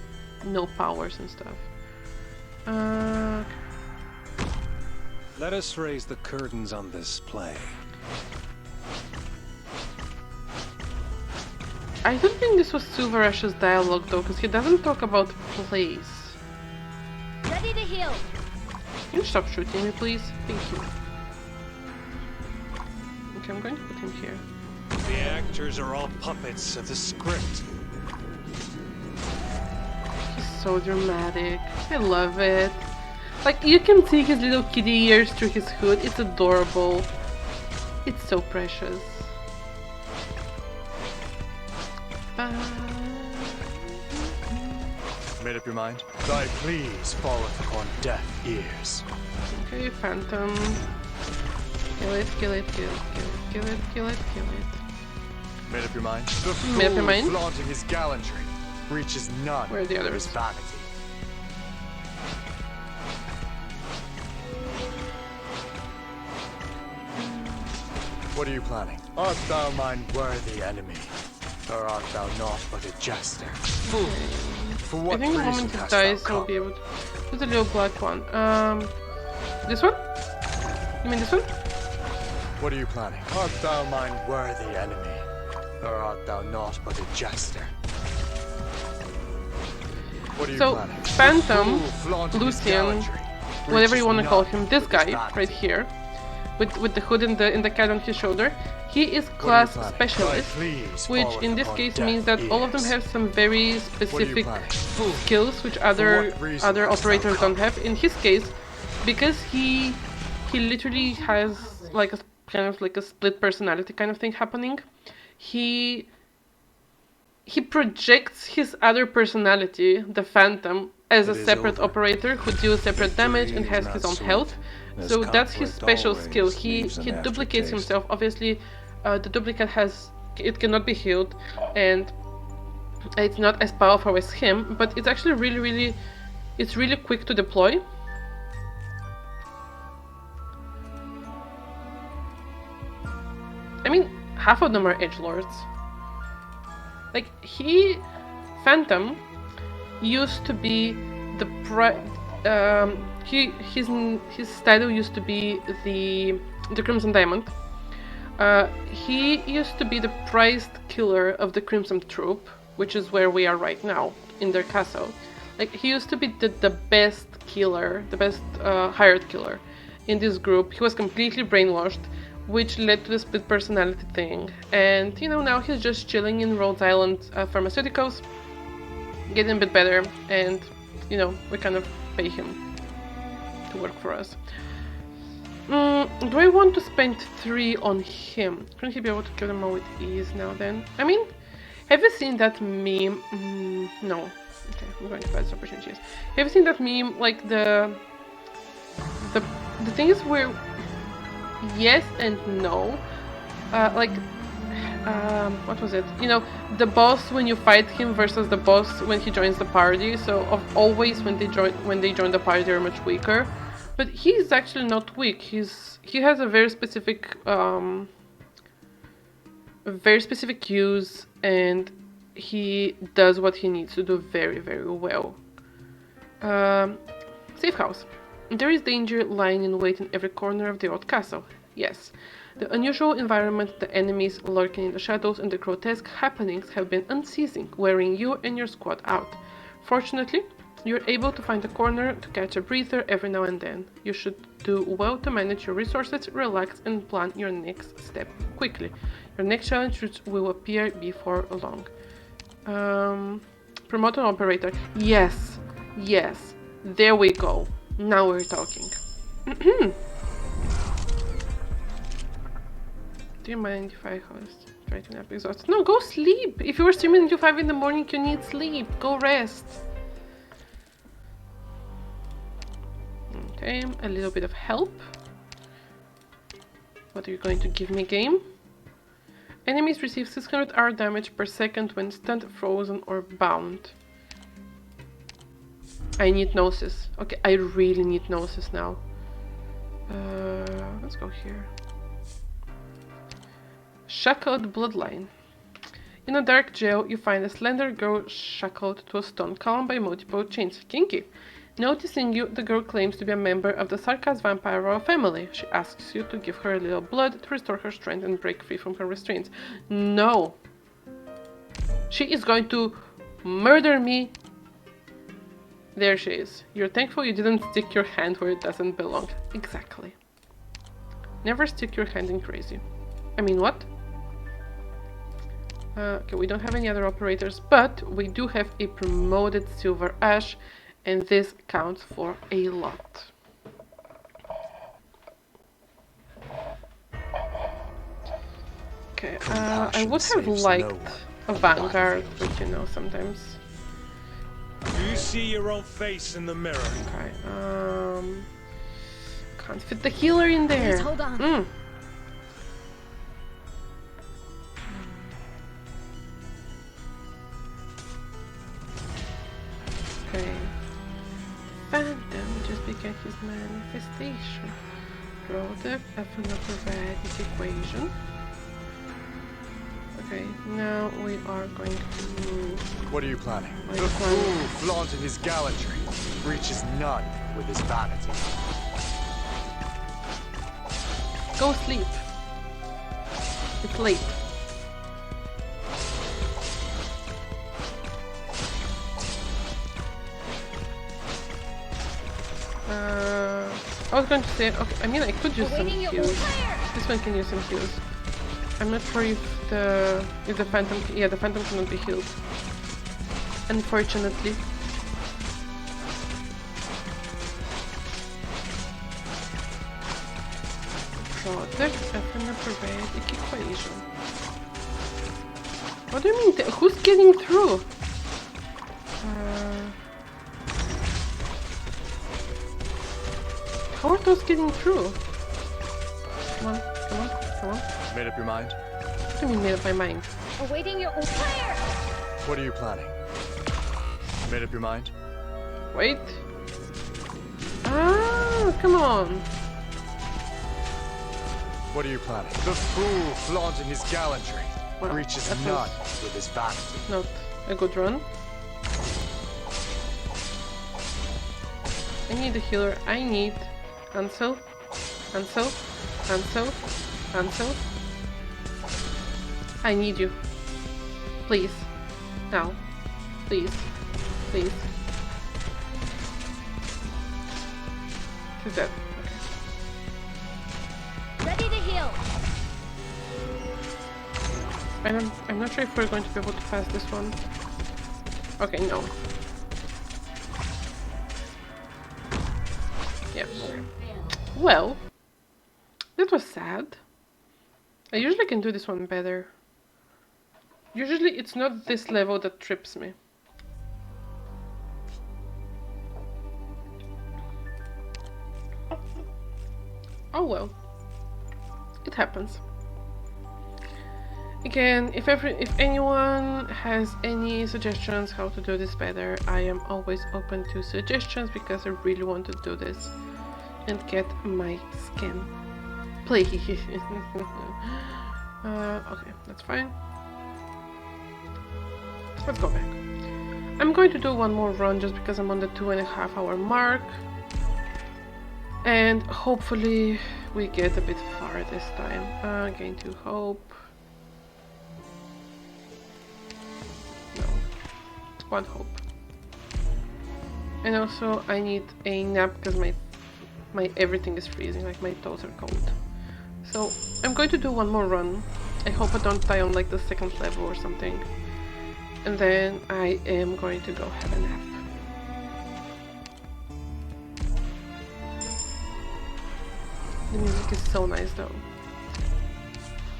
no powers and stuff. Let us raise the curtains on this play. I don't think this was Silver Rush's dialogue though, because he doesn't talk about place. Ready to heal. Can you stop shooting me, please? Thank you. Okay, I'm going to put him here. The actors are all puppets of the script. He's so dramatic. I love it. Like, you can see his little kitty ears through his hood. It's adorable. It's so precious. Made up your mind? Thy pleas falleth upon deaf ears. Okay, Phantom. Kill it, kill it, kill it, kill it, kill it, kill it, kill it. Made up your mind? The Made up your fool mind? flaunting his gallantry reaches none Where are the of others? his vanity. What are you planning? Art thou mine worthy enemy? Or art thou naught but a jester? Fool! For I what think the reason moment it hast dies, thou I'll come? be able to... Who's the little black one? This one? You mean this one? What are you planning? Art thou mine worthy enemy? Or art thou naught but a jester? What are you So, planning? Phantom, The fool flaunting his Lucian, gallantry whatever you reaches want to call none him, this of his guy vanity. right here, with the hood and the cat on his shoulder, he is class planning? specialist, Thy pleas which falleth in this upon case deaf means that all of them ears. have some very What are you specific planning? skills which what other reason hast thou operators come? don't have. In his case, because he literally has like a kind of like a split personality kind of thing happening, he projects his other personality, the Phantom, as a It is separate over. operator who deals separate damage and Victory has is his not own sweet, health. as So that's his conflict special always skill. He leaves an duplicates aftertaste. himself. Obviously, the duplicate it cannot be healed, and It's not as powerful as him, but it's actually it's really quick to deploy. I mean, half of them are edgelords. Like, Phantom used to be the his title used to be the Crimson Diamond. He used to be the prized killer of the Crimson Troop, which is where we are right now, in their castle. Like, he used to be the best killer, the best hired killer in this group. He was completely brainwashed, which led to the split personality thing. And, you know, now he's just chilling in Rhode Island Pharmaceuticals, getting a bit better, and, you know, we kind of pay him to work for us. Do I want to spend 3 on him? Couldn't he be able to kill them all with ease now then? I mean, have you seen that meme? No. Okay, I'm going to pass opportunities. Have you seen that meme? Like the thing is where yes and no. What was it? You know, the boss when you fight him versus the boss when he joins the party. So always when they join the party, they're much weaker. But he's actually not weak. He has a very specific use, and he does what he needs to do very, very well. Safe house. There is danger lying in wait in every corner of the old castle. Yes. The unusual environment, the enemies lurking in the shadows, and the grotesque happenings have been unceasing, wearing you and your squad out. Fortunately, you're able to find a corner to catch a breather every now and then. You should do well to manage your resources, relax, and plan your next step quickly. Your next challenge will appear before long. Promote an operator. Yes, yes. There we go. Now we're talking. Do you mind if I host? Try to nap exhausted. No, go sleep. If you were streaming until 5 in the morning, you need sleep. Go rest. Okay, a little bit of help. What are you going to give me, game? Enemies receive 600 R damage per second when stunned, frozen, or bound. I need Gnosis. Okay, I really need Gnosis now. Let's go here. Shackled Bloodline. In a dark jail, you find a slender girl shackled to a stone column by multiple chains. Kinky. Noticing you, the girl claims to be a member of the Sarkas vampire royal family. She asks you to give her a little blood to restore her strength and break free from her restraints. No! She is going to murder me. There she is. You're thankful you didn't stick your hand where it doesn't belong. Exactly. Never stick your hand in crazy. I mean, what? Okay, we don't have any other operators, but we do have a promoted Silver Ash, and this counts for a lot. Okay, I would have liked a Vanguard, but you know, sometimes. You see your own face in the mirror. Okay, can't fit the healer in there. Please hold on. Okay. Phantom just began his manifestation. Product of an quadratic equation. Okay, now we are going to... What are you planning? The fool flaunting his gallantry reaches none with his vanity. Go sleep. It's late. I was going to say, okay, I mean, I could use some heals. This one can use some heals. I'm not sure if the Phantom, yeah, the Phantom cannot be healed. Unfortunately. Product of an quadratic equation. What do you mean? Who's getting through? How are those getting through? Come on, come on, come on. Made up your mind? What do you mean made up my mind? Awaiting your fire! What are you planning? Made up your mind? Wait. Ah, come on. What are you planning? The fool flaunting his gallantry Well, reaches that was none with his vanity. not a good run. I need a healer. I need Ansel. Ansel. Ansel. Ansel. I need you. Please. Now. Please. Please. Who's that? Ready to heal. I'm not sure if we're going to be able to pass this one. Okay, no. Yeah. Well, that was sad. I usually can do this one better. Usually it's not this level that trips me. Oh well. It happens. Again, if anyone has any suggestions how to do this better, I am always open to suggestions because I really want to do this and get my skin. Please. Okay, that's fine. Let's go back. I'm going to do one more run just because I'm on the 2.5 hour mark. And hopefully we get a bit far this time. Going to hope. No. One hope. And also I need a nap because my everything is freezing, like my toes are cold. So I'm going to do one more run. I hope I don't die on like the second level or something. And then I am going to go have a nap. The music is so nice though.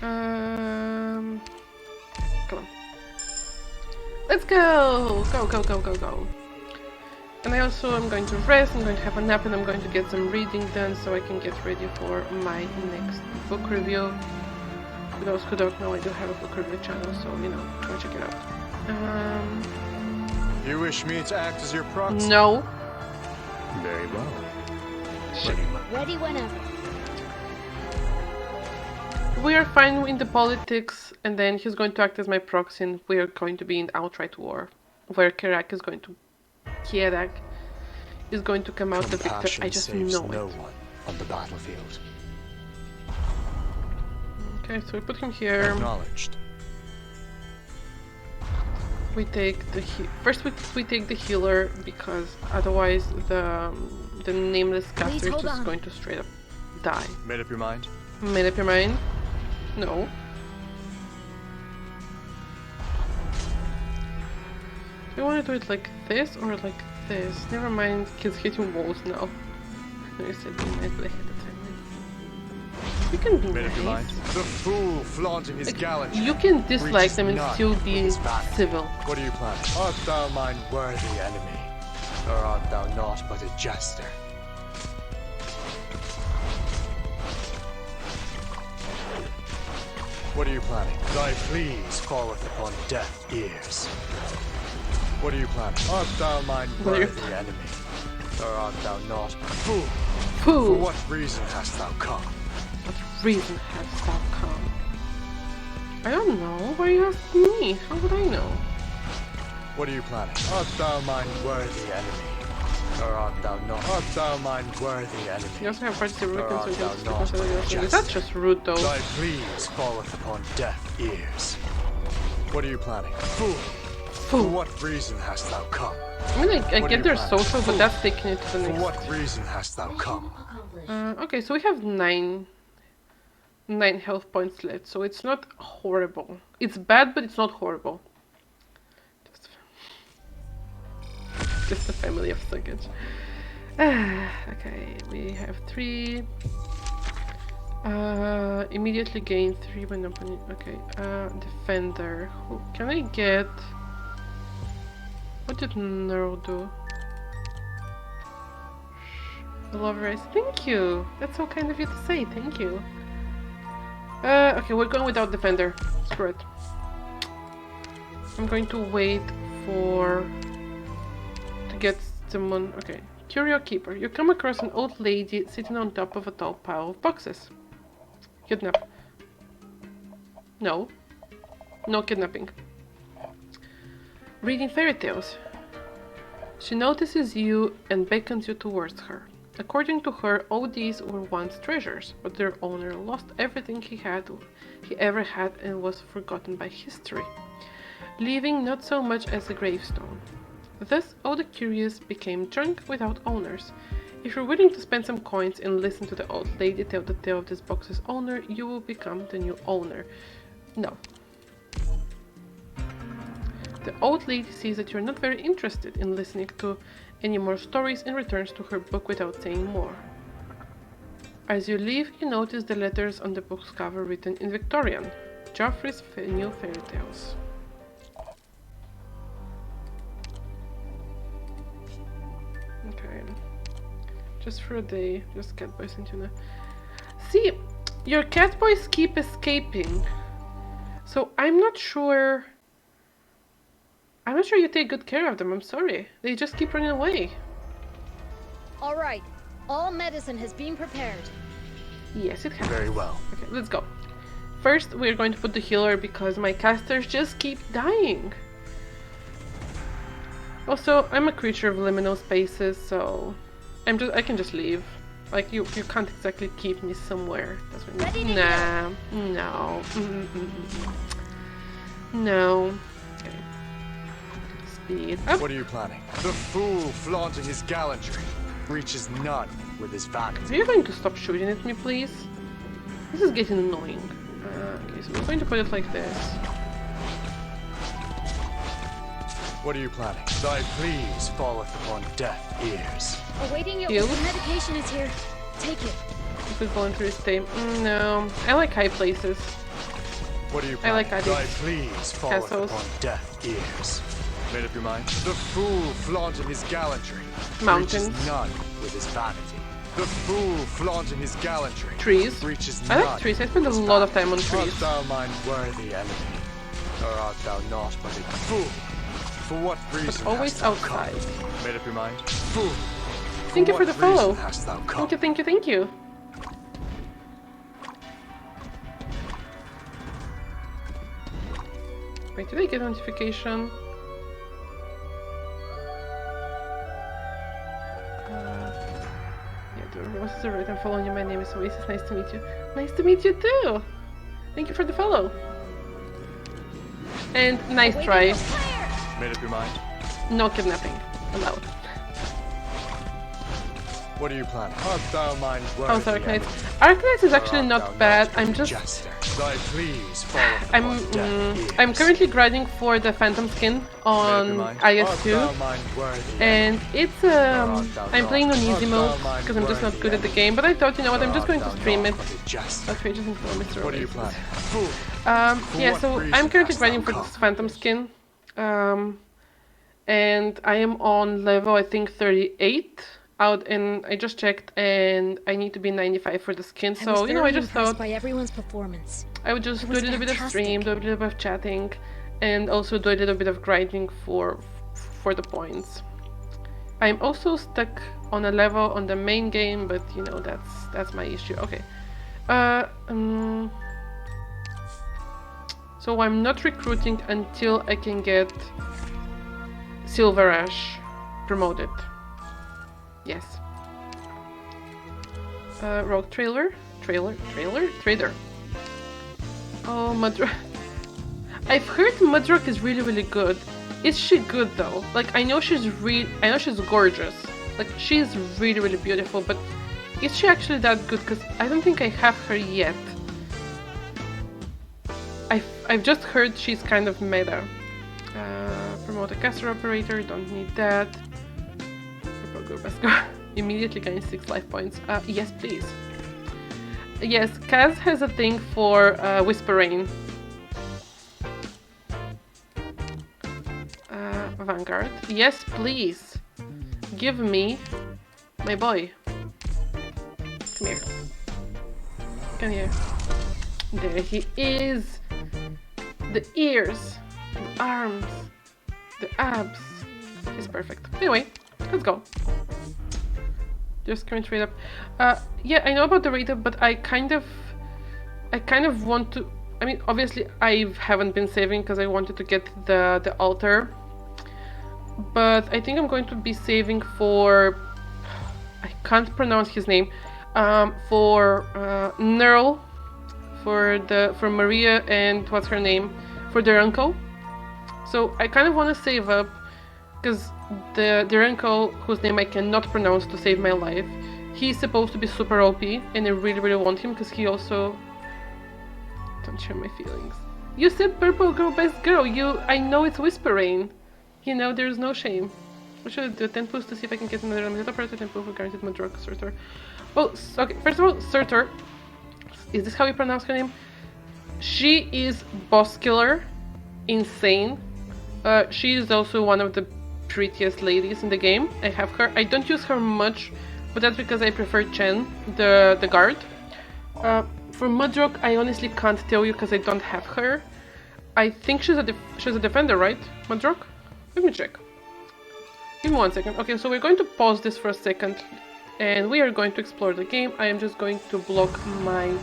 Come on. Let's go! Go, go, go, go, go. And I also am going to rest, I'm going to have a nap, and I'm going to get some reading done so I can get ready for my next book review. For those who don't know, I do have a book review channel, so you know, go check it out. You wish me to act as your proxy? No. Very well. Ready whenever. We are fine in the politics, and then he's going to act as my proxy, and we are going to be in outright war, where Kerak is going to come out the victor. I just saves know no it. one on the battlefield. Okay, so we put him here. Acknowledged. We take the first. We take the healer because otherwise the nameless caster is just going to straight up die. Made up your mind? Made up your mind? No. Do you want to do it like this or like this? Never mind, kids hitting walls now. No, you said be nice, but I hate the time. You can be Made up your mind? nice. The fool flaunting his gallantry. You can dislike reaches them and none still with be his vanity. civil. What are you planning? Art thou mine worthy enemy, or art thou naught but a jester? What are you planning? Thy pleas falleth upon deaf ears. What are you planning? Art thou mine worthy enemy, or art thou not? Fool! Fool! For what reason hast thou come? What reason hast thou come? I don't know. Why are you asking me? How would I know? What are you planning? Art thou mine worthy enemy, or art thou not? Art thou mine worthy enemy? You also have participate Or art thou against not but a jester? That's just rude though. Thy pleas falleth upon deaf ears. What are you planning? Fool! For Fool. what reason hast thou come? I mean, I What get are their you planning? social, but that's taking it to the For next. what reason hast thou come? Okay, so we have 9 health points left, so it's not horrible. It's bad, but it's not horrible. Just a family of suckage. Okay, we have 3. Immediately gain 3 when opening. Okay, defender. Who can I get? What did Nero do? I love rice. Thank you. That's so kind of you to say. Thank you. Okay, we're going without defender. Screw it. I'm going to wait to get someone. Okay. Curio Keeper. You come across an old lady sitting on top of a tall pile of boxes. Kidnap. No. No kidnapping. Reading fairy tales. She notices you and beckons you towards her. According to her, all these were once treasures, but their owner lost everything he ever had and was forgotten by history, leaving not so much as a gravestone. Thus, all the curious became junk without owners. If you're willing to spend some coins and listen to the old lady tell the tale of this box's owner, you will become the new owner. No. The old lady sees that you're not very interested in listening to any more stories and returns to her book without saying more. As you leave, you notice the letters on the book's cover written in Victorian, Geoffrey's New Fairy Tales. Okay. Just for a day, just cat boys and tuna. See, your cat boys keep escaping. So I'm not sure you take good care of them, I'm sorry. They just keep running away. All right. All medicine has been prepared. Yes, it has. Very well. Okay, let's go. First, we're going to put the healer because my casters just keep dying. Also, I'm a creature of liminal spaces, so I can just leave. Like, you can't exactly keep me somewhere. That's what Ready to nah, no. No. Okay. Speed up. What are you planning? The fool flaunting his gallantry reaches none with his vanity. Are you going to stop shooting at me, please? This is getting annoying. Okay, so we're going to put it like this. What are you planning? Thy pleas falleth upon deaf ears. Awaiting your You? the medication is here. Take it. If we voluntary stay. No. I like high places. What are you I planning? like Thy attics. pleas falleth Castles. upon deaf ears. Made up your mind? The fool flaunting his gallantry Mountains. reaches none with his vanity. The fool flaunting his gallantry Trees. reaches I none like trees. I spend a with his lot of vanity. time on trees. Art thou mine worthy enemy, or art thou not but a fool? For what reason always hast thou outside. come? Made up your mind? Fool. Thank you for what the follow. reason hast thou come? Thank you, thank you, thank you. Wait, did I get a notification? Yeah, what's the right? I'm following you. My name is Oasis. Nice to meet you. Nice to meet you too. Thank you for the follow. And nice try. Made up your mind? No kidnapping allowed. What are you planning? Art thou mine How's worthy Arknights? enemy, Arknights is or actually art not thou bad. but I'm a just jester? Thy pleas falleth upon deaf ears. I'm currently grinding for the Phantom skin on IS2, and it's I'm playing on easy mode because I'm just not good at the game. But I thought, you know what, I'm just going to stream it. Outrageous and for Mr. What are you Oasis. planning? Yeah, so I'm currently grinding for this Phantom skin, and I am on level I think 38 out, and I just checked, and I need to be 95 for the skin. So you know, I just thought by everyone's performance. I would just do a was little bit of fantastic. stream, do a little bit of chatting, and also do a little bit of grinding for the points. I'm also stuck on a level on the main game, but you know, that's my issue. Okay. So I'm not recruiting until I can get Silver Ash promoted. Yes. Rogue Trader. Oh, Mudrock. I've heard Mudrock is really, really good. Is she good though? Like, I know she's gorgeous. Like, she's really, really beautiful, but is she actually that good? Because I don't think I have her yet. I've just heard she's kind of meta. Promote a caster operator, don't need that. Immediately gain 6 life points. Yes, please. Yes, Kaz has a thing for Whisper Rain. Vanguard. Yes, please. Give me my boy. Come here. Come here. There he is. The ears. The arms. The abs. He's perfect. Anyway, let's go. Just coming straight up. Yeah, I know about the rate up, but I kind of want to. I mean, obviously, I haven't been saving because I wanted to get the altar. But I think I'm going to be saving for. I can't pronounce his name. For Nerl, for Maria and what's her name, for their uncle. So I kind of want to save up because their uncle, whose name I cannot pronounce to save my life, he's supposed to be super OP, and I really want him because he also. Don't share my feelings. You said purple girl, best girl. I know it's whispering. You know, there's no shame. What should I do? 10 boost to see if I can get another limited operator, 10 boost for guaranteed my drug, Surtur. Well, okay, first of all, Surtur. Is this how you pronounce her name? She is boss killer. Insane. She is also one of the prettiest ladies in the game. I have her. I don't use her much, but that's because I prefer Chen, the guard. For Mudrock, I honestly can't tell you because I don't have her. I think she's a defender, right? Mudrock? Let me check. Give me 1 second. Okay, so we're going to pause this for a second, and we are going to explore the game. I am just going to block my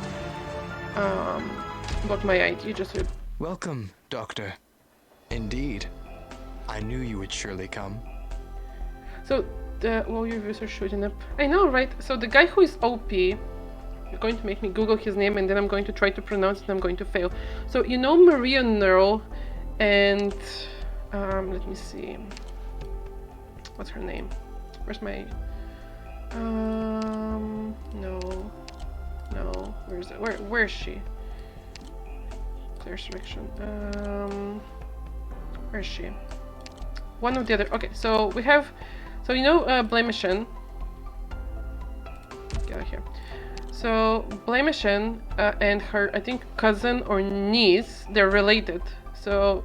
ID just so. Welcome, Doctor. Indeed. I knew you would surely come. So well, your views are shooting up. I know, right? So the guy who is OP. You're going to make me Google his name, and then I'm going to try to pronounce it, and I'm going to fail. So you know Maria Nerl, and let me see. What's her name? Where's my? No. Where is it? Where is she? Clear selection. Where is she? One of the other. Okay, so we have. So you know Blemishen. Get out here. So Blemishen and her, I think, cousin or niece, they're related. So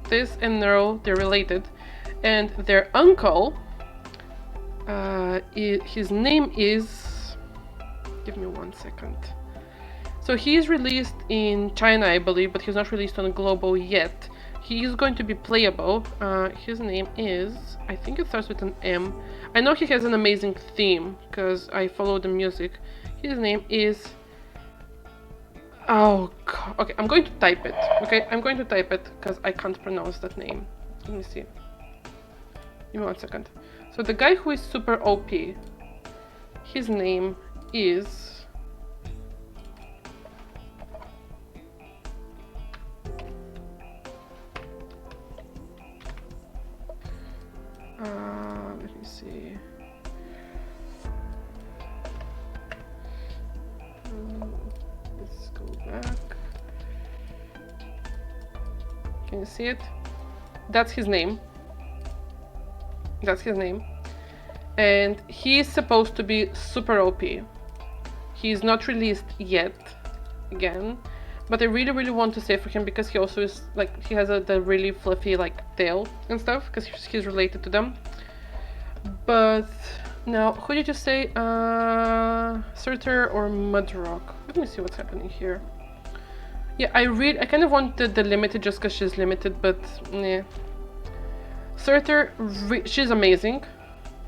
this and Nerl, they're related, and their uncle, his name is. Give me 1 second. So he is released in China, I believe, but he's not released on global yet. He is going to be playable. His name is. I think it starts with an M. I know he has an amazing theme because I follow the music. His name is. Oh God. Okay, I'm going to type it. Okay, I'm going to type it because I can't pronounce that name. Let me see. Give me 1 second. So the guy who is super OP, his name is. Let me see. Let's go back. Can you see it? That's his name. That's his name. And he's supposed to be super OP. He's not released yet, again. But I really want to save for him because he also is, like, he has the really fluffy, like, tail and stuff, because he's related to them. But now, who did you say? Surtur or Mudrock? Let me see what's happening here. Yeah, I kind of wanted the limited just because she's limited, but yeah. Surtur, she's amazing.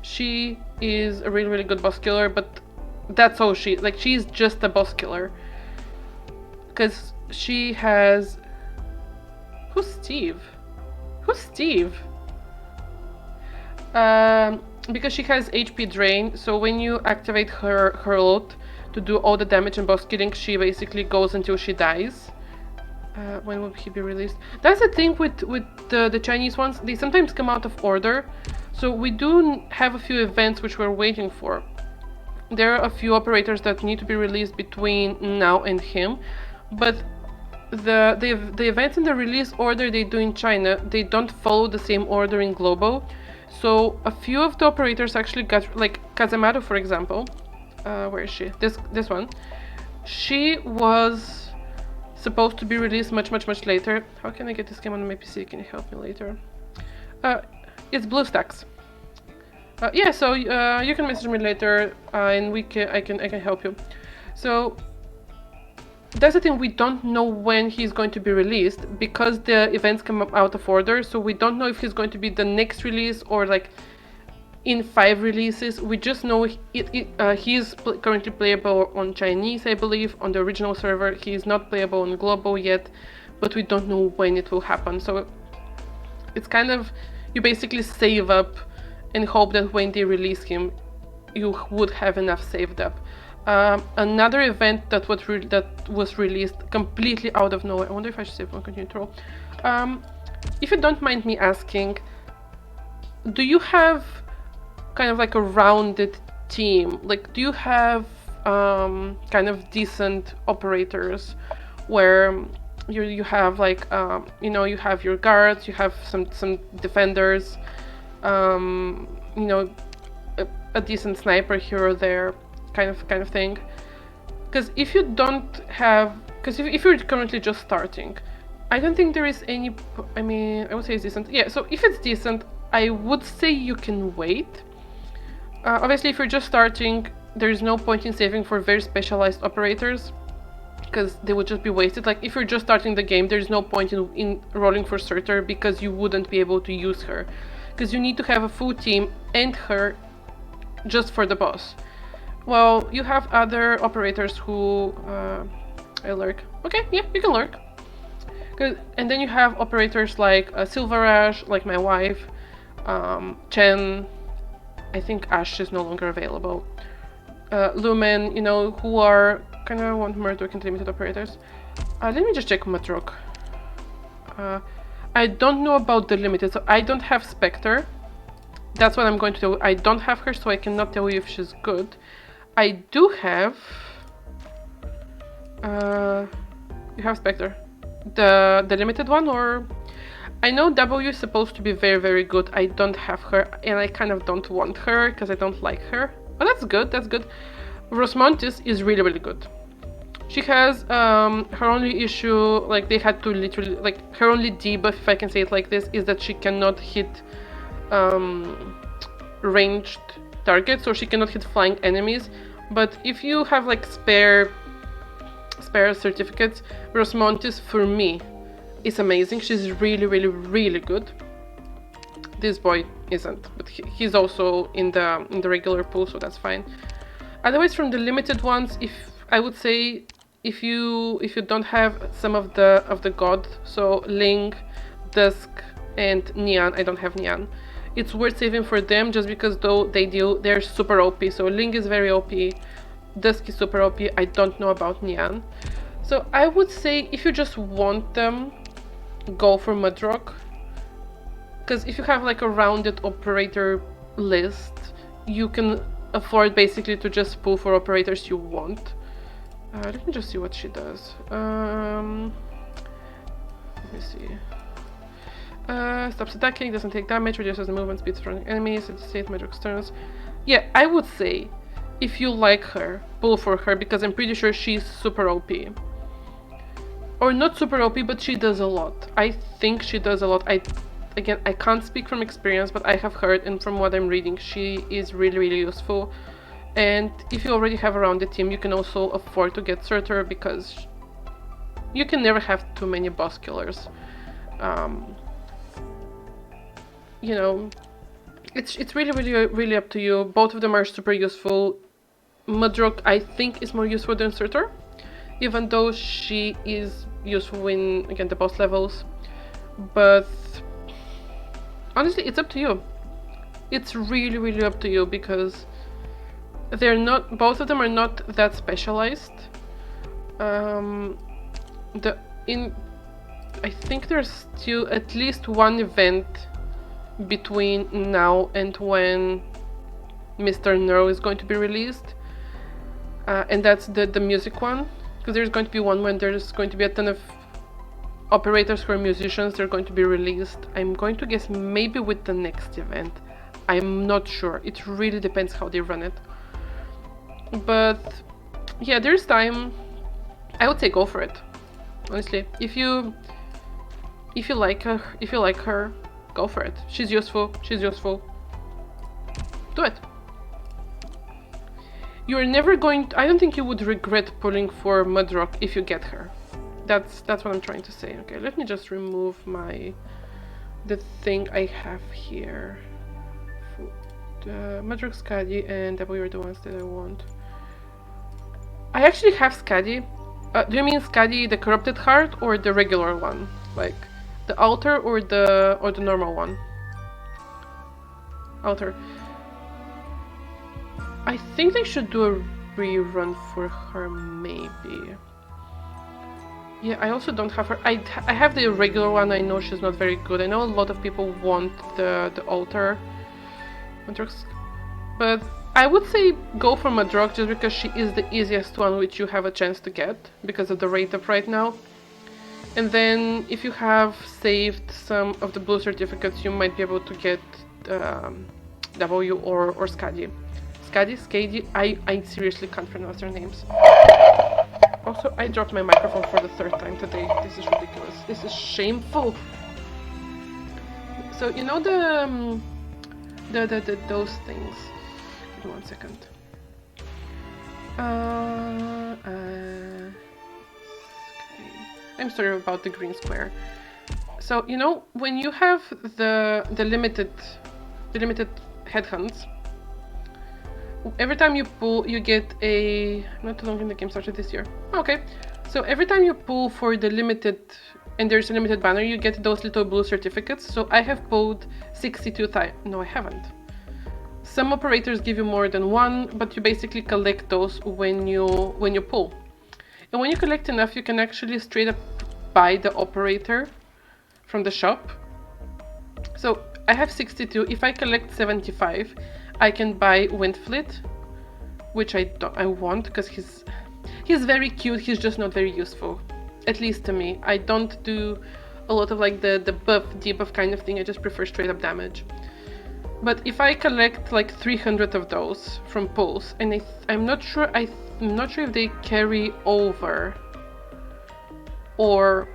She is a really good boss killer, but that's all she's just a boss killer. Because she has... Who's Steve? Who's Steve? Because she has HP drain, so when you activate her ult to do all the damage and boss killing, she basically goes until she dies. When will he be released? That's the thing with the Chinese ones. They sometimes come out of order. So we do have a few events which we're waiting for. There are a few operators that need to be released between now and him. But the events in the release order they do in China, they don't follow the same order in global. So a few of the operators actually got, like Kazemaru, for example. Where is she? This one. She was supposed to be released much later. How can I get this game on my PC? Can you help me later? It's BlueStacks. Yeah, so you can message me later, and I can help you. So that's the thing, we don't know when he's going to be released because the events come out of order, so we don't know if he's going to be the next release or like in 5 releases. We just know he's currently playable on Chinese, I believe, on the original server. He's not playable on global yet, but we don't know when it will happen. So it's kind of, you basically save up and hope that when they release him, you would have enough saved up. Another event that was released completely out of nowhere. I wonder if I should save and continue to roll. If you don't mind me asking, do you have kind of like a rounded team? Like, do you have kind of decent operators where you have like you know, you have your guards, you have some defenders, you know, a decent sniper here or there, kind of thing? Because if you don't have, because if you're currently just starting, I don't think there is any, I mean, I would say it's decent. Yeah, so if it's decent, I would say you can wait. Obviously, if you're just starting, there is no point in saving for very specialized operators, because they would just be wasted. Like, if you're just starting the game, there's no point in rolling for Surtur, because you wouldn't be able to use her. Because you need to have a full team and her just for the boss. Well, you have other operators who... I lurk. Okay, yeah, you can lurk. And then you have operators like Silverash, like my wife, Chen, I think Ash is no longer available, Lumen, you know, who are kind of want Murdoch and limited operators. Let me just check Madrok. I don't know about the limited, so I don't have Spectre. That's what I'm going to do. I don't have her, so I cannot tell you if she's good. I do have... you have Spectre. The limited one, or... I know W is supposed to be very, very good. I don't have her, and I kind of don't want her, because I don't like her. Oh, that's good, that's good. Rosmontis is really, really good. She has her only issue, like they had to literally, like her only debuff, if I can say it like this, is that she cannot hit ranged targets, or she cannot hit flying enemies. But if you have like spare certificates, Rosmontis for me is amazing. She's really, really, really good. This boy isn't, but he's also in the regular pool, so that's fine. Otherwise, from the limited ones, I would say if you don't have some of the god, so Ling, Dusk, and Nian. I don't have Nian. It's worth saving for them, just because though they're super OP. So Ling is very OP, Dusk is super OP. I don't know about Nian. So I would say if you just want them, go for Mudrock. Because if you have like a rounded operator list, you can afford basically to just pull for operators you want. Let me just see what she does. Let me see. Stops attacking, doesn't take damage, reduces the movement speed from enemies, it's safe Mudrock's turns. Yeah, I would say if you like her, pull for her, because I'm pretty sure she's super OP. Or not super OP, but she does a lot. I think she does a lot. Again, I can't speak from experience, but I have heard, and from what I'm reading, she is really, really useful. And if you already have a rounded team, you can also afford to get Surtur, because you can never have too many boss killers. You know, it's really, really, really up to you. Both of them are super useful. Mudrock, I think, is more useful than Surtur, even though she is useful in, again, the boss levels. But honestly, it's up to you. It's really, really up to you, because they're not, both of them are not that specialized. I think there's still at least one event between now and when Mr. Nero is going to be released, and that's the music one, because there's going to be one when there's going to be a ton of operators who are musicians. They're going to be released, I'm going to guess, maybe with the next event. I'm not sure, it really depends how they run it. But yeah, there's time. I would say go for it, honestly. If you like her, go for it. She's useful. Do it. you're never going to, I don't think you would regret pulling for Mudrock if you get her. That's what I'm trying to say. Okay, let me just remove the thing I have here. Mudrock, Skadi, and W are the ones that I want. I actually have Skadi. Do you mean Skadi, the corrupted heart, or the regular one? Like the altar or the normal one? Altar. I think they should do a rerun for her, maybe. Yeah, I also don't have her. I have the regular one. I know she's not very good. I know a lot of people want the altar. But I would say go for Madrox just because she is the easiest one which you have a chance to get because of the rate up right now. And then if you have saved some of the blue certificates, you might be able to get W or Skadi. Skadi, I seriously can't pronounce their names. Also, I dropped my microphone for the 3rd time today. This is ridiculous. This is shameful. So you know those things. Give me 1 second. I'm sorry about the green square. So you know when you have the limited headhunts. Every time you pull, you get a... Not too long in the game started this year. Okay. So every time you pull for the limited, and there's a limited banner, you get those little blue certificates. So I have pulled 62 times. No, I haven't. Some operators give you more than one, but you basically collect those when you pull. And when you collect enough, you can actually straight up buy the operator from the shop. So I have 62. If I collect 75, I can buy Windfleet, which I want because he's very cute. He's just not very useful, at least to me. I don't do a lot of like the buff, debuff kind of thing. I just prefer straight up damage. But if I collect like 300 of those from pulls, and I'm not sure if they carry over, or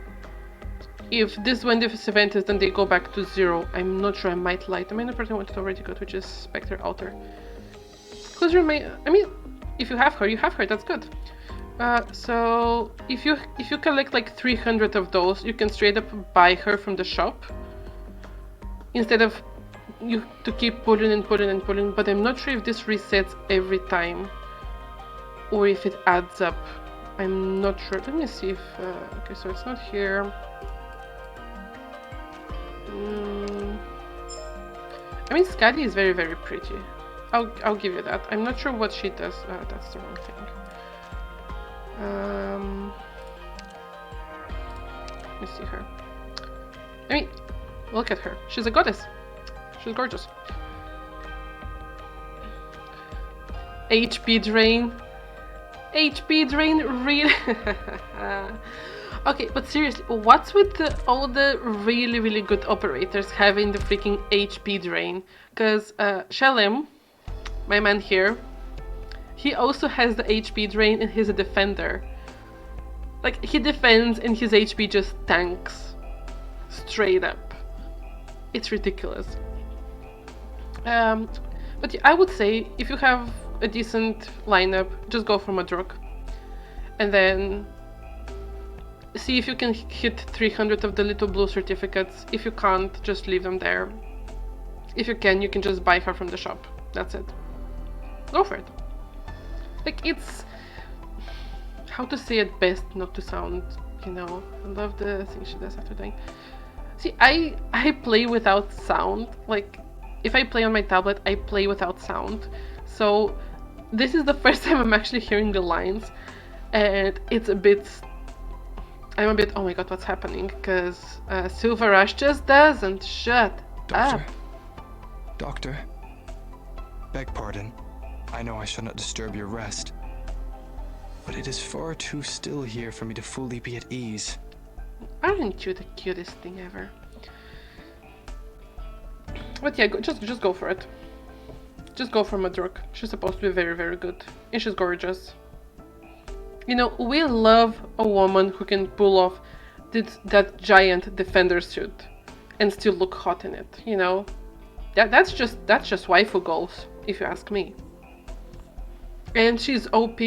if when this event is, then they go back to 0. I'm not sure. I might lie. The main person I wanted already got, which is Spectre Altar. Who's your main? I mean, if you have her, you have her. That's good. So if you collect like 300 of those, you can straight up buy her from the shop instead of you to keep pulling and pulling and pulling. But I'm not sure if this resets every time or if it adds up. I'm not sure. Let me see if okay, so it's not here. I mean, Skadi is very, very pretty. I'll give you that. I'm not sure what she does. That's the wrong thing. Let me see her. I mean, look at her. She's a goddess. She's gorgeous. HP drain. HP drain, really? Okay, but seriously, what's with all the really, really good operators having the freaking HP drain? Because Shalem, my man here, he also has the HP drain and he's a defender. Like, he defends and his HP just tanks. Straight up. It's ridiculous. But yeah, I would say, if you have a decent lineup, just go for Madrock. And then see if you can hit 300 of the little blue certificates. If you can't, just leave them there. If you can just buy her from the shop. That's it. Go for it. Like, it's... how to say it best not to sound, you know... I love the thing she does after dying. See, I play without sound. Like, if I play on my tablet, I play without sound. So, this is the first time I'm actually hearing the lines. And it's a bit... I'm a bit, oh my god, what's happening? Because Silver Rush just doesn't shut up. Doctor, beg pardon. I know I shall not disturb your rest, but it is far too still here for me to fully be at ease. Aren't you the cutest thing ever? But yeah, just go for it. Just go for Madrock. She's supposed to be very, very good. And she's gorgeous. You know, we love a woman who can pull off that giant defender suit and still look hot in it, you know? That's just waifu goals, if you ask me. And she's OP.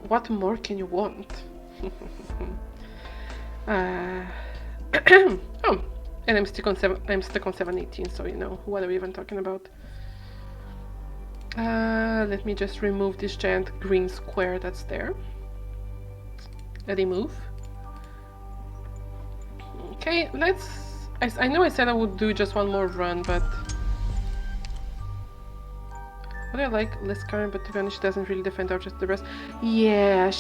What more can you want? Oh, and I'm stuck on 718, so you know what are we even talking about. Let me just remove this giant green square that's there. Remove. Okay, let's... I know I said I would do just one more run, but... What do I like? Less current, but to be honest, she doesn't really defend out just the rest. Yeah,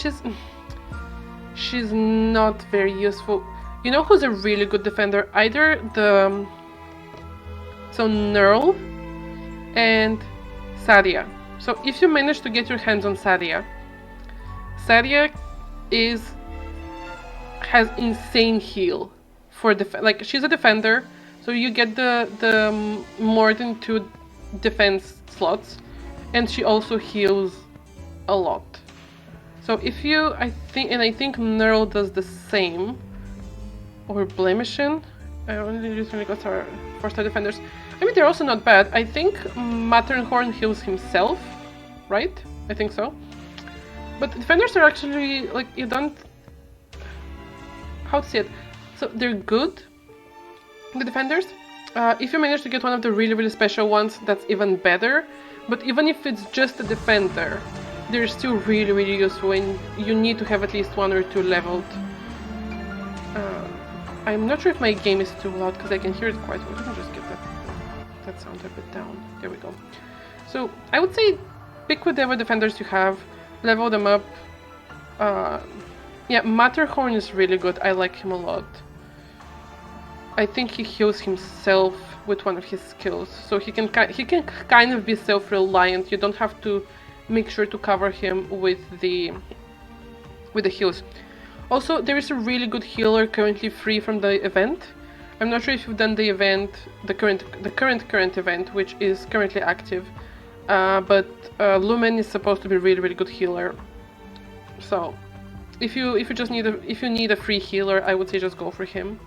she's not very useful. You know who's a really good defender? Either the... So Nerl and Sadia. So if you manage to get your hands on Sadia, Sadia has insane heal for like she's a defender, so you get the more than 2 defense slots, and she also heals a lot. So if you, I think Nerl does the same, or Blemishin. I only usually got our 4-star defenders. I mean, they're also not bad. I think Matterhorn heals himself, right? I think so. But defenders are actually, like, you don't... How to say it? So, they're good, the defenders. If you manage to get one of the really, really special ones, that's even better. But even if it's just a defender, they're still really, really useful, and you need to have at least 1 or 2 leveled. I'm not sure if my game is too loud, because I can hear it quite well. Let me just get that sound a bit down. There we go. So, I would say pick whatever defenders you have, level them up. Yeah, Matterhorn is really good. I like him a lot. I think he heals himself with one of his skills, so he can kind of be self-reliant. You don't have to make sure to cover him with the heals. Also, there is a really good healer currently free from the event. I'm not sure if you've done the event, the current event, which is currently active, but Lumen is supposed to be a really, really good healer. So, if you need a free healer, I would say just go for him.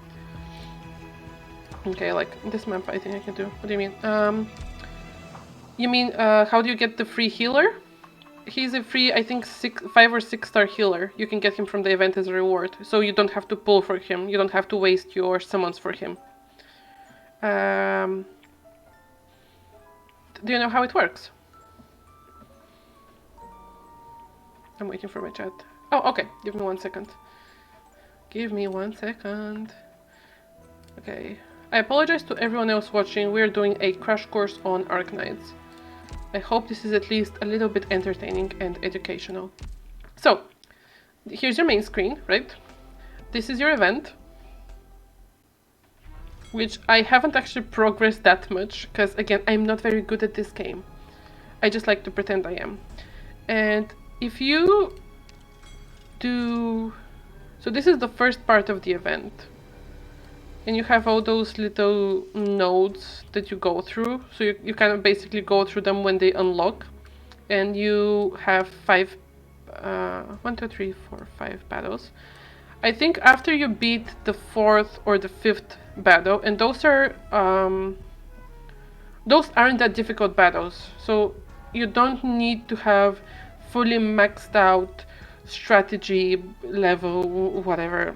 Okay, like this map, I think I can do. What do you mean? You mean how do you get the free healer? He's a free, I think, 5 or 6-star healer. You can get him from the event as a reward, so you don't have to pull for him. You don't have to waste your summons for him. Do you know how it works? I'm waiting for my chat. Oh, okay. Give me 1 second. Give me 1 second. Okay. I apologize to everyone else watching. We're doing a crash course on Arknights. I hope this is at least a little bit entertaining and educational. So, here's your main screen, right? This is your event, which I haven't actually progressed that much, because again, I'm not very good at this game. I just like to pretend I am. And if you do... So this is the first part of the event. And you have all those little nodes that you go through. So you kind of basically go through them when they unlock. And you have 5, 1, 2, 3, 4, 5 battles. I think after you beat the 4th or the 5th battle, and those aren't that difficult battles. So you don't need to have fully maxed out strategy level, whatever.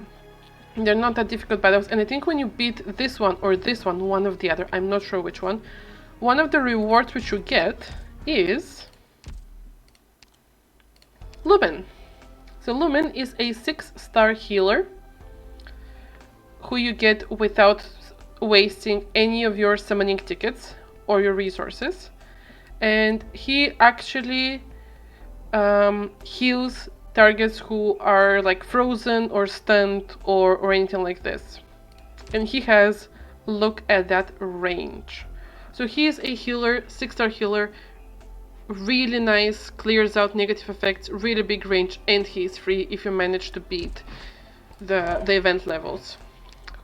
They're not that difficult battles, and I think when you beat this one or this one of the other, I'm not sure which one of the rewards which you get is Lumen. So Lumen is a 6-star healer who you get without wasting any of your summoning tickets or your resources, and he actually heals targets who are like frozen or stunned or anything like this. And he has, look at that range. So he is a healer, 6-star healer, really nice, clears out negative effects, really big range, and he is free if you manage to beat the event levels,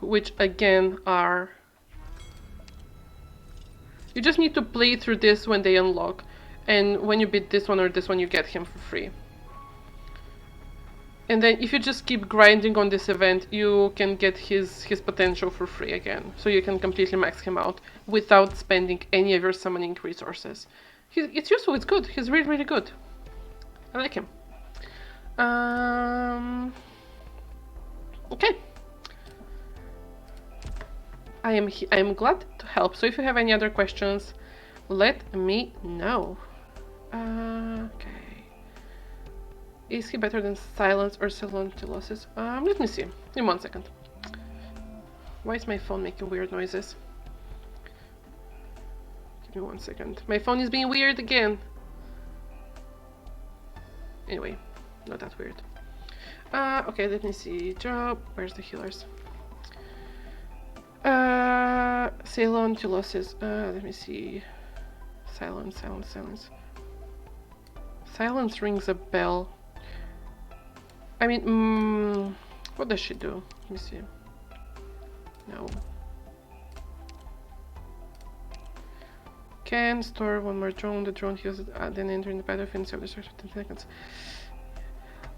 which again are... You just need to play through this when they unlock, and when you beat this one or this one, you get him for free. And then if you just keep grinding on this event, you can get his potential for free again. So you can completely max him out without spending any of your summoning resources. It's useful, it's good. He's really, really good. I like him. Okay. I am glad to help. So if you have any other questions, let me know. Okay. Is he better than Silence or Salontillosis? Let me see. Give me 1 second. Why is my phone making weird noises? Give me 1 second. My phone is being weird again. Anyway, not that weird. Okay, let me see. Job. Where's the healers? Salontillosis. Let me see. Silence. Silence rings a bell. I mean, what does she do? Let me see. No. Can store 1 more drone. The drone heals it, then entering the battlefield and self-destruct for 10 seconds.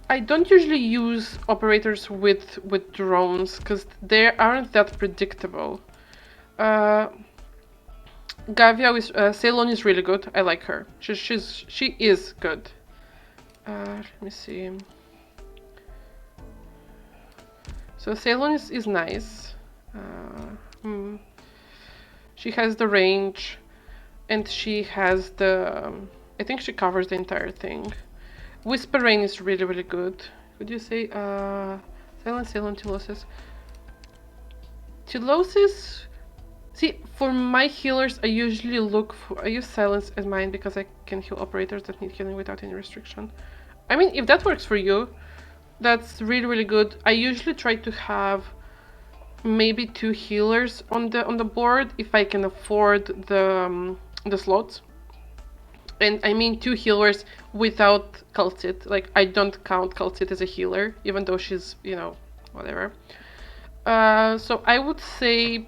I don't usually use operators with drones because they aren't that predictable. Gavia is Ceylon is really good. I like her. She is good. Let me see. So Ceylon is nice. She has the range, and she has the. I think she covers the entire thing. Whisper Rain is really, really good. Would you say Silence, Tylosis? Tylosis. See, for my healers, I usually I use Silence as mine because I can heal operators that need healing without any restriction. I mean, if that works for you, that's really, really good. I usually try to have maybe 2 healers on the board if I can afford the slots. And I mean 2 healers without Cultit. Like, I don't count Cultit as a healer, even though she's, you know, whatever. So I would say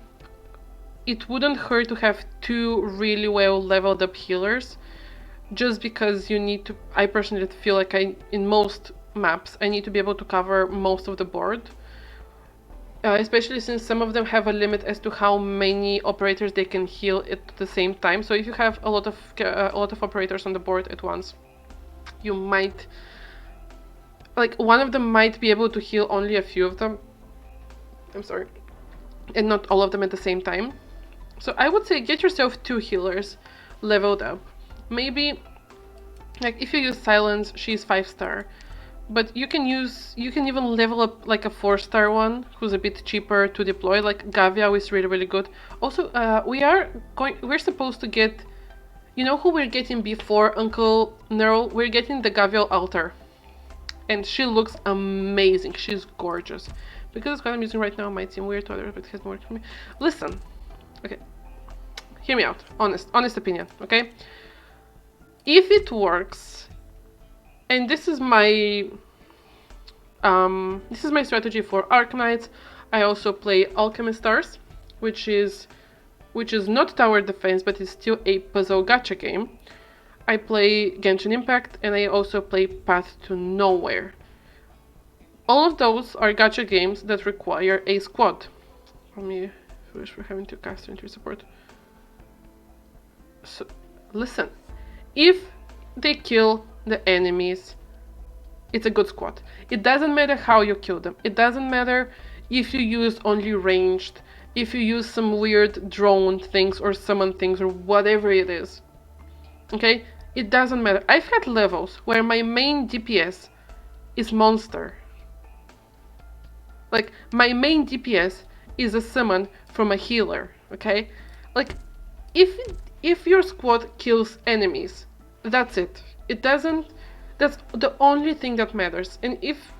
it wouldn't hurt to have 2 really well leveled up healers, just because you need to. I personally feel like in most maps I need to be able to cover most of the board, especially since some of them have a limit as to how many operators they can heal at the same time. So if you have a lot of operators on the board at once, you might, like, one of them might be able to heal only a few of them. I'm sorry, and not all of them at the same time. So I would say get yourself 2 healers leveled up. Maybe, like, if you use Silence, she's 5-star. But you can even level up like a 4-star one who's a bit cheaper to deploy. Like Gavia is really, really good. Also, we're supposed to get, you know who we're getting before Uncle Nerl? We're getting the Gavial Altar. And she looks amazing. She's gorgeous. Because what I'm using right now might seem weird to others, but it has worked for me. Listen, okay, hear me out. Honest opinion, okay? If it works, and this is my strategy for Arknights. I also play Alchemist Stars, which is not tower defense, but it's still a puzzle gacha game. I play Genshin Impact, and I also play Path to Nowhere. All of those are gacha games that require a squad. Let me finish for having 2 caster into support. So, listen, if they kill the enemies, it's a good squad. It doesn't matter how you kill them. It doesn't matter if you use only ranged, if you use some weird drone things or summon things or whatever it is. Okay? It doesn't matter. I've had levels where my main DPS is monster. Like, my main DPS is a summon from a healer, okay? Like, if your squad kills enemies, that's it. That's the only thing that matters. And if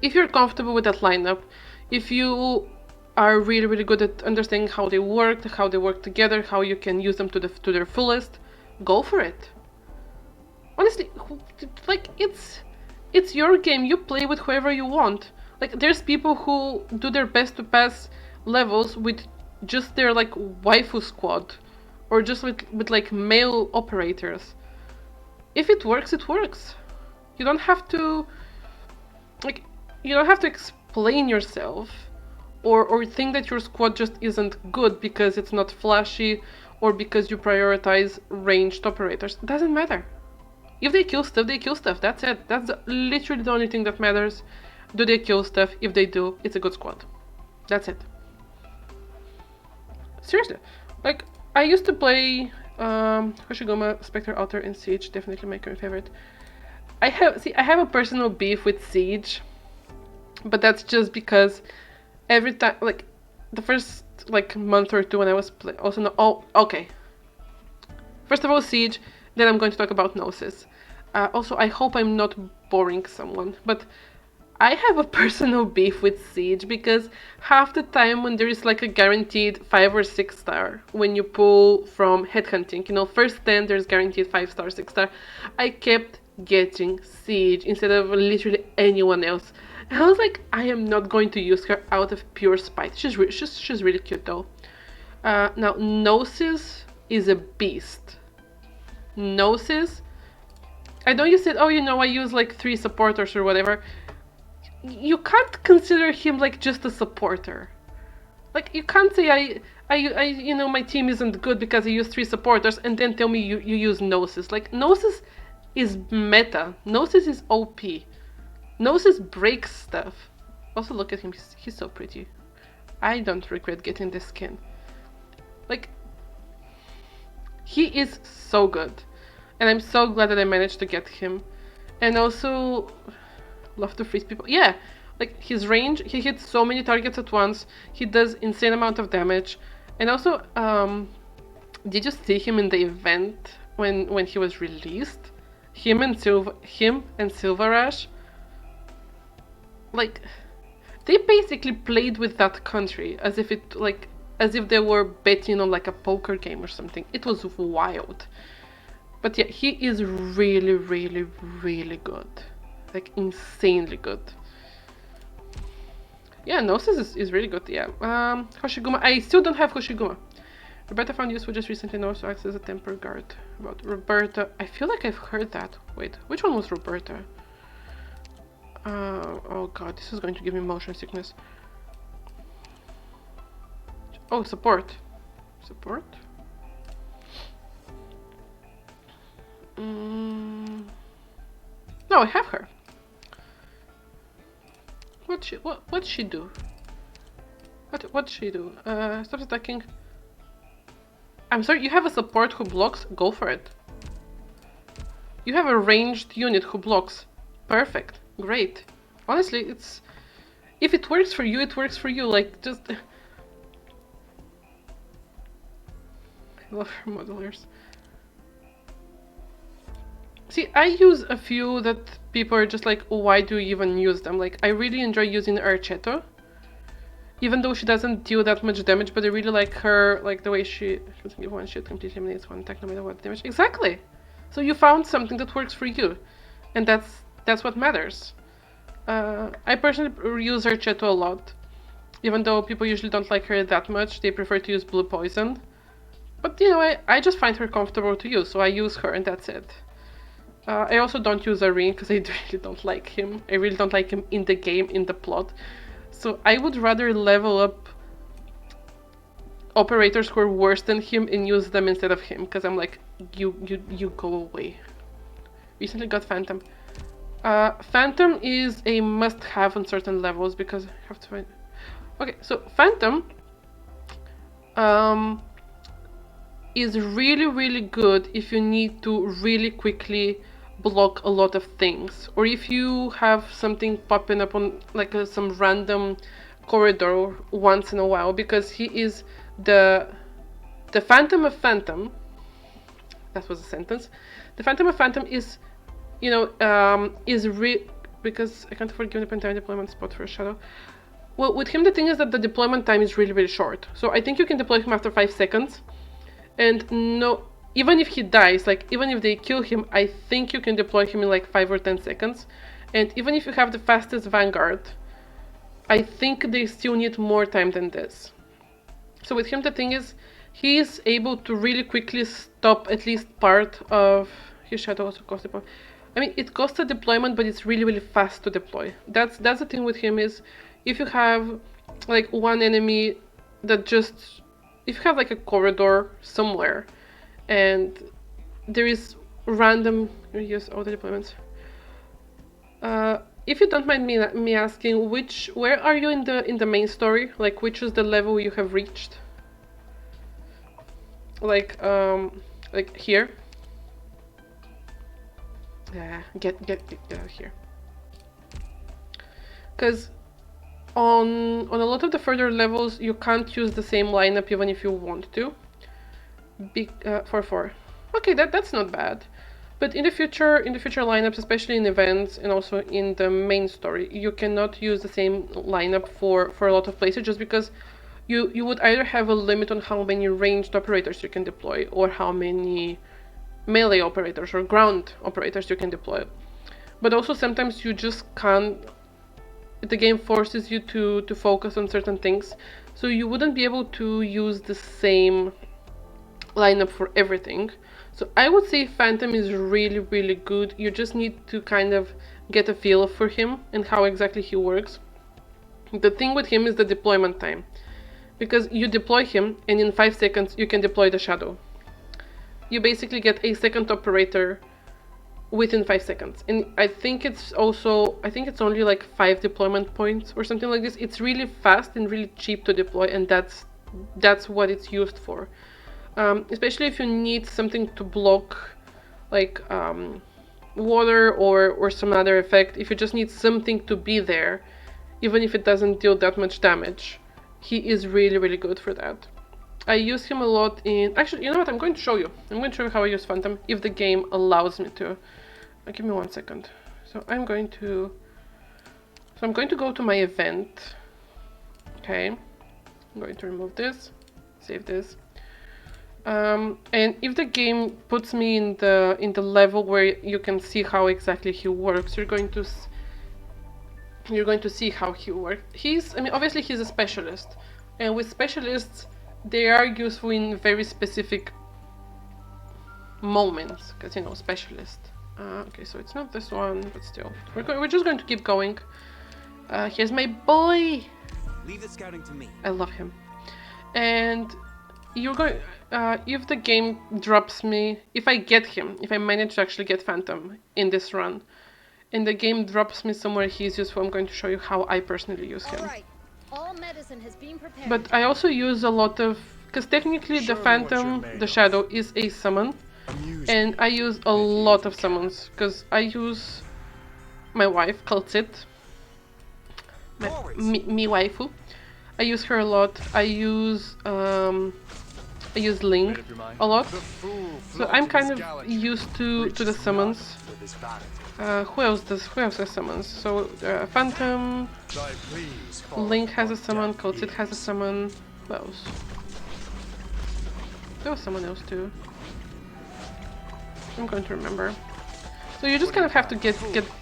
you're comfortable with that lineup, if you are really, really good at understanding how they work together, how you can use them to their fullest, go for it. Honestly, like, it's your game. You play with whoever you want. Like, there's people who do their best to pass levels with just their, like, waifu squad, or just with like male operators. If it works, it works. You don't have to, like, explain yourself or think that your squad just isn't good because it's not flashy or because you prioritize ranged operators. It doesn't matter. If they kill stuff, they kill stuff. That's it. That's literally the only thing that matters. Do they kill stuff? If they do, it's a good squad. That's it. Seriously. Like, I used to play Hoshiguma, Spectre, Altar, and Siege. Definitely my current favorite. I have a personal beef with Siege. But that's just because every time, like, the first, like, month or two when I was playing, also no, oh, okay. First of all, Siege, then I'm going to talk about Gnosis. Also, I hope I'm not boring someone, but I have a personal beef with Siege because half the time when there is like a guaranteed 5 or 6 star, when you pull from headhunting, you know, first 10 there's guaranteed 5 star, 6 star, I kept getting Siege instead of literally anyone else. And I was like, I am not going to use her out of pure spite. She's really cute though. Now, Gnosis is a beast. Gnosis, I know you said, oh, you know, I use like 3 supporters or whatever. You can't consider him like just a supporter. Like, you can't say you know, my team isn't good because I use 3 supporters and then tell me you use Gnosis. Like, Gnosis is meta. Gnosis is OP. Gnosis breaks stuff. Also, look at him. He's so pretty. I don't regret getting this skin. Like, he is so good. And I'm so glad that I managed to get him. And also, love to freeze people. Yeah, like, his range, he hits so many targets at once. He does insane amount of damage. And also, did you see him in the event when he was released? Him and Silver Rush. Like, they basically played with that country as if they were betting on like a poker game or something. It was wild. But yeah, he is really, really, really good. Like, insanely good. Yeah, Gnosis is really good, yeah. Hoshiguma, I still don't have Hoshiguma. Roberta found useful just recently, and also acts as a temper guard. About Roberta, I feel like I've heard that. Wait, which one was Roberta? Oh god, this is going to give me motion sickness. Oh, support. Support? No, I have her. What'd she do? What'd she do? Stop attacking. I'm sorry, you have a support who blocks? Go for it. You have a ranged unit who blocks. Perfect. Great. Honestly, it's... if it works for you, it works for you. Like, just... I love her modelers. See, I use a few that people are just like, oh, why do you even use them? Like, I really enjoy using Archetto. Even though she doesn't deal that much damage, but I really like her, like the way she doesn't give one shit, completely eliminates one attack no matter what damage. Exactly! So you found something that works for you. And that's what matters. I personally use Archetto a lot. Even though people usually don't like her that much, they prefer to use Blue Poison. But, you know, I just find her comfortable to use, so I use her and that's it. I also don't use Arene because I really don't like him. I really don't like him in the game, in the plot. So I would rather level up operators who are worse than him and use them instead of him, because I'm like, you go away. Recently got Phantom. Phantom is a must-have on certain levels because I have to find... Okay, so Phantom is really, really good if you need to really quickly block a lot of things, or if you have something popping up on like some random corridor once in a while, because he is the Phantom of Phantom. That was a sentence. The Phantom of Phantom is, you know, because I can't afford giving the entire deployment spot for a shadow. Well, with him the thing is that the deployment time is really, really short. So I think you can deploy him after 5 seconds, and no. Even if he dies, like, even if they kill him, I think you can deploy him in like 5 or 10 seconds. And even if you have the fastest Vanguard, I think they still need more time than this. So with him, the thing is, he is able to really quickly stop at least part of his shadow. Also costs deployment. I mean, it costs a deployment, but it's really, really fast to deploy. That's the thing with him is, if you have like one enemy that just... if you have like a corridor somewhere, and there is random use all the deployments. If you don't mind me asking, where are you in the main story? Like, which is the level you have reached? Like here. Yeah, get out here. Because on a lot of the further levels, you can't use the same lineup even if you want to. 4-4. Okay, that's not bad. But in the future lineups, especially in events and also in the main story, you cannot use the same lineup for a lot of places, just because you would either have a limit on how many ranged operators you can deploy, or how many melee operators or ground operators you can deploy. But also sometimes you just can't. The game forces you to focus on certain things, so you wouldn't be able to use the same lineup for everything. So I would say Phantom is really, really good. You just need to kind of get a feel for him and how exactly he works. The thing with him is the deployment time, because you deploy him and in 5 seconds you can deploy the shadow. You basically get a second operator within 5 seconds, and I think it's only like 5 deployment points or something like this. It's really fast and really cheap to deploy, and that's what it's used for. Especially if you need something to block, like water or some other effect. If you just need something to be there, even if it doesn't deal that much damage, he is really, really good for that. I use him a lot in... Actually, you know what? I'm going to show you. I'm going to show you how I use Phantom, if the game allows me to. Give me 1 second. So I'm going to go to my event. Okay. I'm going to remove this. Save this. And if the game puts me in the level where you can see how exactly he works, you're going to see how he works. Obviously he's a specialist, and with specialists, they are useful in very specific moments, because, you know, specialist. Okay, so it's not this one, but still, we're just going to keep going. Here's my boy. Leave the scouting to me. I love him. And you're going. If the game drops me, if I manage to actually get Phantom in this run, and the game drops me somewhere he's useful, I'm going to show you how I personally use him. All right. All medicine has been prepared. But I also use a lot of, because technically the Phantom, the Shadow, is a summon, and I use a lot of summons, because I use my wife, Kaltzit, me waifu. I use her a lot. I use Link a lot, so I'm kind of used to the summons. Who else has summons? So Phantom, Link has a summon, Kaltzit has a summon. Who else? There was someone else too. I'm going to remember. So you just kind of have to get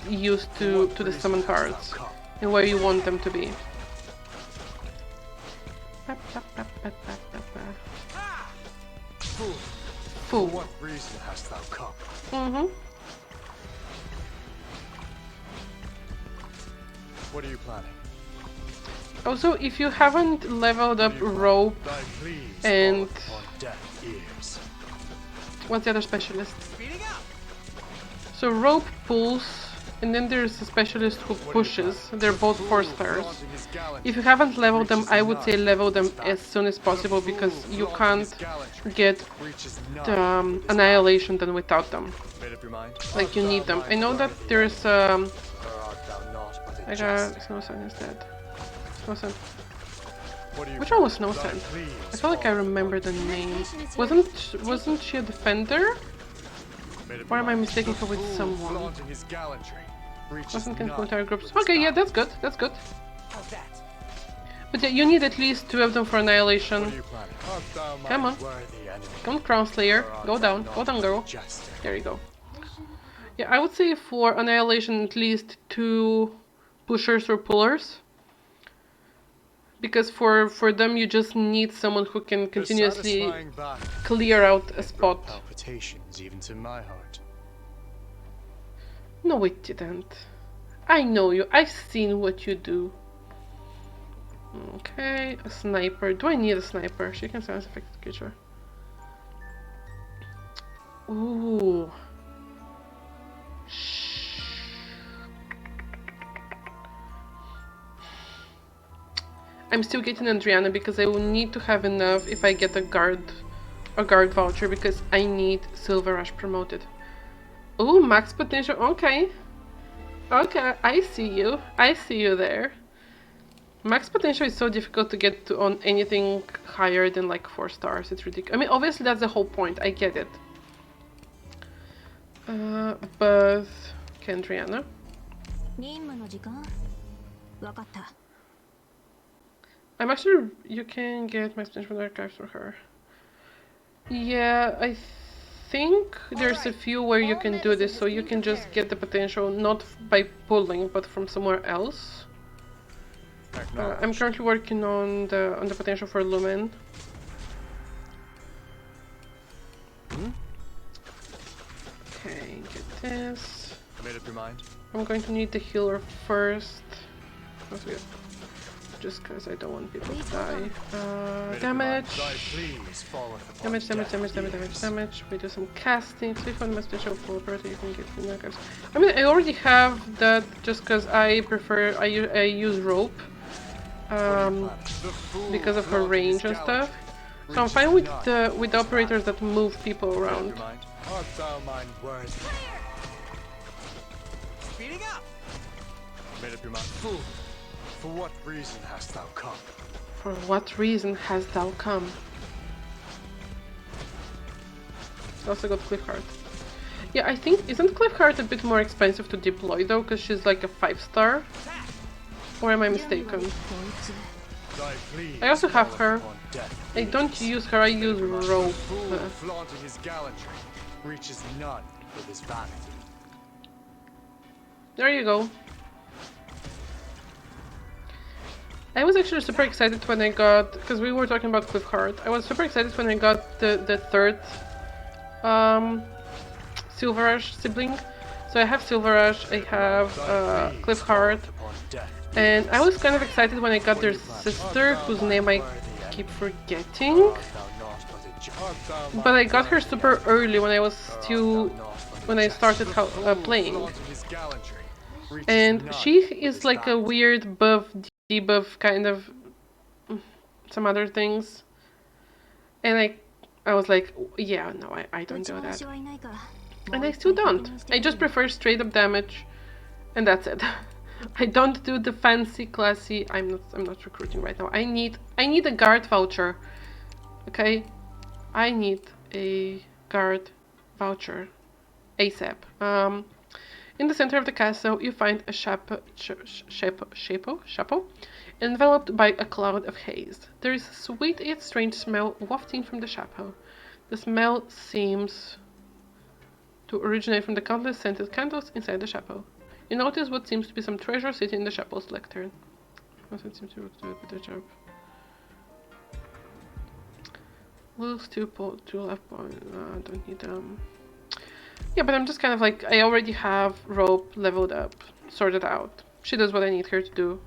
used to the summon cards and where you want them to be. For what reason hast thou come? What are you planning? Also, if you haven't leveled up Rope and... What's the other specialist? So Rope pulls, and then there's a specialist who pushes. They're both 4 stars. If you haven't leveled them, I would say level them as soon as possible, because you can't get the Annihilation done without them. Like, you need them. I know that there's Snow Sun instead. Snow Sun. Which one was Snow Sun? I feel like I remember the name. Wasn't she a defender? Or am I mistaking her with someone? Wasn't in entire groups. Okay, yeah, that's good. That's good. But yeah, you need at least 2 of them for Annihilation. Come on. Come on, Crown Slayer. Go down. Go down, girl. There you go. Yeah, I would say for Annihilation at least 2 pushers or pullers. Because for them you just need someone who can continuously clear out a spot. Palpitations even to my heart. No, it didn't. I know you. I've seen what you do. Okay, a sniper. Do I need a sniper? She can silence affected creature. Ooh. I'm still getting Adriana because I will need to have enough if I get a guard voucher because I need Silver Rush promoted. Oh, max potential. Okay. Okay, I see you. I see you there. Max potential is so difficult to get to on anything higher than like 4 stars. It's ridiculous. I mean, obviously that's the whole point. I get it. But Kendriana. I'm actually. You can get max potential from the archives for her. Yeah, I think there's a few where you can do this, so you can just get the potential not by pulling, but from somewhere else. I'm currently working on the potential for Lumen. Okay, get this. Made up your mind? I'm going to need the healer first. Just because I don't want people to die. Damage. Damage. We do some casting. Click on the special property. You can get the knuckles. I mean, I already have that just because I prefer. I use rope. Because of her range and stuff. So I'm fine with the operators that move people around. Speeding up. Made up your mind. Fool. For what reason hast thou come? For what reason hast thou come? Also got Cliffheart. Yeah, I think isn't Cliffheart a bit more expensive to deploy though, because she's like a 5-star? Or am I mistaken? I also have her. I don't use her, I use rope. Flaunting his gallantry reaches none with his vanity. There you go. I was actually super excited when I got, because we were talking about Cliffheart. I was super excited when I got the third Silver Rush sibling. So I have Silver Rush, I have Cliffheart, and I was kind of excited when I got their sister, whose name I keep forgetting. But I got her super early when I was still, when I started playing. And she is like a weird buff, debuff kind of some other things. And I was like, yeah, no, I don't do that. And I still don't. I just prefer straight up damage, and that's it. I don't do the fancy, classy. I'm not recruiting right now. I need a guard voucher. Okay, I need a guard voucher ASAP. In the center of the castle, you find a chapeau enveloped by a cloud of haze. There is a sweet yet strange smell wafting from the chapeau. The smell seems to originate from the countless scented candles inside the chapeau. You notice what seems to be some treasure sitting in the chapeau's lectern. Also, it seems to do a better job. Looks two left point. Don't need Yeah, but I'm just kind of like, I already have rope leveled up, sorted out. She does what I need her to do.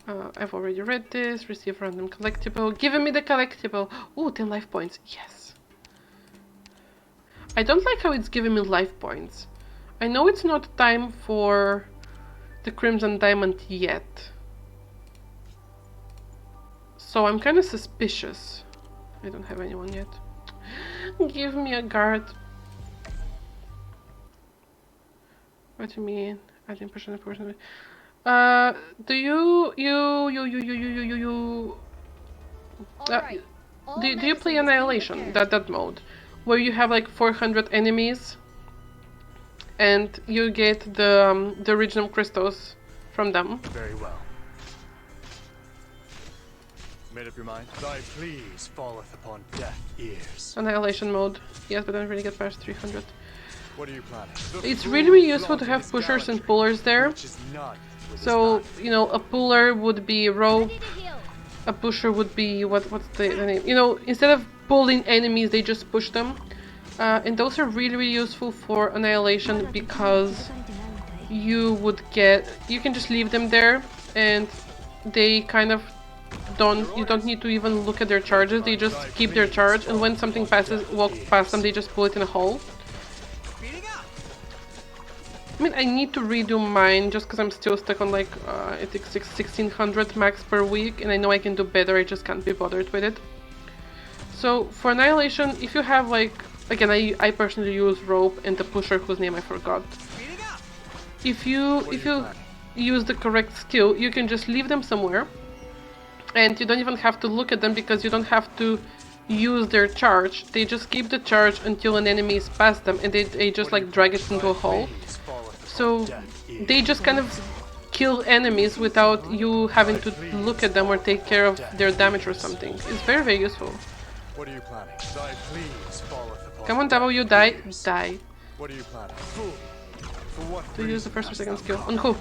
I've already read this. Receive random collectible. Giving me the collectible. Ooh, 10 life points. Yes. I don't like how it's giving me life points. I know it's not time for the Crimson Diamond yet. So I'm kind of suspicious. I don't have anyone yet. Give me a guard. What do you mean? I didn't push on the person. Do you play Annihilation? That mode, where you have like 400 enemies, and you get the original crystals from them. Very well. Made up your mind? Thy pleas falleth upon deaf ears. Annihilation mode, yes, but I don't really get past 300. What are you planning? It's really useful to have pushers and pullers there. So, you know, a puller would be rope, a pusher would be, what's the name? You know, instead of pulling enemies, they just push them. And those are really, really useful for Annihilation because you can just leave them there and they kind of you don't need to even look at their charges, they just keep their charge, and when something walks past them, they just pull it in a hole. I mean, I need to redo mine just because I'm still stuck on like, I think 1600 max per week, and I know I can do better, I just can't be bothered with it. So for Annihilation, if you have like, again, I personally use Rope and the Pusher whose name I forgot. If you use the correct skill, you can just leave them somewhere, and you don't even have to look at them because you don't have to use their charge. They just keep the charge until an enemy is past them, and they just like drag it into a hole. So they just kind of kill enemies without you having to look at them or take care of their damage or something. It's very, very useful. What are you planning? Thy please falleth upon Come on, W, die. Die. What are you planning? Fool. For what To use the reason first or hast second thou skill. come? On who?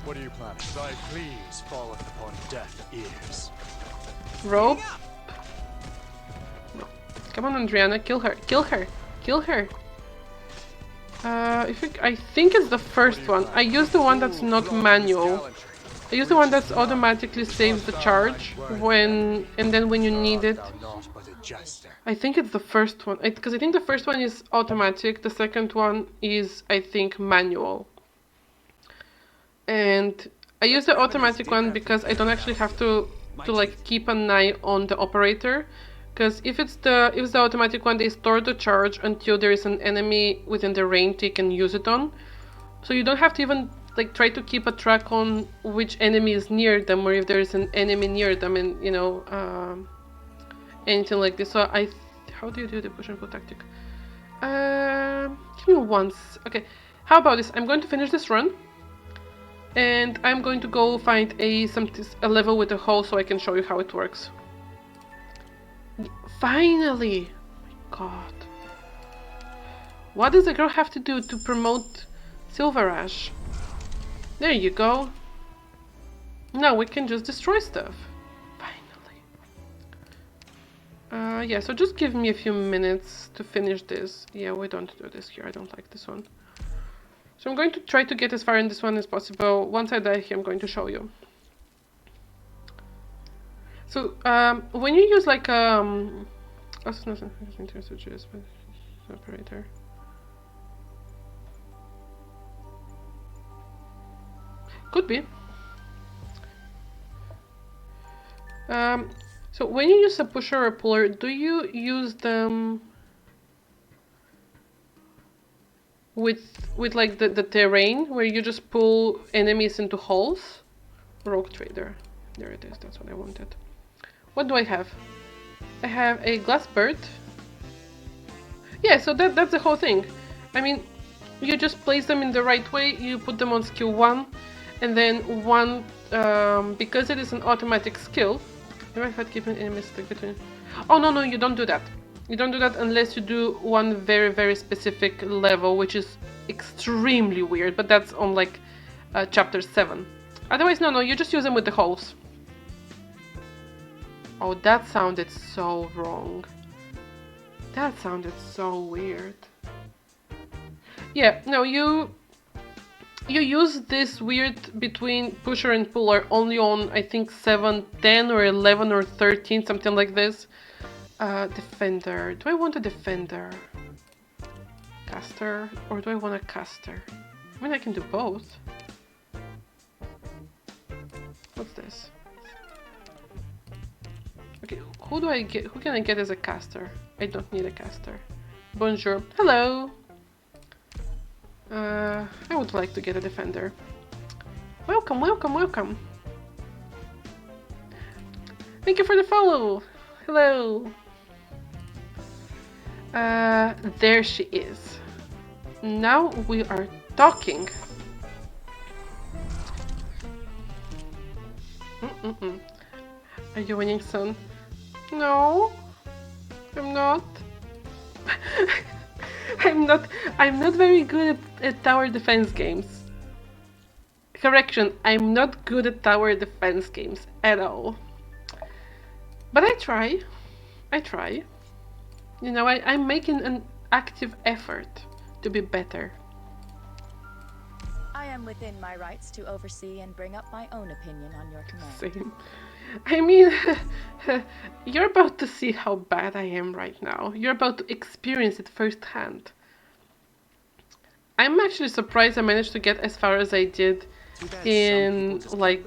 What are you planning? Thy please falleth upon deaf ears. Rope? No. Come on, Andriana, kill her. Kill her. Kill her. I think it's the first one. I use the one that's not manual. I use the one that automatically saves the charge and then when you need it. I think it's the first one, because I think the first one is automatic, the second one is, I think, manual. And I use the automatic one because I don't actually have to like keep an eye on the operator. Because if it's the automatic one, they store the charge until there is an enemy within the range they can use it on. So you don't have to even like try to keep a track on which enemy is near them or if there is an enemy near them, and you know, anything like this. So how do you do the push and pull tactic? Give me once. Okay, how about this? I'm going to finish this run, and I'm going to go find a level with a hole so I can show you how it works. Finally! Oh my god. What does a girl have to do to promote Silver Ash? There you go. Now we can just destroy stuff. Finally. Yeah, so just give me a few minutes to finish this. Yeah, we don't do this here. I don't like this one. So I'm going to try to get as far in this one as possible. Once I die here, I'm going to show you. So, when you use like operator. Could be. So when you use a pusher or a puller, do you use them with like the terrain where you just pull enemies into holes? Rogue Trader. There it is, that's what I wanted. What do I have? I have a glass bird. Yeah, so that's the whole thing. I mean, you just place them in the right way, you put them on skill 1, and then one, because it is an automatic skill, if I had given enemies stick between... Oh no, you don't do that. You don't do that unless you do one very, very specific level, which is extremely weird, but that's on like chapter 7. Otherwise, no, you just use them with the holes. Oh, that sounded so wrong. That sounded so weird. Yeah, no, you use this weird between pusher and puller only on, I think, 7, 10 or 11 or 13, something like this. Defender. Do I want a defender? Caster? Or do I want a caster? I mean, I can do both. What's this? Okay, who do I get? Who can I get as a caster? I don't need a caster. Bonjour. Hello! I would like to get a defender. Welcome, welcome, welcome! Thank you for the follow! Hello! There she is. Now we are talking. Are you winning soon? No, I'm not. I'm not very good at tower defense games. Correction, I'm not good at tower defense games at all. But I try. You know, I'm making an active effort to be better. I am within my rights to oversee and bring up my own opinion on your command. Same. I mean, you're about to see how bad I am right now. You're about to experience it firsthand. I'm actually surprised I managed to get as far as I did in like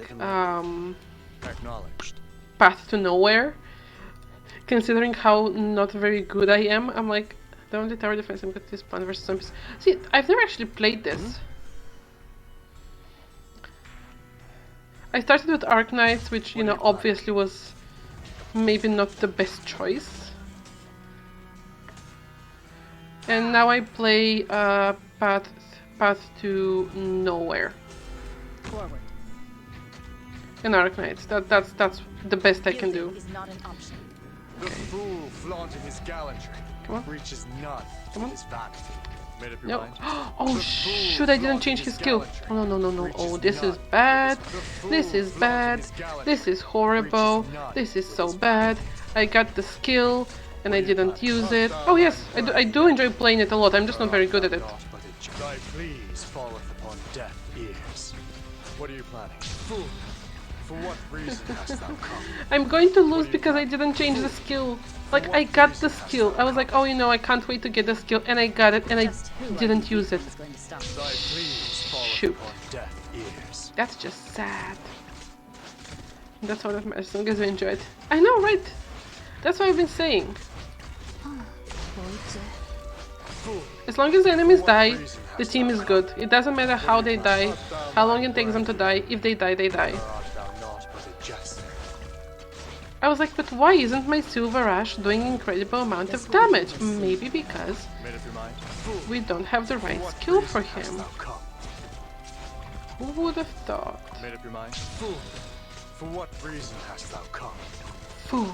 Acknowledged. Path to Nowhere. Considering how not very good I am, I'm like, the only tower defense I'm got is Plant vs Zombies. See, I've never actually played this. I started with Arknights, which, you know, obviously was maybe not the best choice. And now I play Path to Nowhere. Forward. And Arknights. That's the best I can do. Is not an option. The fool flaunting his gallantry Come on. reaches none Come on. of his vanity. Made up your No. mind? Oh shoot, I didn't change his skill. Oh no. Oh, this is bad. This is bad. This is horrible. This is so bad. I got the skill and I didn't use it. Oh yes, I do enjoy playing it a lot. I'm just not very good at it. Thy pleas falleth upon deaf ears. What are you planning? Fool! For what reason hast thou come? I'm going to lose because I didn't change the skill. Like, I got the skill. I was like, oh, you know, I can't wait to get the skill, and I got it, and I didn't use it. Thy pleas falleth Shoot. upon deaf ears. That's just sad. That's all that matters, as long as you enjoy it. I know, right? That's what I've been saying. As long as the enemies die, the team is good. It doesn't matter how they die, how long it takes them to die. If they die, they die. I was like, but why isn't my Silver Ash doing incredible amount of damage? Maybe because we don't have the right skill for him. Who would have thought? Made up your mind? Fool! For what reason hast thou come? Fool,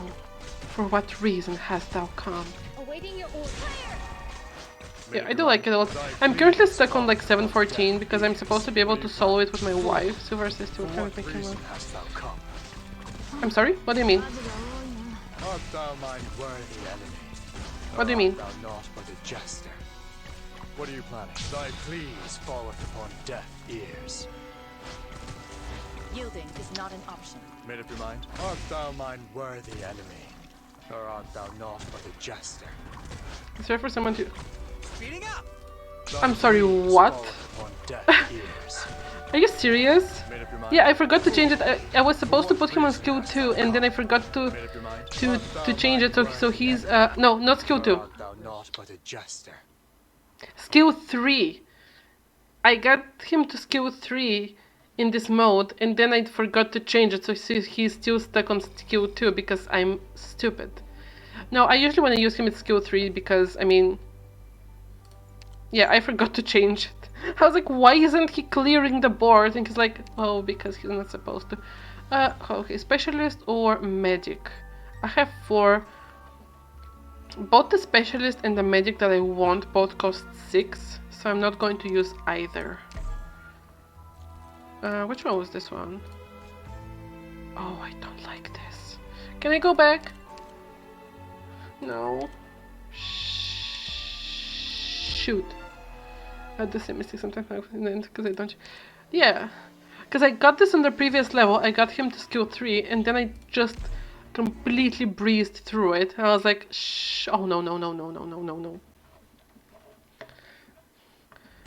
for what reason hast thou come? Awaiting your order. Yeah, I do like it a lot. I'm currently stuck on like 714 because I'm supposed to be able to solo it with my wife. Silver says to I'm sorry? What do you mean? Art thou mine worthy enemy? What do you mean? Art thou not but a jester? What are you planning? Thy pleas falleth upon deaf ears. Yielding is not an option. Made up your mind? Art thou mine worthy enemy? Or art thou not but a jester? Is there for someone to... Speeding up. I'm sorry, what? Upon deaf ears. Are you serious? Made up your mind? Yeah, I forgot to change it. I was supposed to put him on skill 2 and then I forgot to change it so he's no, not skill 2. Art thou not but a jester? Skill 3. I got him to skill 3 in this mode and then I forgot to change it so he's still stuck on skill 2 because I'm stupid. No, I usually want to use him at skill 3 because, I mean, yeah, I forgot to change it. I was like, why isn't he clearing the board? And he's like, oh, because he's not supposed to. Okay, specialist or medic? I have 4. Both the specialist and the medic that I want both cost 6, so I'm not going to use either. Which one was this one? Oh, I don't like this. Can I go back? No. Shoot. I do the same mistake sometimes because I don't. Yeah, because I got this on the previous level. I got him to skill 3, and then I just completely breezed through it. I was like, shh. Oh no.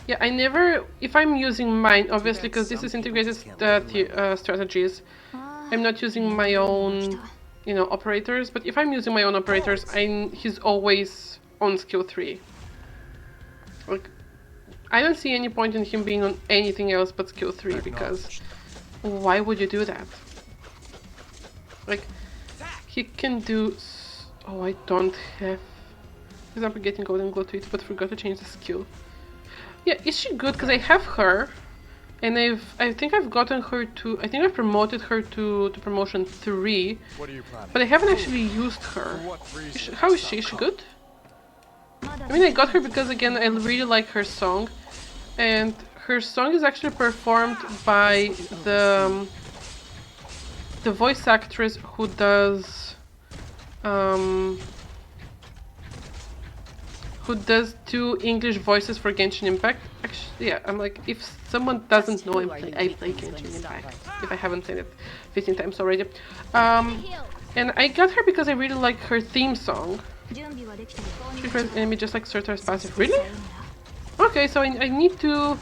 Yeah, I never. If I'm using mine, obviously, because this is integrated strategies, I'm not using my own, you know, operators. But if I'm using my own operators, he's always on skill 3. Like, I don't see any point in him being on anything else but skill 3 because why would you do that? Like, he can do. Oh, I don't have. For example, getting golden glow to it, but forgot to change the skill. Yeah, is she good? Because I have her, and I think I've gotten her to. I think I've promoted her to promotion 3, but I haven't actually used her. How is she? Is she good? I mean, I got her because, again, I really like her song. And her song is actually performed by the voice actress who does... who does 2 English voices for Genshin Impact. Actually, yeah, I'm like, if someone doesn't know, I play Genshin Impact. If I haven't said it 15 times already. And I got her because I really like her theme song. She press enemy just like Surtur's passive. Really? Okay, so I need to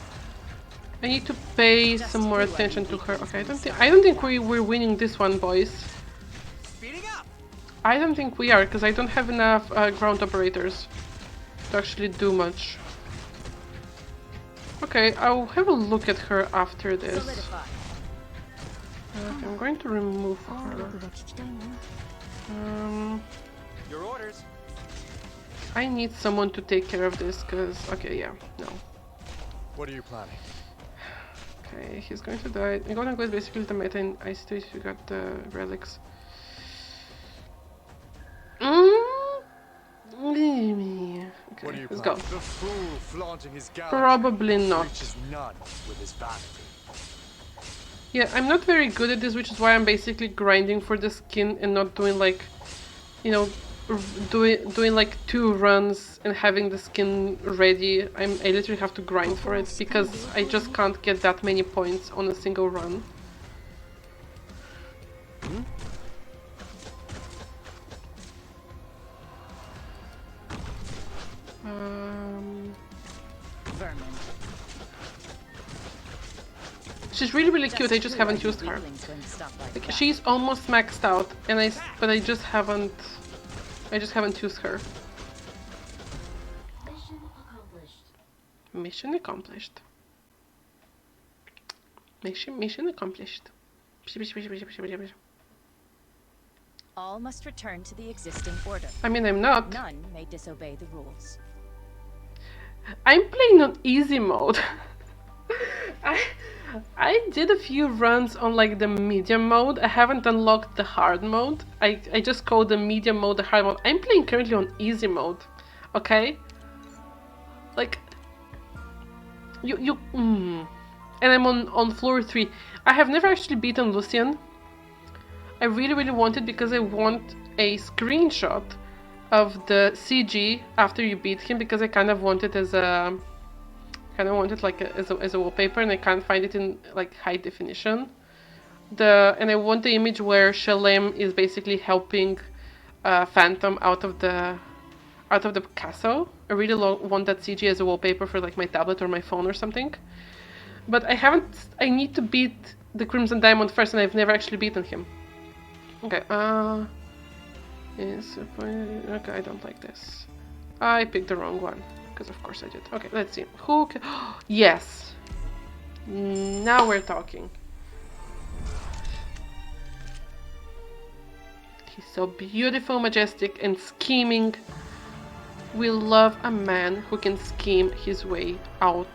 pay some more attention to her. Okay, I don't think we're winning this one, boys. Speeding up. I don't think we are, because I don't have enough ground operators to actually do much. Okay, I'll have a look at her after this. Okay, I'm going to remove her. Your orders. I need someone to take care of this, because... Okay, yeah, no. What are you planning? Okay, he's going to die. I'm gonna go with basically the meta and I still got the relics. Okay, let's go. The fool flaunting his Probably not. reaches none with his vanity. Yeah, I'm not very good at this, which is why I'm basically grinding for the skin and not doing like, you know, doing like 2 runs and having the skin ready. I literally have to grind for it because I just can't get that many points on a single run. She's really cute. I just haven't used her. Like, she's almost maxed out, and but I just haven't used her. Mission accomplished. Mission accomplished. All must return to the existing order. I mean, I'm not. None may disobey the rules. I'm playing on easy mode. I did a few runs on like the medium mode. I haven't unlocked the hard mode. I just called the medium mode the hard mode. I'm playing currently on easy mode. Okay? Like and I'm on floor 3. I have never actually beaten Lucian. I really want it because I want a screenshot of the CG after you beat him, because I kind of want it as a like as a wallpaper, and I can't find it in like high definition. And I want the image where Shalem is basically helping Phantom out of the castle. I really want that CG as a wallpaper for like my tablet or my phone or something. But I need to beat the Crimson Diamond first, and I've never actually beaten him. Okay, okay, I don't like this. I picked the wrong one. Because of course I did. Okay, let's see. Who can... Yes! Now we're talking. He's so beautiful, majestic, and scheming. We love a man who can scheme his way out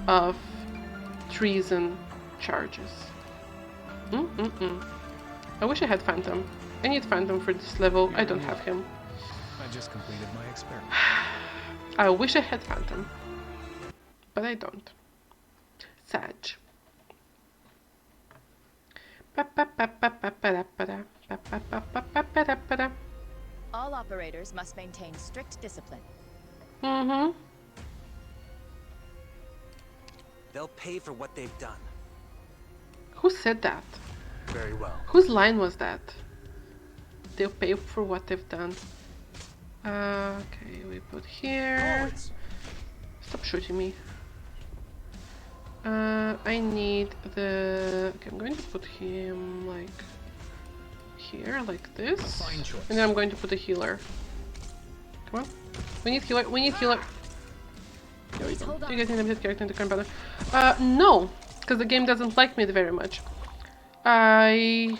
of treason charges. I wish I had Phantom. I need Phantom for this level. I don't have him. I just completed my experiment. I wish I had Phantom, but I don't. Sag. All operators must maintain strict discipline. They'll pay for what they've done. Who said that? Very well. Whose line was that? They'll pay for what they've done. Okay, we put here. Stop shooting me. I need the... Okay, I'm going to put him like here, like this. And then I'm going to put a healer. Come on. We need healer. We need healer. There we go. Do you get an limited character in the current battle? No, because the game doesn't like me very much. I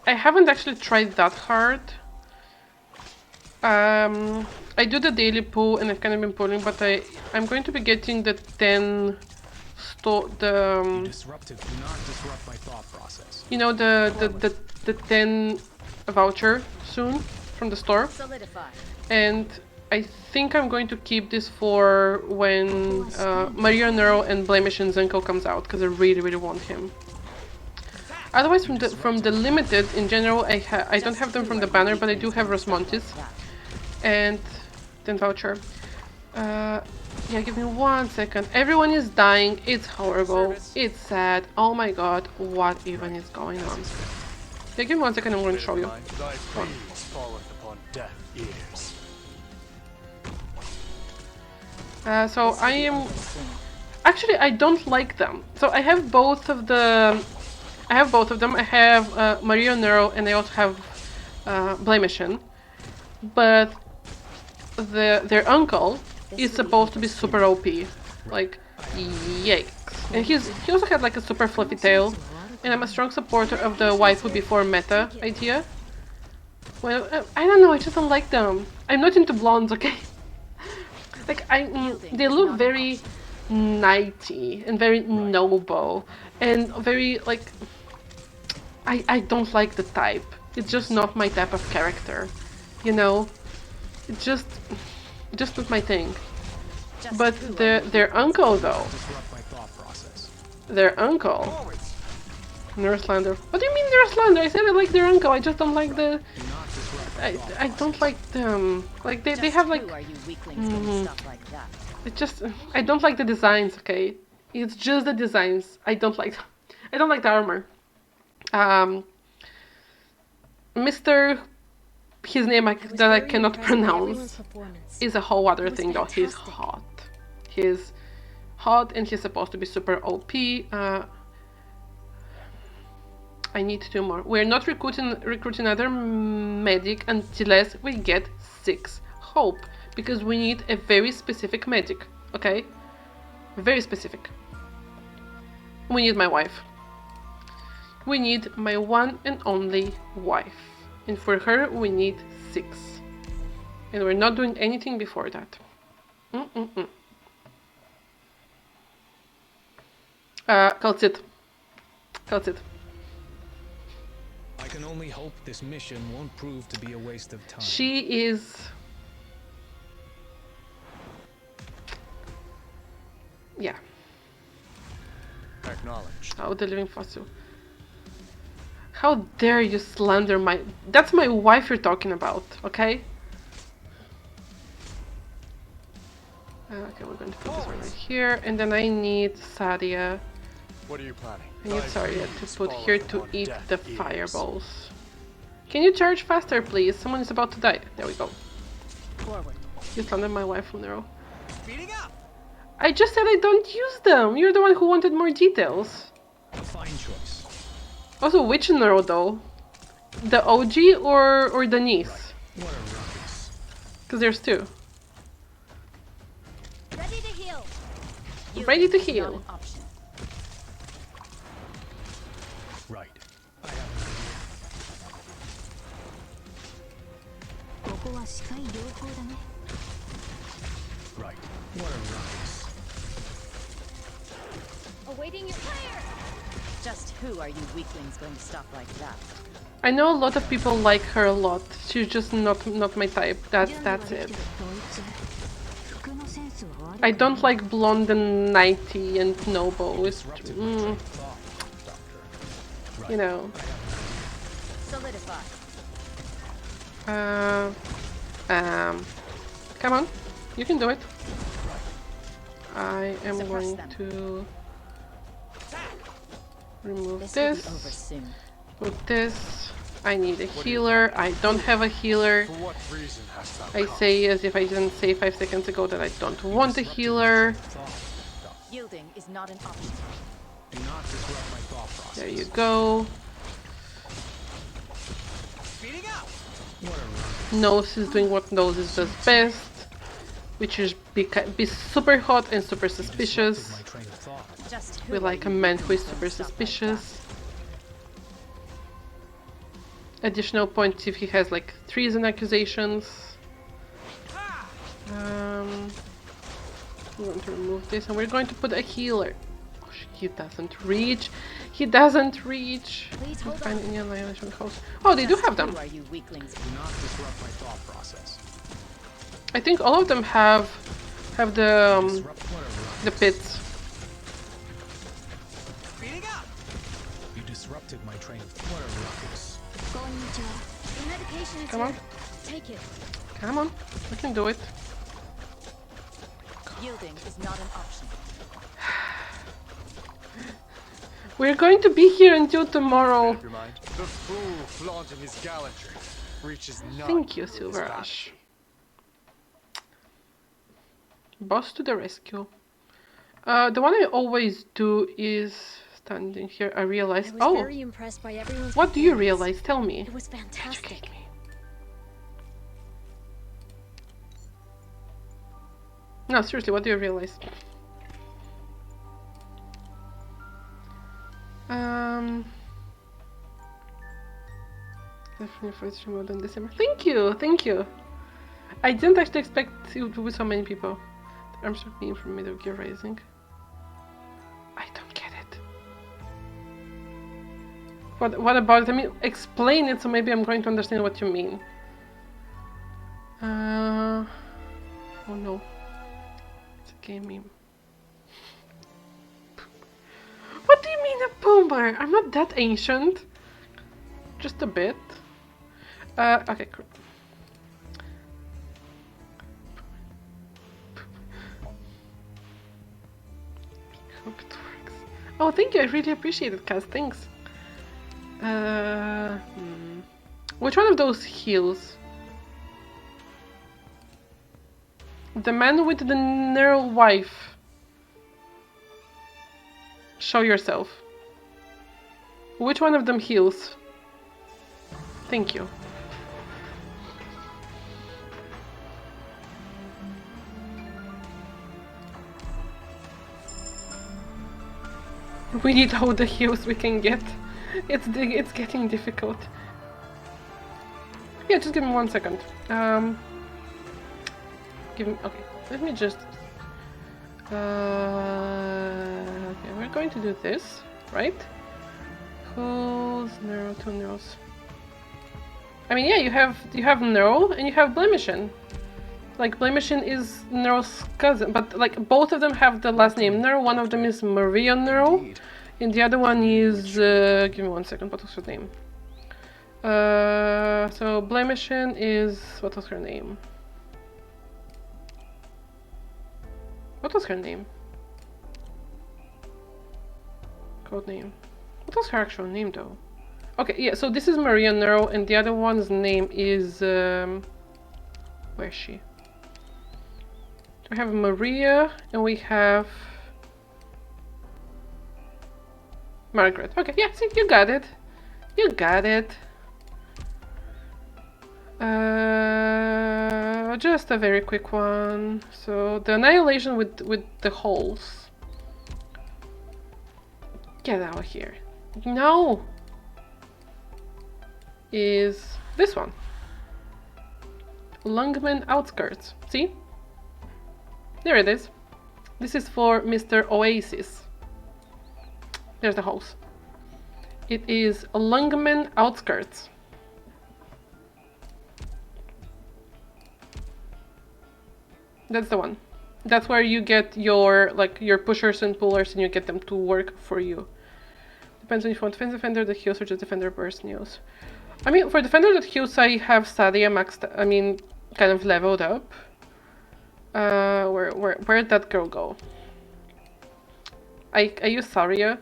haven't actually tried that hard. I do the daily pull, and I've kind of been pulling, but I'm going to be getting the 10 Disruptive. Do not disrupt my thought process. you know, the 10 voucher soon from the store. Solidify. And I think I'm going to keep this for when Maria Nero and Blemish and Zenko comes out, because I really want him. Otherwise, from the limited in general, I don't have them from the banner, but I do have Rosmontis and 10 voucher. Yeah, give me 1 second. Everyone is dying. It's horrible. It's sad. Oh my god, what even is going on? Yeah, give me 1 second. I'm going to show you. So I am... Actually, I don't like them. So I have both of the... I have both of them. I have Mario Nero and I also have Blemishin. But their uncle is supposed to be super OP. Like, yikes. And he also had like a super fluffy tail. And I'm a strong supporter of the waifu before meta idea. Well, I don't know, I just don't like them. I'm not into blondes, okay? Like, they look very knighty and very noble. And very, like... I don't like the type. It's just not my type of character. You know? It's just not my thing. But their uncle, though. Their uncle. Nurslander. What do you mean Nurslander? I said I like their uncle. I just don't like the... I don't like them. Like, they have like... It just... I don't like the designs, okay? It's just the designs. I don't like the armor. Mr... His name that I cannot pronounce is a whole other thing though. He's hot. He's hot and he's supposed to be super OP. I need 2 more. We're not recruiting another medic unless we get 6 hope. Because we need a very specific medic. Okay? Very specific. We need my wife. We need my one and only wife. And for her, we need 6. And we're not doing anything before that. Kaltsit. Kaltsit. I can only hope this mission won't prove to be a waste of time. She is... Yeah. Acknowledged. Oh, the living fossil. How dare you slander my... That's my wife you're talking about, okay? Okay, we're going to put this one right here. And then I need Sadia. What are you planning? I need Sadia to put here to eat the fireballs. Can you charge faster, please? Someone is about to die. There we go. Forward. You slandered my wife from Nero. Speeding up. I just said I don't use them. You're the one who wanted more details. Fine choice. Also, which Nero though? The OG or the niece? What a ruckus. Because there's 2. Ready to heal. Ready to heal. Right. I have right. What a ruckus. Awaiting your fire. Just who are you weaklings going to stop like that? I know a lot of people like her a lot. She's just not my type. That's it. I don't like blonde and knighty and noble. It's, you know. Solidify. Come on, you can do it. I am going to remove this. Put this. I need a healer. I don't have a healer. I say as if I didn't say 5 seconds ago that I don't want a healer. Yielding is not an option. Do not disrupt my thought process. There you go. Speeding up. Nose is doing what Nose does best, which is be super hot and super suspicious. We like a man who is super suspicious. Additional points if he has like treason accusations. We want to remove this and we're going to put a healer. Oh, he doesn't reach. He doesn't reach. Find any annihilation house. Oh, they do have them. Do not disrupt my thought process. I think all of them have the pits. Speeding up. You disrupted my train of thought. What a ruckus. The medication is Come on. here. Take it. Come on. We can do it. Yielding is not an option. We're going to be here until tomorrow. The fool flaunting his gallantry reaches none. Thank you, Silver Ash. Boss to the rescue. The one I always do is standing here. I realized. I was very impressed by everyone's What do you performance. realize? Tell me. It was fantastic. Educate me. No, seriously, what do you realize? Definitely first remote in December. Thank you, thank you. I didn't actually expect it to be so many people. The arms of me from Middle Gear Rising. I don't get it. What about it? I mean, explain it so maybe I'm going to understand what you mean. Oh no. It's a game meme. What do you mean a boomer? I'm not that ancient. Just a bit. Okay, cool. Hope it works. Oh, thank you. I really appreciate it, Kaz. Thanks. Which one of those heals? The man with the narrow wife. Show yourself. Which one of them heals? Thank you. We need all the heals we can get. It's getting difficult. Yeah, just give me 1 second. Okay, let me just... okay, we're going to do this, right? Who's narrow, 2 narrows? I mean, yeah, you have narrow and you have blemishing. Like, blemishing is Nero's cousin, but like both of them have the last name Nero. One of them is Maria Nero, and the other one is give me 1 second. What was her name? So blemishing is, what was her name? What was her name? Code name. What was her actual name though? Okay, yeah. So this is Maria Nero, and the other one's name is where is she? We have Maria, and we have Margaret. Okay, yeah, see, you got it. You got it. Just a very quick one. So the annihilation with the holes. Get out of here. No. Is this one. Lungman Outskirts. See? There it is. This is for Mr. Oasis. There's the holes. It is Lungman Outskirts. That's the one. That's where you get your your pushers and pullers, and you get them to work for you. Depends on if you want defender that heals or just defender burst news. I mean, for defender that heals, I have Sadia maxed. I mean, kind of leveled up. Where'd that girl go? I use Saria,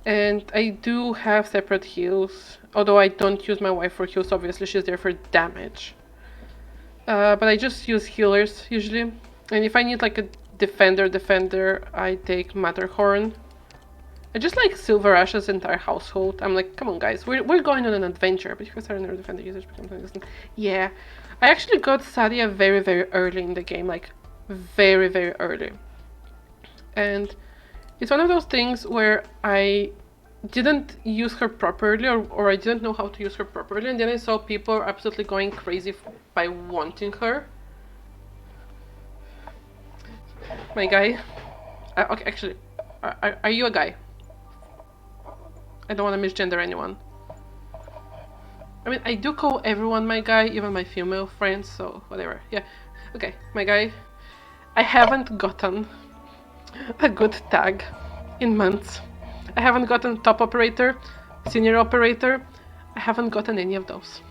and I do have separate heals. Although I don't use my wife for heals, obviously she's there for damage. But I just use healers usually, and if I need like a defender, I take Matterhorn. I just like Silver Ash's entire household. I'm like, come on guys, we're going on an adventure, but you guys are never defender users. Yeah, I actually got Sadia very, very early in the game, like very, very early. And it's one of those things where I didn't use her properly, or I didn't know how to use her properly, and then I saw people absolutely going crazy by wanting her. My guy. Okay, actually, are you a guy? I don't want to misgender anyone. I mean, I do call everyone my guy, even my female friends, so whatever. Yeah, okay, my guy. I haven't gotten a good tag in months. I haven't gotten top operator, senior operator. I haven't gotten any of those.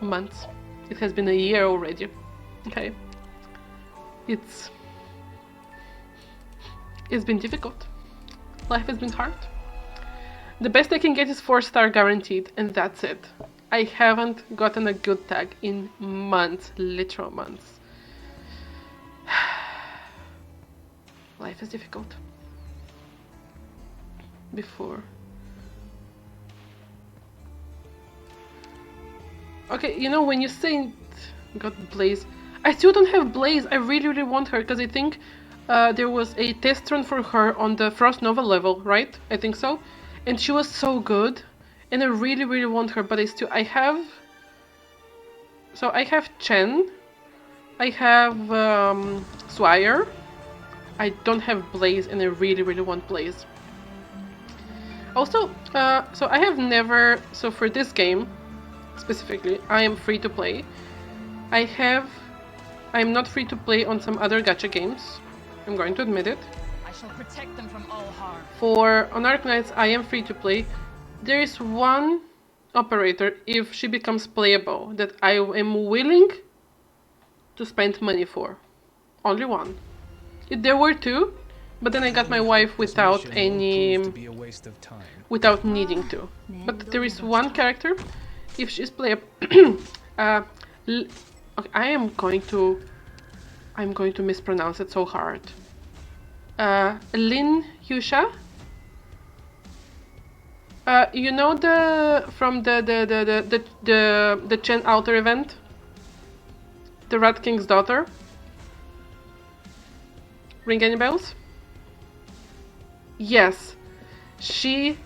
Months. It has been a year already. Okay. It's been difficult. Life has been hard. The best I can get is 4-star guaranteed, and that's it. I haven't gotten a good tag in months, literal months. life is difficult. Before. Okay, you know, when you say got Blaze, I still don't have Blaze. I really, really want her because I think there was a test run for her on the Frost Nova level, right? I think so. And she was so good. And I really, really want her, but I have... So I have Chen. I have Swire. I don't have Blaze and I really, really want Blaze. Also, so I have never... So for this game, specifically, I am free to play. I'm not free to play on some other gacha games. I'm going to admit it. I shall protect them from all harm. On Arknights, I am free to play. There is one operator, if she becomes playable, that I am willing to spend money for. Only one. There were two, but then I got my wife without any... without needing to. But there is one character, if she's playable... okay, I'm going to mispronounce it so hard. Lin Yusha? You know from the Chen Outer event? The Rat King's daughter? Ring any bells? Yes. She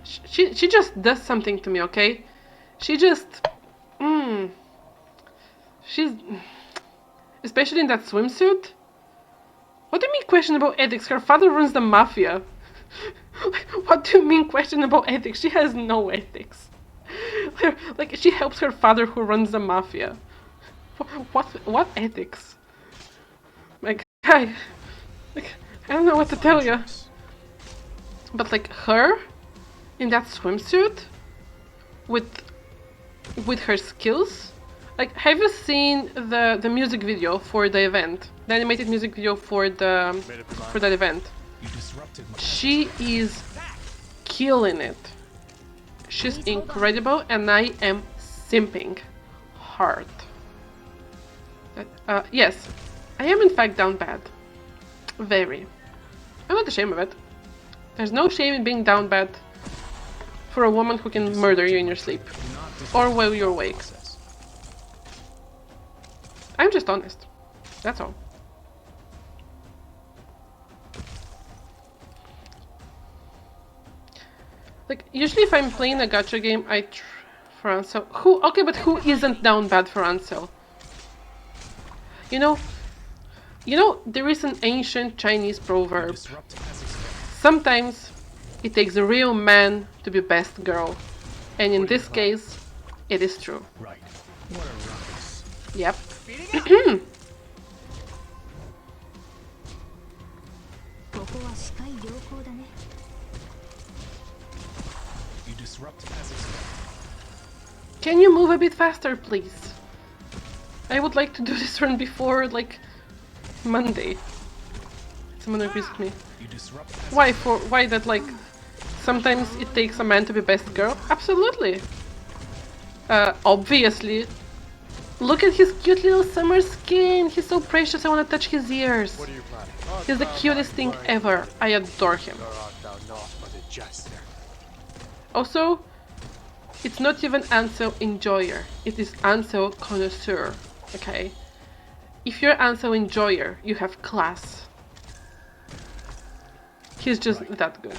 just does something to me, okay? She just... She's... Especially in that swimsuit? What do you mean questionable ethics? Her father runs the mafia. What do you mean questionable ethics? She has no ethics. Like, she helps her father who runs the mafia. What ethics? Like, I don't know what to tell you. But like, her in that swimsuit with her skills, like, have you seen the music video for the event, the animated music video for that event? She is killing it. She's incredible, and I am simping hard. Yes, I am in fact down bad. Very. I'm not ashamed of it. There's no shame in being down bad for a woman who can murder you in your sleep or while you're awake. I'm just honest. That's all. Like, usually if I'm playing a gacha game, for Ansel. Okay, but who isn't down bad for Ansel? You know, there is an ancient Chinese proverb. Sometimes it takes a real man to be best girl. And in this case, it is true. Right. What a ruckus. Yep. You disrupt as expected. Can you move a bit faster, please? I would like to do this run before, like, Monday. Someone agrees with me. You disrupt Why that, like, sometimes it takes a man to be best girl? Absolutely. Obviously. Look at his cute little summer skin. He's so precious. I want to touch his ears. What are you planning? He's the cutest thing ever. I adore him. Or art thou not but a jester? Also, it's not even Ansel Enjoyer. It is Ansel Connoisseur. Okay? If you're Ansel Enjoyer, you have class. He's just that good.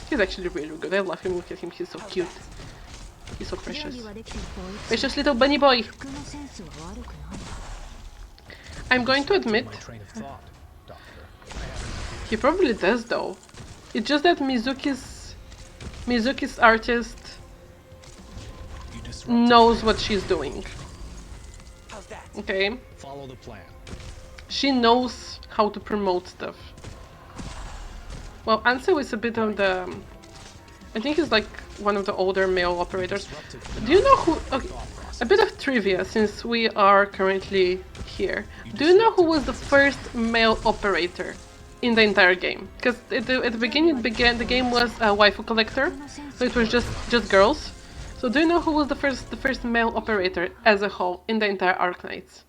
He's actually really good. I love him. Look at him. He's so cute. He's so precious. Precious little bunny boy. I'm going to admit, he probably does though. It's just that Mizuki's artist knows what she's doing. Okay? Follow the plan. She knows how to promote stuff. Well, Ansel is a bit of the... I think he's like one of the older male operators. Do you know who... Okay, a bit of trivia since we are currently here. Do you know who was the first male operator in the entire game? Because at the beginning the game was a waifu collector, so it was just girls. So do you know who was the first male operator as a whole in the entire Arknights?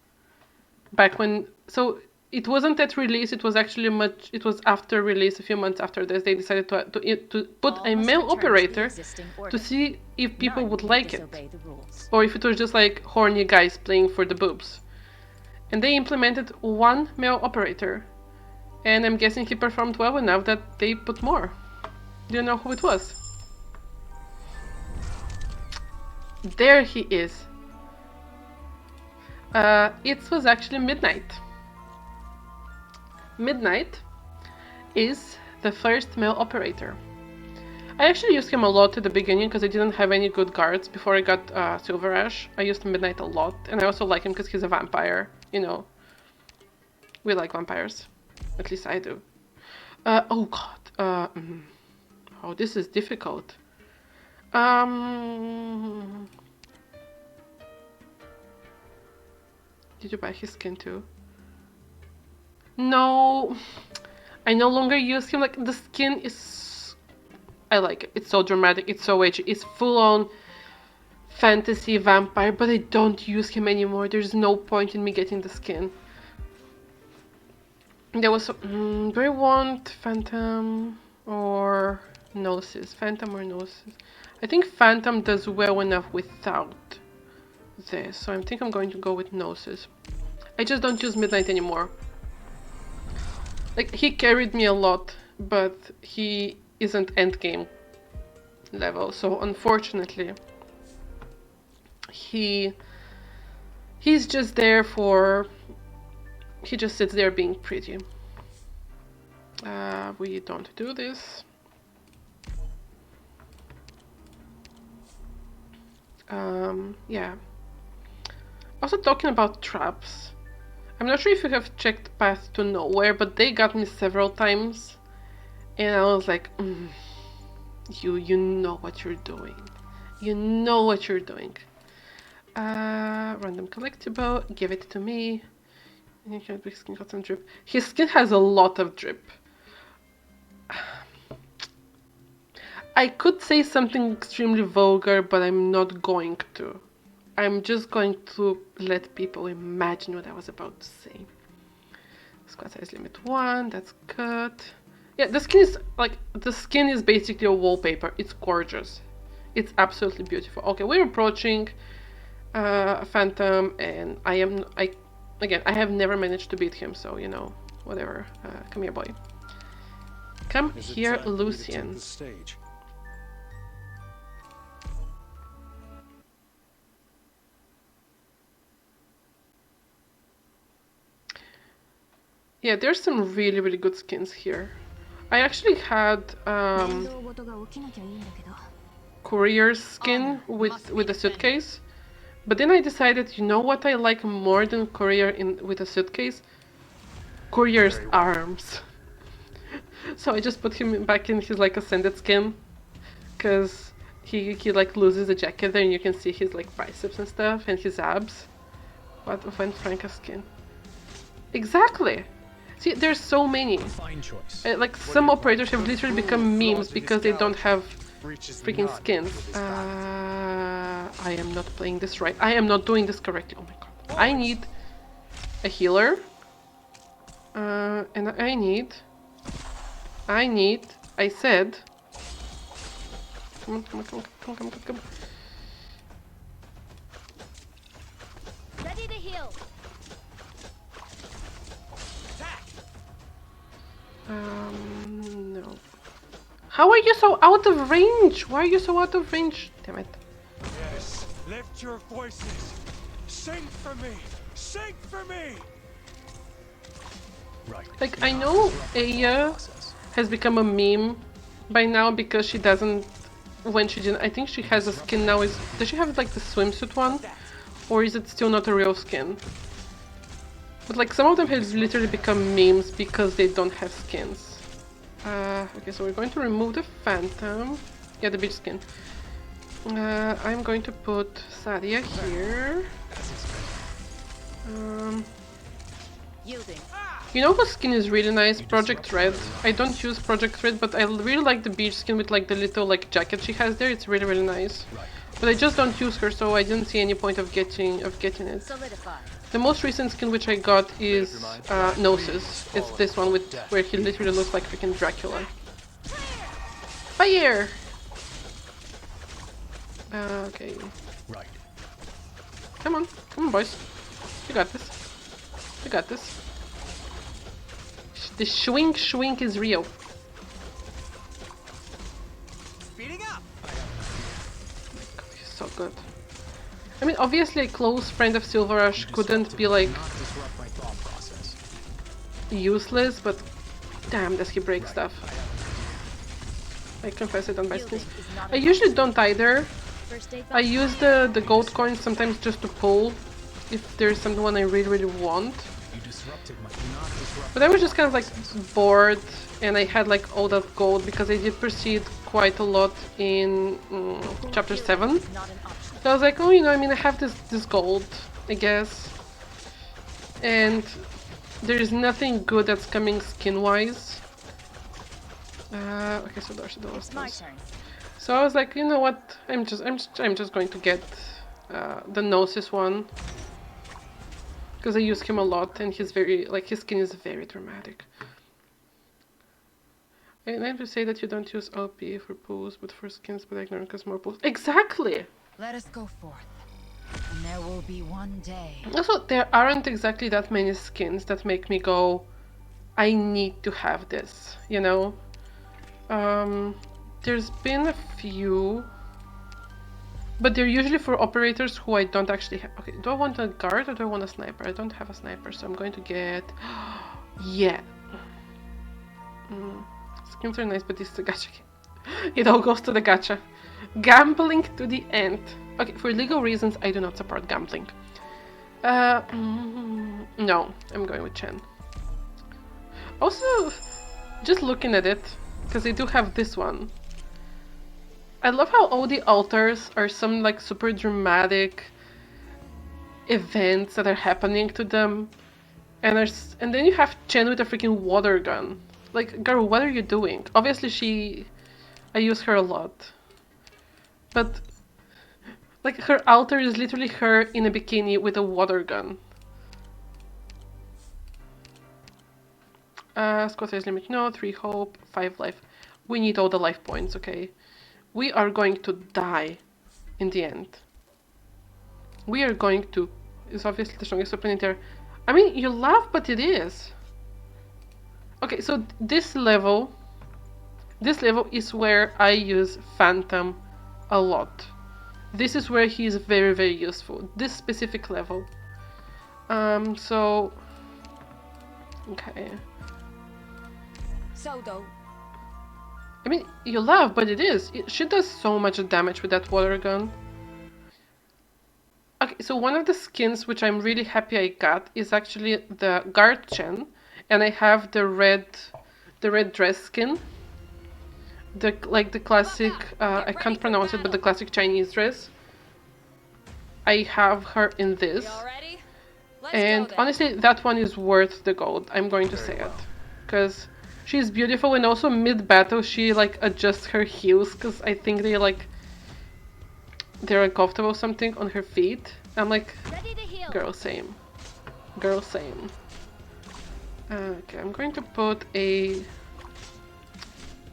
Back when so it wasn't at release, it was actually it was after release, a few months after this, they decided to put All a must male return to the operator existing order. to see if people None would can like it. disobey the rules. Or if it was just like horny guys playing for the boobs. And they implemented one male operator. And I'm guessing he performed well enough that they put more. Do you know who it was? There he is. It was actually Midnight. Midnight is the first male operator. I actually used him a lot at the beginning because I didn't have any good guards before I got Silver Ash. I used Midnight a lot, and I also like him because he's a vampire. You know, we like vampires. At least I do. Oh god. Oh, this is difficult. Did you buy his skin too? No, I no longer use him. Like, the skin is, I like it. It's so dramatic. It's so edgy. It's full-on fantasy vampire, but I don't use him anymore. There's no point in me getting the skin. There was do I want Phantom or Gnosis? Phantom or Gnosis? I think Phantom does well enough without this, so I think I'm going to go with Gnosis. I just don't use Midnight anymore. Like, he carried me a lot, but he isn't endgame level, so unfortunately he's just there for, he just sits there being pretty. We don't do this. Yeah. Also, talking about traps, I'm not sure if you have checked Path to Nowhere, but they got me several times, and I was like, you know what you're doing. You know what you're doing. Random collectible, give it to me. His skin got some drip. His skin has a lot of drip. I could say something extremely vulgar, but I'm not going to. I'm just going to let people imagine what I was about to say. Squad size limit 1, that's good. Yeah, the skin is like, the skin is basically a wallpaper. It's gorgeous. It's absolutely beautiful. Okay, we're approaching Phantom, and I have never managed to beat him, so you know, whatever. Come here, boy. Come here, Lucian. Yeah, there's some really, really good skins here. I actually had Courier's skin with a suitcase, but then I decided, you know what I like more than Courier with a suitcase? Courier's arms. So I just put him back in his like ascended skin, because he like loses the jacket there and you can see his like biceps and stuff and his abs. What when Franca's skin? Exactly. See, there's so many. Fine choice. Like, some operators have literally become memes because they don't have freaking skins. I am not playing this right. I am not doing this correctly. Oh my god. I need a healer. And I said... Come on. Ready to heal. No. How are you so out of range? Why are you so out of range? Damn it. Yes, lift your voices. Sing for me. Sing for me. Right. Like, I know Aya has become a meme by now because she doesn't, when she didn't, I think she has a skin now. Does she have like the swimsuit one? Or is it still not a real skin? But like, some of them have literally become memes because they don't have skins. Okay, so we're going to remove the Phantom. Yeah, the beach skin. I'm going to put Sadia here. You know whose skin is really nice? Project Red. I don't use Project Red, but I really like the beach skin with like the little like jacket she has there. It's really, really nice. But I just don't use her, so I didn't see any point of getting it. The most recent skin which I got is Gnosis. It's this one with where he literally looks like freaking Dracula. Fire! Okay. Right. Come on, boys. You got this. You got this. The swing is real. Speeding up. God, he's so good. I mean, obviously, a close friend of Silver Rush couldn't be like useless, but damn, does he break stuff. I confess it on my skins. I usually don't either. I use the gold coins sometimes just to pull if there's someone I really want. But I was just kind of like bored, and I had like all that gold because I did proceed quite a lot in chapter 7. So I was like, oh, you know, I mean, I have this gold, I guess. And there's nothing good that's coming skin-wise. Okay, so there's those. So I was like, you know what? I'm just going to get the Gnosis one because I use him a lot, and he's very like his skin is very dramatic. I have to say that you don't use OP for pools, but for skins, but ignore because more pools. Exactly. Let us go forth, and there will be one day. Also, there aren't exactly that many skins that make me go, I need to have this. You know. There's been a few, but they're usually for operators who I don't actually have. Okay, do I want a guard or do I want a sniper? I don't have a sniper, so I'm going to get... yeah. Skins are nice, but this is a gacha game. It all goes to the gacha. Gambling to the end. Okay, for legal reasons, I do not support gambling. No, I'm going with Chen. Also, just looking at it, because they do have this one. I love how all the altars are some like super dramatic events that are happening to them, and then you have Chen with a freaking water gun. Like, girl, what are you doing? Obviously, I use her a lot, but like her altar is literally her in a bikini with a water gun. Squad size limit, no. 3 hope, 5 life. We need all the life points, okay? We are going to die in the end. We are going to... It's obviously the strongest weapon in there. I mean, you laugh, but it is. Okay, so this level is where I use Phantom a lot. This is where he is very, very useful. This specific level. So... Okay. I mean, you laugh, but it is. She does so much damage with that water gun. Okay, so one of the skins which I'm really happy I got is actually the Guard Chen, and I have the red dress skin. The classic, I can't pronounce it, but the classic Chinese dress. I have her in this. And honestly, that one is worth the gold. I'm going to say it. Because she's beautiful, and also mid-battle she like adjusts her heels because I think they're uncomfortable or something on her feet. I'm like, girl, same. Girl, same. Okay, I'm going to put a...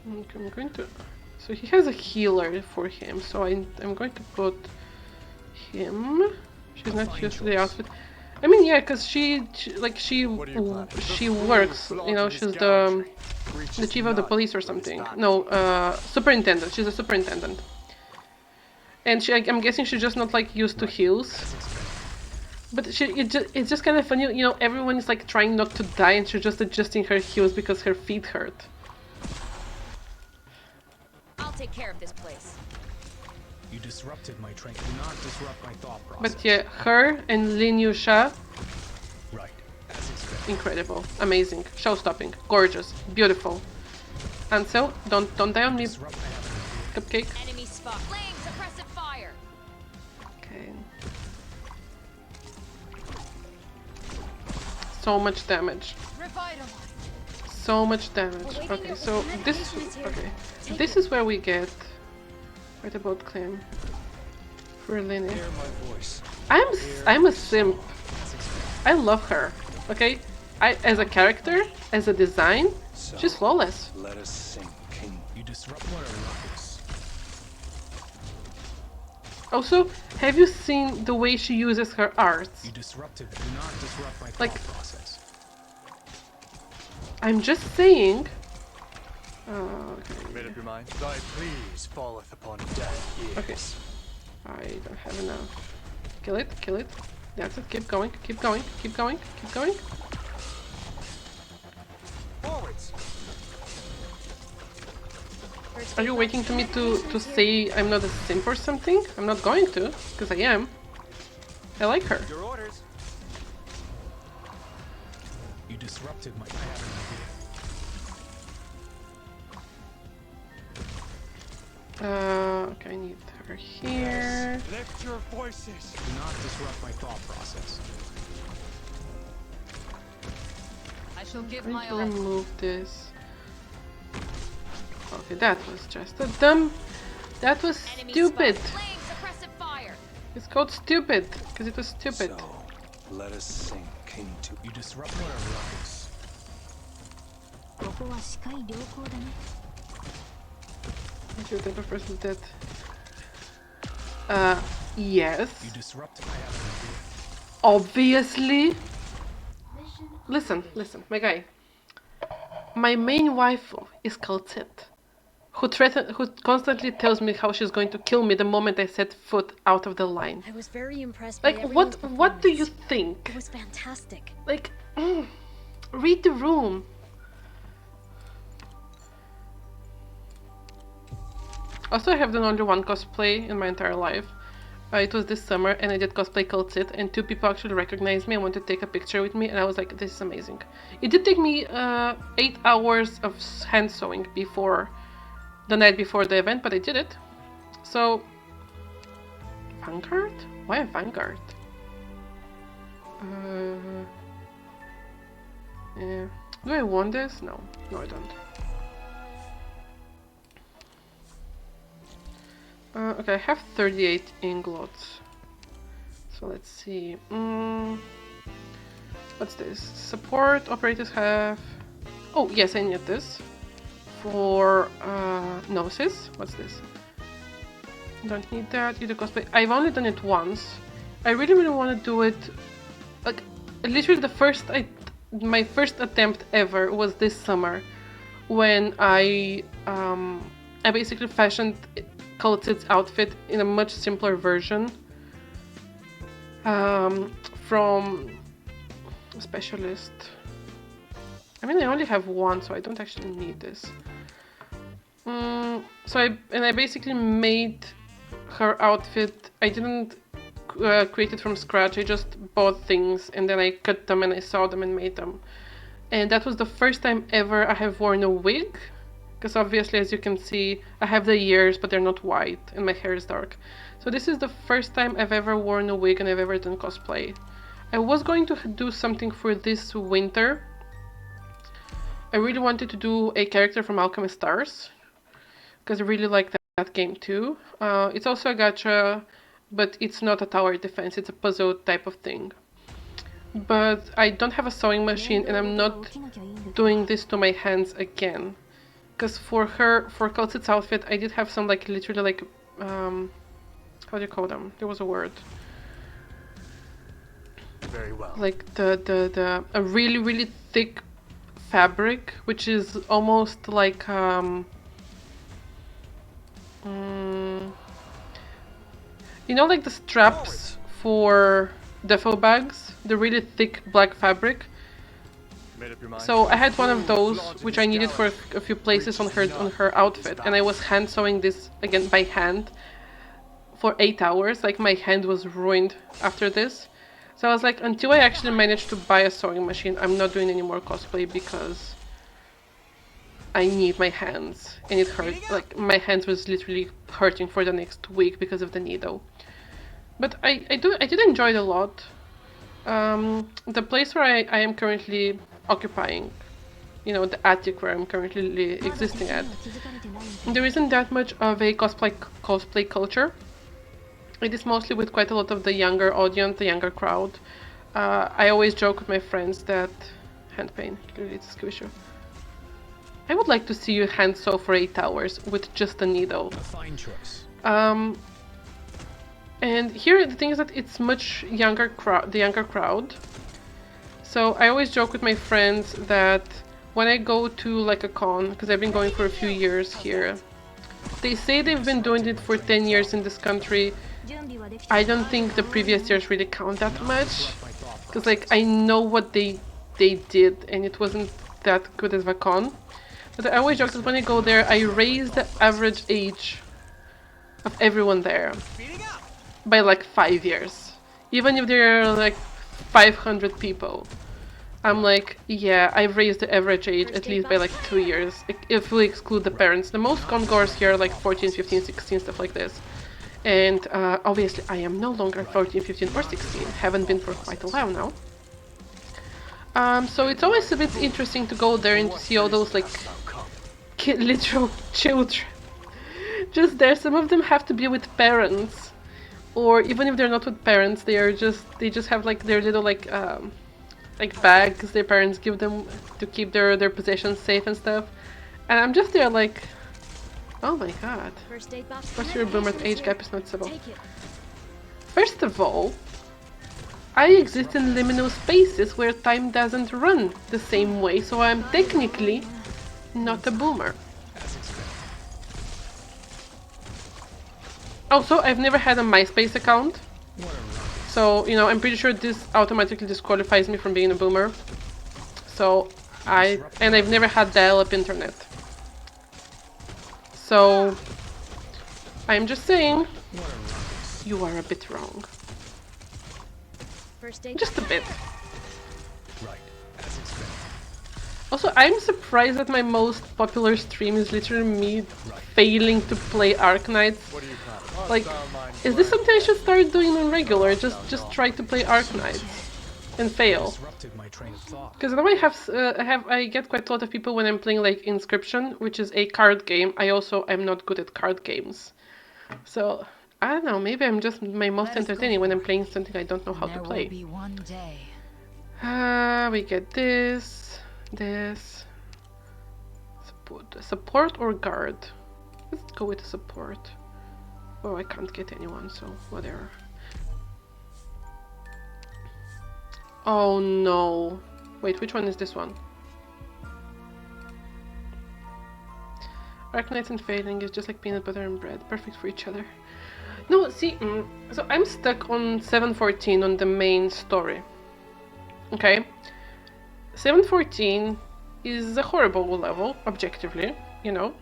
Okay, I'm going to... So he has a healer for him, so I'm going to put him. She's not used to the outfit. I mean, yeah, because she works, you know, she's the chief of the police or something. No, superintendent. She's a superintendent. And I'm guessing she's just not like used to heals. But it's just kind of funny, you know, everyone is like trying not to die and she's just adjusting her heels because her feet hurt. I'll take care of this place. You disrupted my train. Do not disrupt my thought process. But yeah, her and Lin Yusha, Right. As expected. incredible, amazing, show-stopping, gorgeous, beautiful. Ansel, don't die on me, Cupcake. Enemy spot. Laying suppressive fire. Okay. So much damage. So much damage. Okay, so this is where we get right about claim for Lini. I'm a simp. I love her. Okay, as a character, as a design, she's flawless. Let us sink. You disrupt what are rockets. Also, have you seen the way she uses her arts? You disrupted. Do not disrupt my Like, thought process. I'm just saying. Okay. Made up your mind? Thy please falleth upon deaf ears. Okay. I don't have enough. Kill it, kill it. That's it. Keep going, keep going, keep going, keep going. Forwards. Are you waiting for me to say I'm not a simp or something? I'm not going to, because I am. I like her. Your orders. You disrupted my. I have an Okay, I need her here. Lift your voices. idea. Do not disrupt my thought process. I shall give I'm my going to all. remove this. Okay, that was just a dumb. That was Enemy stupid. spotted. Laying suppressive fire. It's called stupid because it was stupid. So, let us sink into. You disrupt what are rockets. ここは視界良好だね。Your type of person dead. Yes. You disrupt. I have an idea. Obviously. Listen, my guy. My main waifu is Kaltzit, who constantly tells me how she's going to kill me the moment I set foot out of the line. I was very impressed Like, by everyone's what do you performance. think? It was fantastic. Like, read the room. Also, I have done only one cosplay in my entire life. It was this summer, and I did cosplay Kaltzit, and 2 people actually recognized me and wanted to take a picture with me, and I was like, this is amazing. It did take me 8 hours of hand sewing the night before the event, but I did it. So, Vanguard? Why a Vanguard? Yeah. Do I want this? No, I don't. Okay, I have 38 inglots. So let's see. What's this? Support operators have. Oh yes, I need this for Gnosis. What's this? Don't need that. Either cosplay. I've only done it once. I really want to do it. Like literally my first attempt ever was this summer, when I basically fashioned Kaltzit's outfit in a much simpler version from a specialist. I mean, I only have one, so I don't actually need this. So I basically made her outfit. I didn't create it from scratch. I just bought things and then I cut them and I sewed them and made them. And that was the first time ever I have worn a wig. Because obviously, as you can see, I have the ears, but they're not white, and my hair is dark. So this is the first time I've ever worn a wig and I've ever done cosplay. I was going to do something for this winter. I really wanted to do a character from Alchemist Stars, because I really like that game too. It's also a gacha, but it's not a tower defense, it's a puzzle type of thing. But I don't have a sewing machine, and I'm not doing this to my hands again. Because for Kaltzit's outfit, I did have some literally how do you call them? There was a word. Very well. Like a really thick fabric, which is almost like you know, like the straps for duffel bags, the really thick black fabric. So I had one of those, which I needed for a few places on her outfit, and I was hand sewing this again by hand for 8 hours. Like my hand was ruined after this. So I was like, until I actually managed to buy a sewing machine, I'm not doing any more cosplay because I need my hands, and it hurt. Like my hands was literally hurting for the next week because of the needle. But I did enjoy it a lot. The place where I am currently occupying, you know, the attic where I'm currently existing at, there isn't that much of a cosplay culture. It is mostly with quite a lot of the younger audience, the younger crowd. I always joke with my friends that hand pain, clearly it's a skill issue. I would like to see you hand sew for 8 hours with just a needle. A fine choice. And here the thing is that it's much younger the younger crowd. So I always joke with my friends that when I go to like a con, because I've been going for a few years here, they say they've been doing it for 10 years in this country. I don't think the previous years really count that much, because like I know what they did and it wasn't that good as a con. But I always joke that when I go there, I raise the average age of everyone there by like 5 years. Even if there are like 500 people. I'm like, yeah, I've raised the average age at least by like 2 years, if we exclude the parents. The most con-goers here are like 14, 15, 16, stuff like this. And obviously I am no longer 14, 15 or 16, haven't been for quite a while now. So it's always a bit interesting to go there and to see all those like literal children. Just there, some of them have to be with parents. Or even if they're not with parents, they just have like their little like bags their parents give them to keep their possessions safe and stuff. And I'm just there like, oh my god. What's your boomer age gap is not civil. First of all, I exist in liminal spaces where time doesn't run the same way, so I'm technically not a boomer. Also, I've never had a MySpace account, so, you know, I'm pretty sure this automatically disqualifies me from being a boomer. So, I've never had dial-up internet. So, I'm just saying, you are a bit wrong. Just a bit. Also, I'm surprised that my most popular stream is literally me failing to play Arknights. Like, is this something I should start doing on regular? Just try to play Arknights and fail. Because now I get quite a lot of people when I'm playing like Inscription, which is a card game. I'm not good at card games. So, I don't know, maybe I'm just my most entertaining when I'm playing something I don't know how to play. We get this. Support or guard? Let's go with support. Oh, I can't get anyone, so whatever. Oh no. Wait, which one is this one? Arknights and failing is just like peanut butter and bread, perfect for each other. No, see, so I'm stuck on 714 on the main story. Okay? 714 is a horrible level, objectively, you know,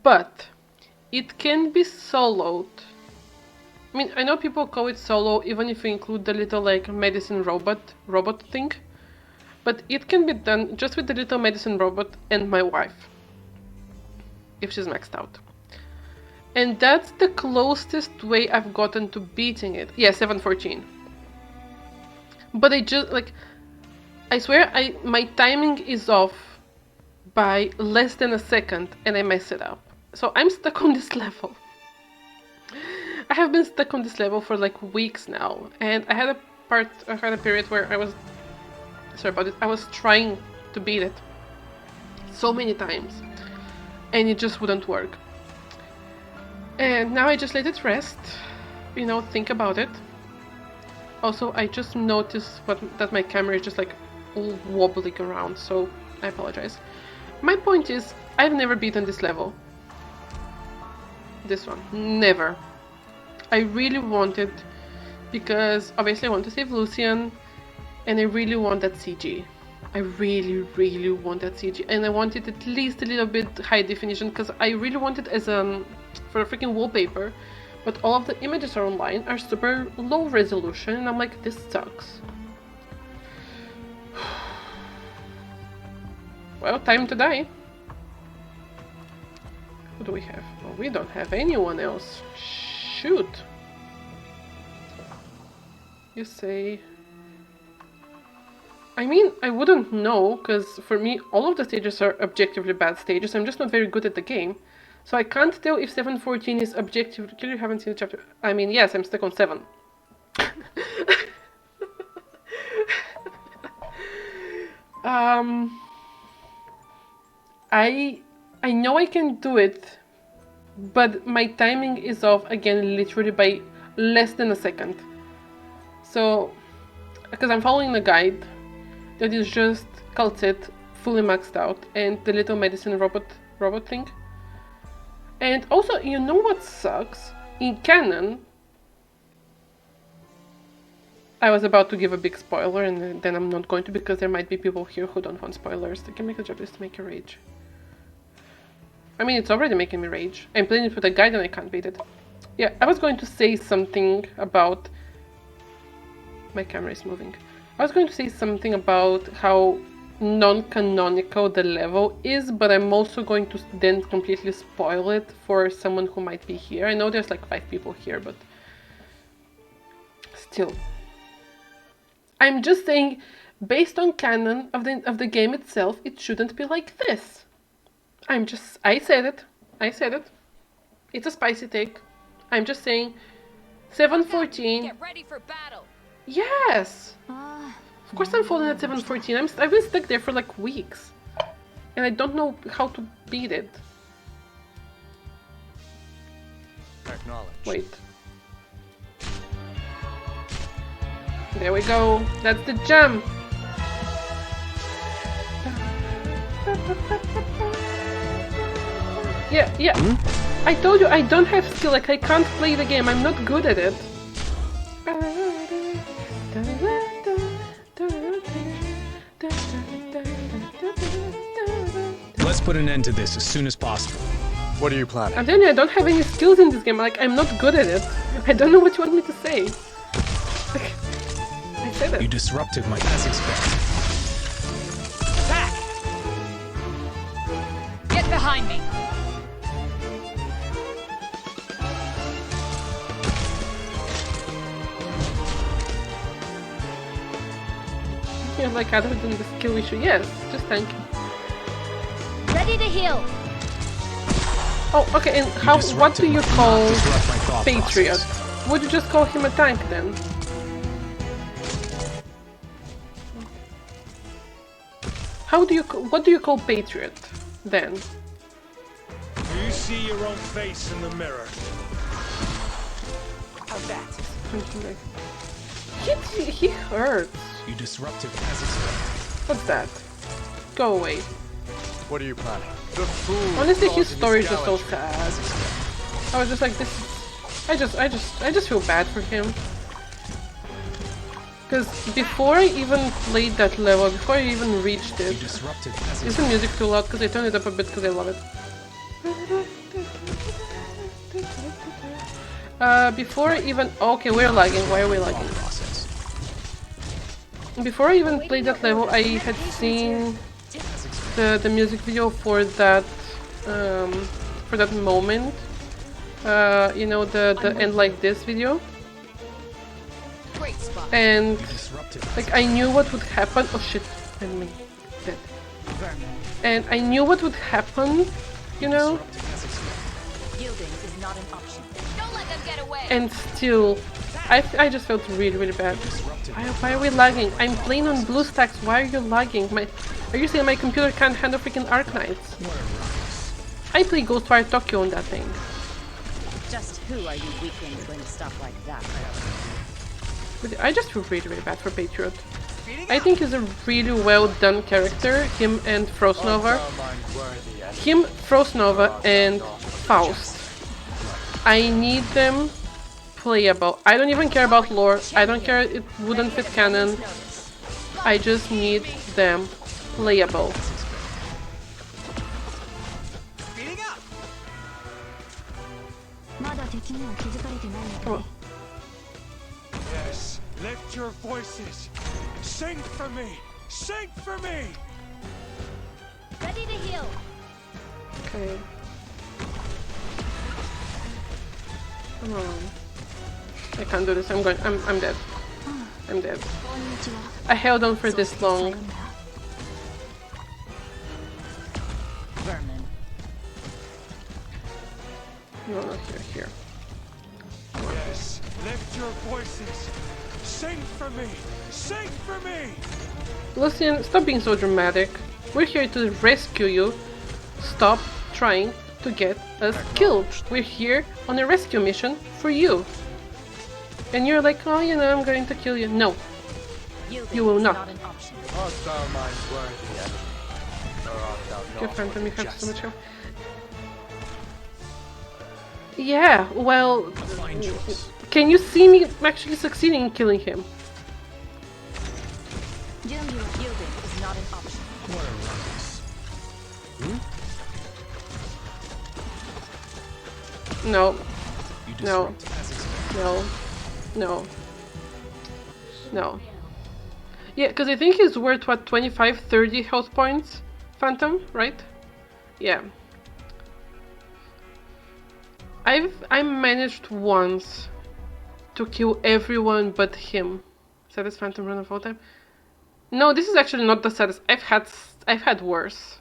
but it can be soloed. I mean, I know people call it solo even if you include the little like medicine robot thing, but it can be done just with the little medicine robot and my wife, if she's maxed out. And that's the closest way I've gotten to beating it. Yeah, 714. But I swear my timing is off by less than a second and I mess it up. So I'm stuck on this level. I have been stuck on this level for like weeks now, and I had a period where I was trying to beat it so many times and it just wouldn't work. And now I just let it rest, you know, think about it. Also, I just noticed that my camera is just like all wobbling around, so I apologize. My point is, I've never beaten this level. This one. Never. I really wanted, because obviously I want to save Lucian, and I really want that CG. I really, really want that CG, and I want it at least a little bit high definition, because I really want it as for a freaking wallpaper, but all of the images are online are super low resolution, and I'm like, this sucks. Well, time to die. Who do we have? Oh, we don't have anyone else. Shoot. You say... I mean, I wouldn't know, because for me, all of the stages are objectively bad stages. I'm just not very good at the game. So I can't tell if 714 is objectively... You haven't seen the chapter. I mean, yes, I'm stuck on 7. I know I can do it, but my timing is off again literally by less than a second. So, because I'm following the guide that is just Calcet fully maxed out and the little medicine robot thing. And also, you know what sucks? In canon, I was about to give a big spoiler and then I'm not going to because there might be people here who don't want spoilers. They can make a job just to make you rage. I mean, it's already making me rage. I'm playing it with a guide and I can't beat it. Yeah, I was going to say something about... My camera is moving. I was going to say something about how non-canonical the level is, but I'm also going to then completely spoil it for someone who might be here. I know there's like 5 people here, but... Still. I'm just saying, based on canon of the game itself, it shouldn't be like this. I said it. It's a spicy take. I'm just saying, 7:14. Get ready for battle. Yes. Of course I'm falling at 7:14. I've been stuck there for like weeks, and I don't know how to beat it. Acknowledge. Wait. There we go. That's the jump. Yeah. I told you I don't have skill, like I can't play the game, I'm not good at it. Let's put an end to this as soon as possible. What are you planning? I'm telling you, I don't have any skills in this game, like I'm not good at it. I don't know what you want me to say. Like, I said it. You disrupted my as expected. Attack! Get behind me. You're like, other than the skill issue, yes, just tank. Ready to heal. Oh, okay, and how? What do you call Patriot? Would you just call him a tank then? What do you call Patriot then? Do you see your own face in the mirror? How's that? He hurts. You disrupted as expected. What's that? Go away. What are you planning? The fool. Honestly, his story is just so sad. I was just like, this is... I just feel bad for him. Because before I even played that level, before I even reached it... Is the music too loud? Because I turned it up a bit because I love it. Before I even... Okay, we're lagging. Why are we lagging? Before I even played that level, I had seen the music video for that moment. You know, the end like this video. And like I knew what would happen. Oh shit, enemy dead. And I knew what would happen, you know. Yielding is not an option. Don't let them get away. And still, I just felt really bad. Why are we lagging? I'm playing on BlueStacks. Why are you lagging? Are you saying my computer can't handle freaking Arknights? I play Ghostwire Tokyo on that thing. Just who are you weaklings going to stop like that? But I just feel really bad for Patriot. I think he's a really well done character. Him and Frostnova. Him, Frostnova, and Faust. I need them playable. I don't even care about lore. I don't care, it wouldn't fit canon. I just need them playable. Oh. Yes, lift your voices. Sing for me. Sing for me. Ready to heal. Okay. Come on. I can't do this. I'm dead. I'm dead. I held on for this long. Vermin. No, not here. Yes, Lift your voices. Sing for me. Sing for me. Lucian, stop being so dramatic. We're here to rescue you. Stop trying to get us killed. We're here on a rescue mission for you. And you're like, oh, you know, I'm going to kill you. No, you will not. Art thou mine worthy enemy? Or art thou Good not Phantom, you for the have so much jest? help. Yeah, well, Fine choice. can you see me actually succeeding in killing him? Yielding is not an option. What a ruckus. No, You No. disrupt as expected. no. Yeah, because I think he's worth, what, 25, 30 health points? Phantom, right? Yeah. I managed once to kill everyone but him. Saddest Phantom run of all time? No, this is actually not the saddest. I've had worse.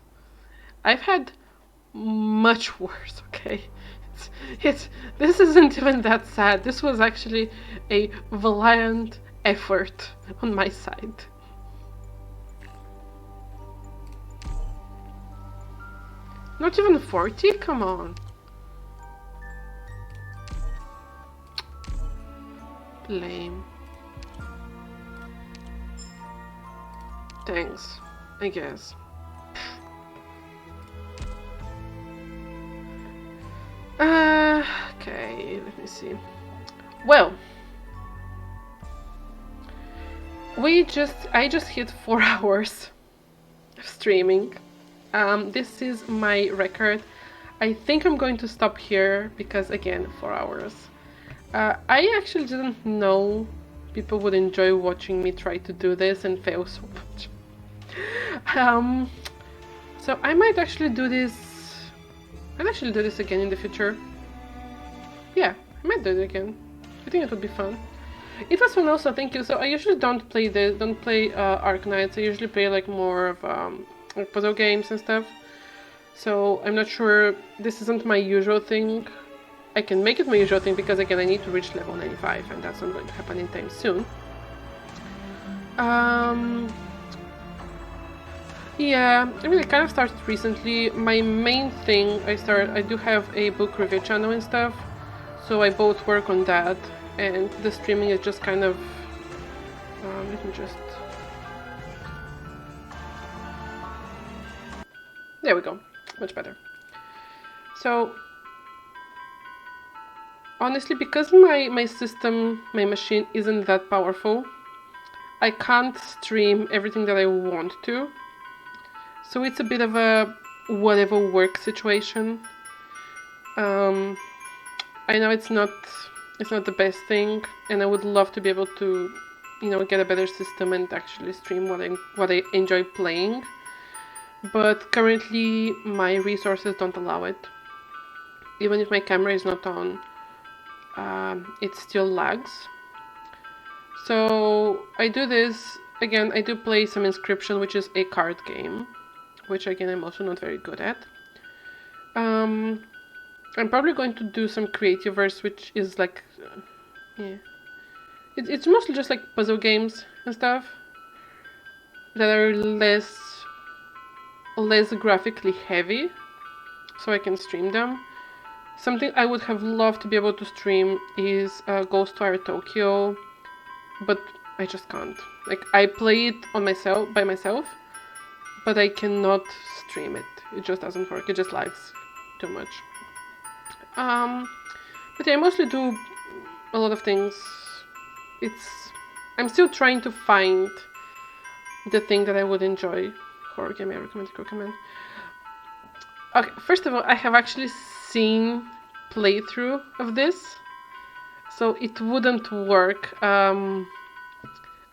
I've had much worse, okay? This isn't even that sad. This was actually a valiant effort on my side. Not even 40? Come on. Lame. Thanks, I guess. Okay, let me see. Well, I just hit 4 hours of streaming. This is my record. I think I'm going to stop here because, again, 4 hours. I actually didn't know people would enjoy watching me try to do this and fail so much. So I might actually do this. I'll actually do this again in the future. Yeah, I might do it again. I think it would be fun. It was fun also, thank you. So I usually don't play Arknights. I usually play like more of like puzzle games and stuff. So I'm not sure, this isn't my usual thing. I can make it my usual thing because, again, I need to reach level 95 and that's not going to happen anytime soon. Yeah, I mean, I kind of started recently. My main thing, I do have a book review channel and stuff, so I both work on that, and the streaming is just kind of, let me just, there we go, much better. So, honestly, because my machine isn't that powerful, I can't stream everything that I want to. So it's a bit of a whatever works situation. I know it's not the best thing, and I would love to be able to, you know, get a better system and actually stream what I enjoy playing. But currently my resources don't allow it. Even if my camera is not on, it still lags. So I do this again. I do play some Inscription, which is a card game, which again I'm also not very good at. I'm probably going to do some Creativerse, which is like, yeah, it's mostly just like puzzle games and stuff that are less graphically heavy, so I can stream them. Something I would have loved to be able to stream is Ghostwire Tokyo, but I just can't. Like, I play it by myself, but I cannot stream it. It just doesn't work. It just lags too much. But yeah, I mostly do a lot of things. I'm still trying to find the thing that I would enjoy. Horror game I recommend to recommend. Okay, first of all, I have actually seen playthrough of this, so it wouldn't work. I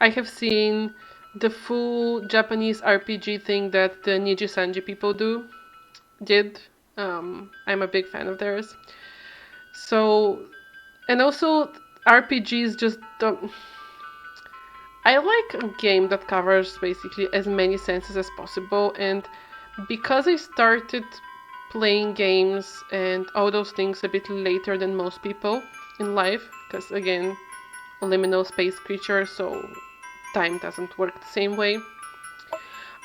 have seen the full Japanese RPG thing that the Niji Sanji people did. I'm a big fan of theirs. So, and also RPGs just don't. I like a game that covers basically as many senses as possible, and because I started playing games and all those things a bit later than most people in life, because again, liminal space creature, so time doesn't work the same way.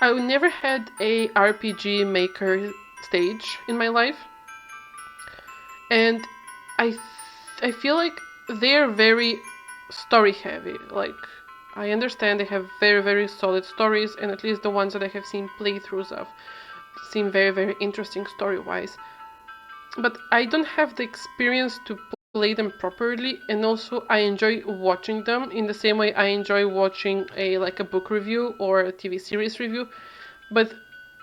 I never had a RPG maker stage in my life, and I feel like they're very story heavy. Like, I understand they have very, very solid stories, and at least the ones that I have seen playthroughs of seem very, very interesting story-wise. But I don't have the experience to play them properly, and also I enjoy watching them in the same way I enjoy watching a book review or a TV series review, but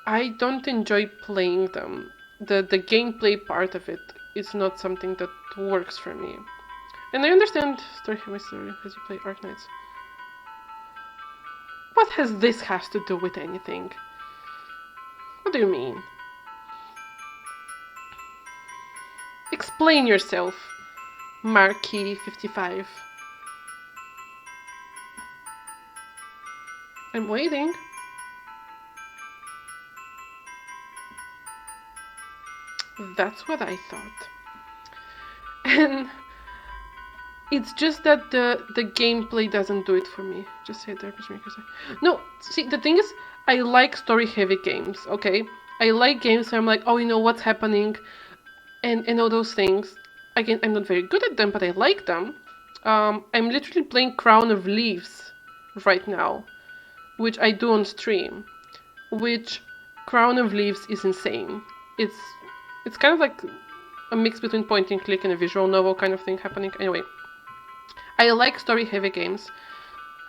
I don't enjoy playing them. The gameplay part of it is not something that works for me. And I understand story as you play Arknights. What has this has to do with anything? What do you mean? Explain yourself, Marquis55. I'm waiting. That's what I thought. And it's just that the gameplay doesn't do it for me. Just say the RPG Maker. No, see, the thing is, I like story-heavy games, okay? I like games where I'm like, oh, you know what's happening, and all those things. Again, I'm not very good at them, but I like them. I'm literally playing Crown of Leaves right now, which I do on stream. Which Crown of Leaves is insane. It's kind of like a mix between point and click and a visual novel kind of thing happening. Anyway, I like story-heavy games.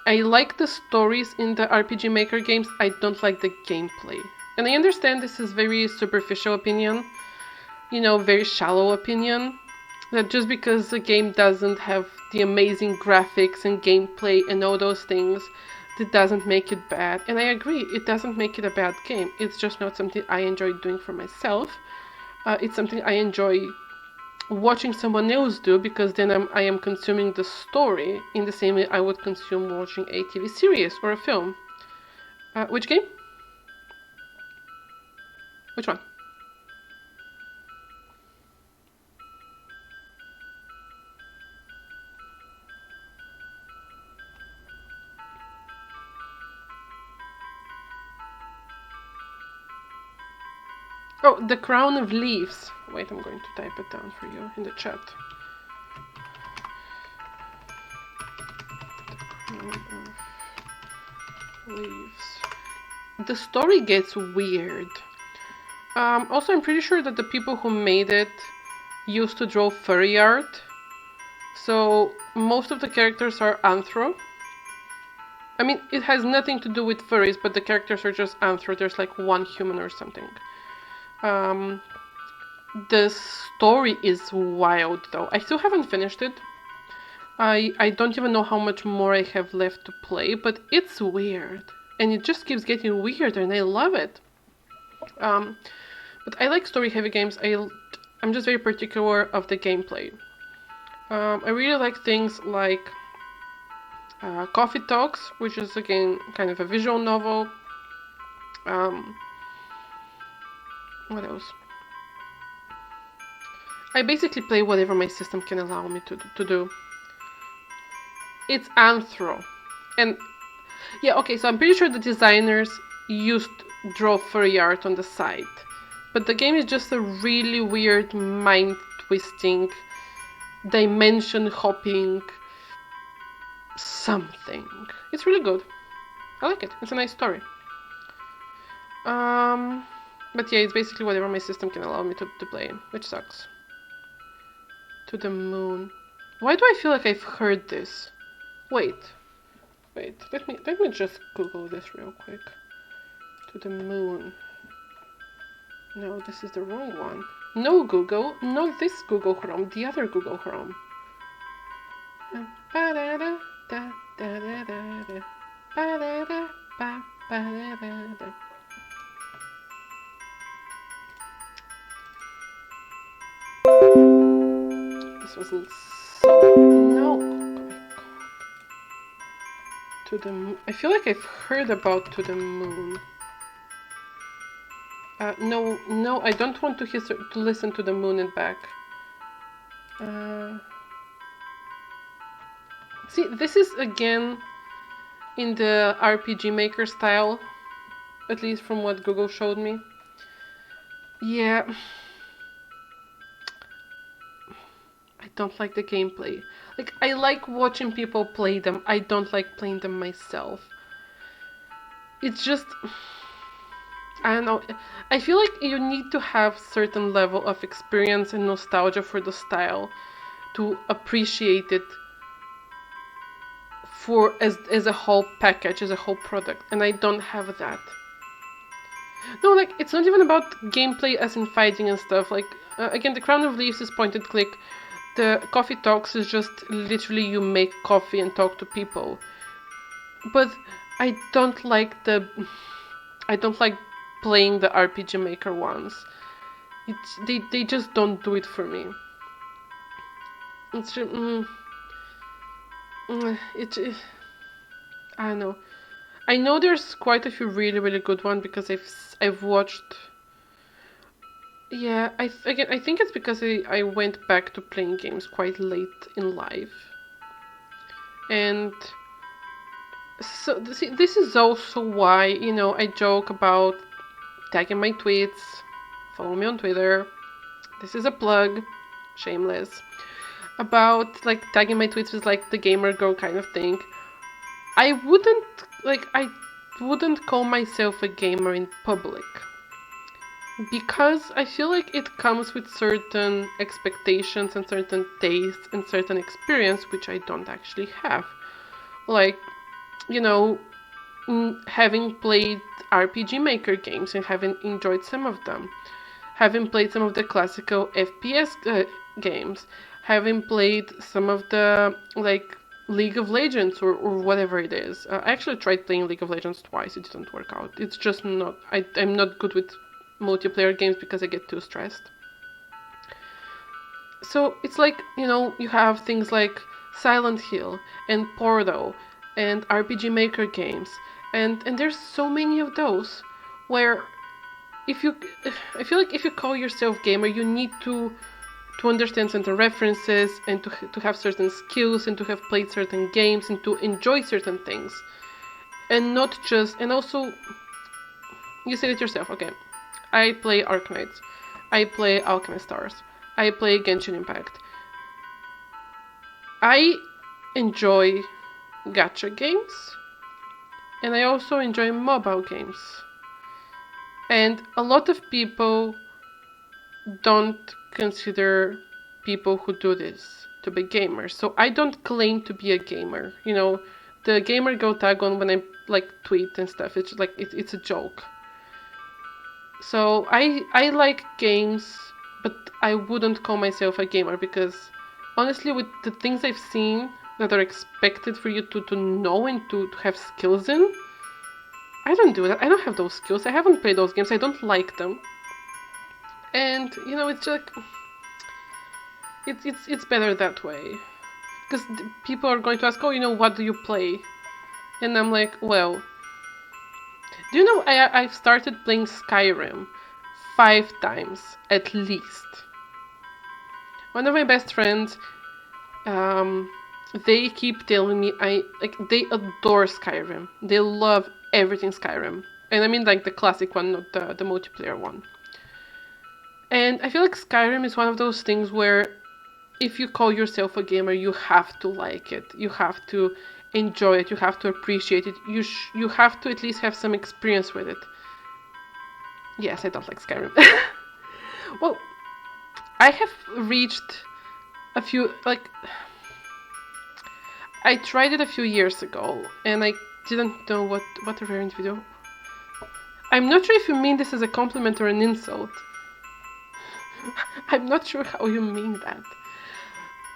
I like the stories in the RPG Maker games. I don't like the gameplay. And I understand this is very superficial opinion, you know, very shallow opinion, that just because the game doesn't have the amazing graphics and gameplay and all those things, that doesn't make it bad. And I agree, it doesn't make it a bad game. It's just not something I enjoy doing for myself. It's something I enjoy watching someone else do, because then I am consuming the story in the same way I would consume watching a TV series or a film. Which game? Which one? Oh, the Crown of Leaves. Wait, I'm going to type it down for you in the chat. The Crown of Leaves. The story gets weird. Also, I'm pretty sure that the people who made it used to draw furry art. So, most of the characters are anthro. I mean, it has nothing to do with furries, but the characters are just anthro. There's like one human or something. The story is wild though. I still haven't finished it. I don't even know how much more I have left to play, but it's weird. And it just keeps getting weirder and I love it. But I like story heavy games. I'm just very particular of the gameplay. I really like things like Coffee Talks, which is again kind of a visual novel. What else? I basically play whatever my system can allow me to do. It's anthro. And yeah, okay, so I'm pretty sure the designers used draw furry art on the side. But the game is just a really weird, mind-twisting, dimension-hopping something. It's really good. I like it. It's a nice story. But yeah, it's basically whatever my system can allow me to play, which sucks. To the moon. Why do I feel like I've heard this? Wait, let me just Google this real quick. To the moon. No, this is the wrong one. No Google, not this Google Chrome, the other Google Chrome. This wasn't so... No! Oh my god. To the moon. I feel like I've heard about To the Moon. No, I don't want to listen to The Moon and Back. See, this is again in the RPG Maker style, at least from what Google showed me. Yeah, I don't like the gameplay. Like, I like watching people play them. I don't like playing them myself. It's just, I don't know. I feel like you need to have certain level of experience and nostalgia for the style to appreciate it for as a whole package, as a whole product, and I don't have that. No, like, it's not even about gameplay as in fighting and stuff. Like, again, the Crown of Leaves is point and click. The Coffee Talks is just literally you make coffee and talk to people. But I don't like playing the RPG Maker ones. They just don't do it for me. It's I don't know. I know there's quite a few really good ones because I've watched. Yeah, I think it's because I went back to playing games quite late in life, and so see, this is also why, you know, I joke about tagging my tweets. Follow me on Twitter. This is a plug, shameless. About like tagging my tweets is like the gamer girl kind of thing. I wouldn't call myself a gamer in public because I feel like it comes with certain expectations and certain tastes and certain experience which I don't actually have. Like, you know, having played RPG Maker games and having enjoyed some of them, having played some of the classical FPS games, having played some of the like League of Legends or whatever it is. I actually tried playing League of Legends twice. It didn't work out. It's just not. I'm not good with multiplayer games because I get too stressed. So it's like, you know, you have things like Silent Hill and Portal and RPG Maker games, and there's so many of those where I feel like if you call yourself gamer, you need to understand certain references and to have certain skills and to have played certain games and to enjoy certain things, and not just, and also you said it yourself. Okay, I play Arknights, I play Alchemist Stars, I play Genshin Impact. I enjoy gacha games and I also enjoy mobile games, and a lot of people don't consider people who do this to be gamers. So I don't claim to be a gamer. You know, the gamer girl tag on when I like tweet and stuff, it's like it's a joke. So I like games, but I wouldn't call myself a gamer because honestly, with the things I've seen that are expected for you to know and to have skills in, I don't do that. I don't have those skills. I haven't played those games. I don't like them. And, you know, it's like, it's better that way. Because people are going to ask, oh, you know, what do you play? And I'm like, well, do you know I've started playing Skyrim 5 times, at least. One of my best friends, they keep telling me they adore Skyrim. They love everything Skyrim. And I mean like the classic one, not the multiplayer one. And I feel like Skyrim is one of those things where if you call yourself a gamer, you have to like it. You have to enjoy it. You have to appreciate it. You have to at least have some experience with it. Yes, I don't like Skyrim. Well, I have reached a few, like, I tried it a few years ago and I didn't know what a rare individual. I'm not sure if you mean this as a compliment or an insult. I'm not sure how you mean that.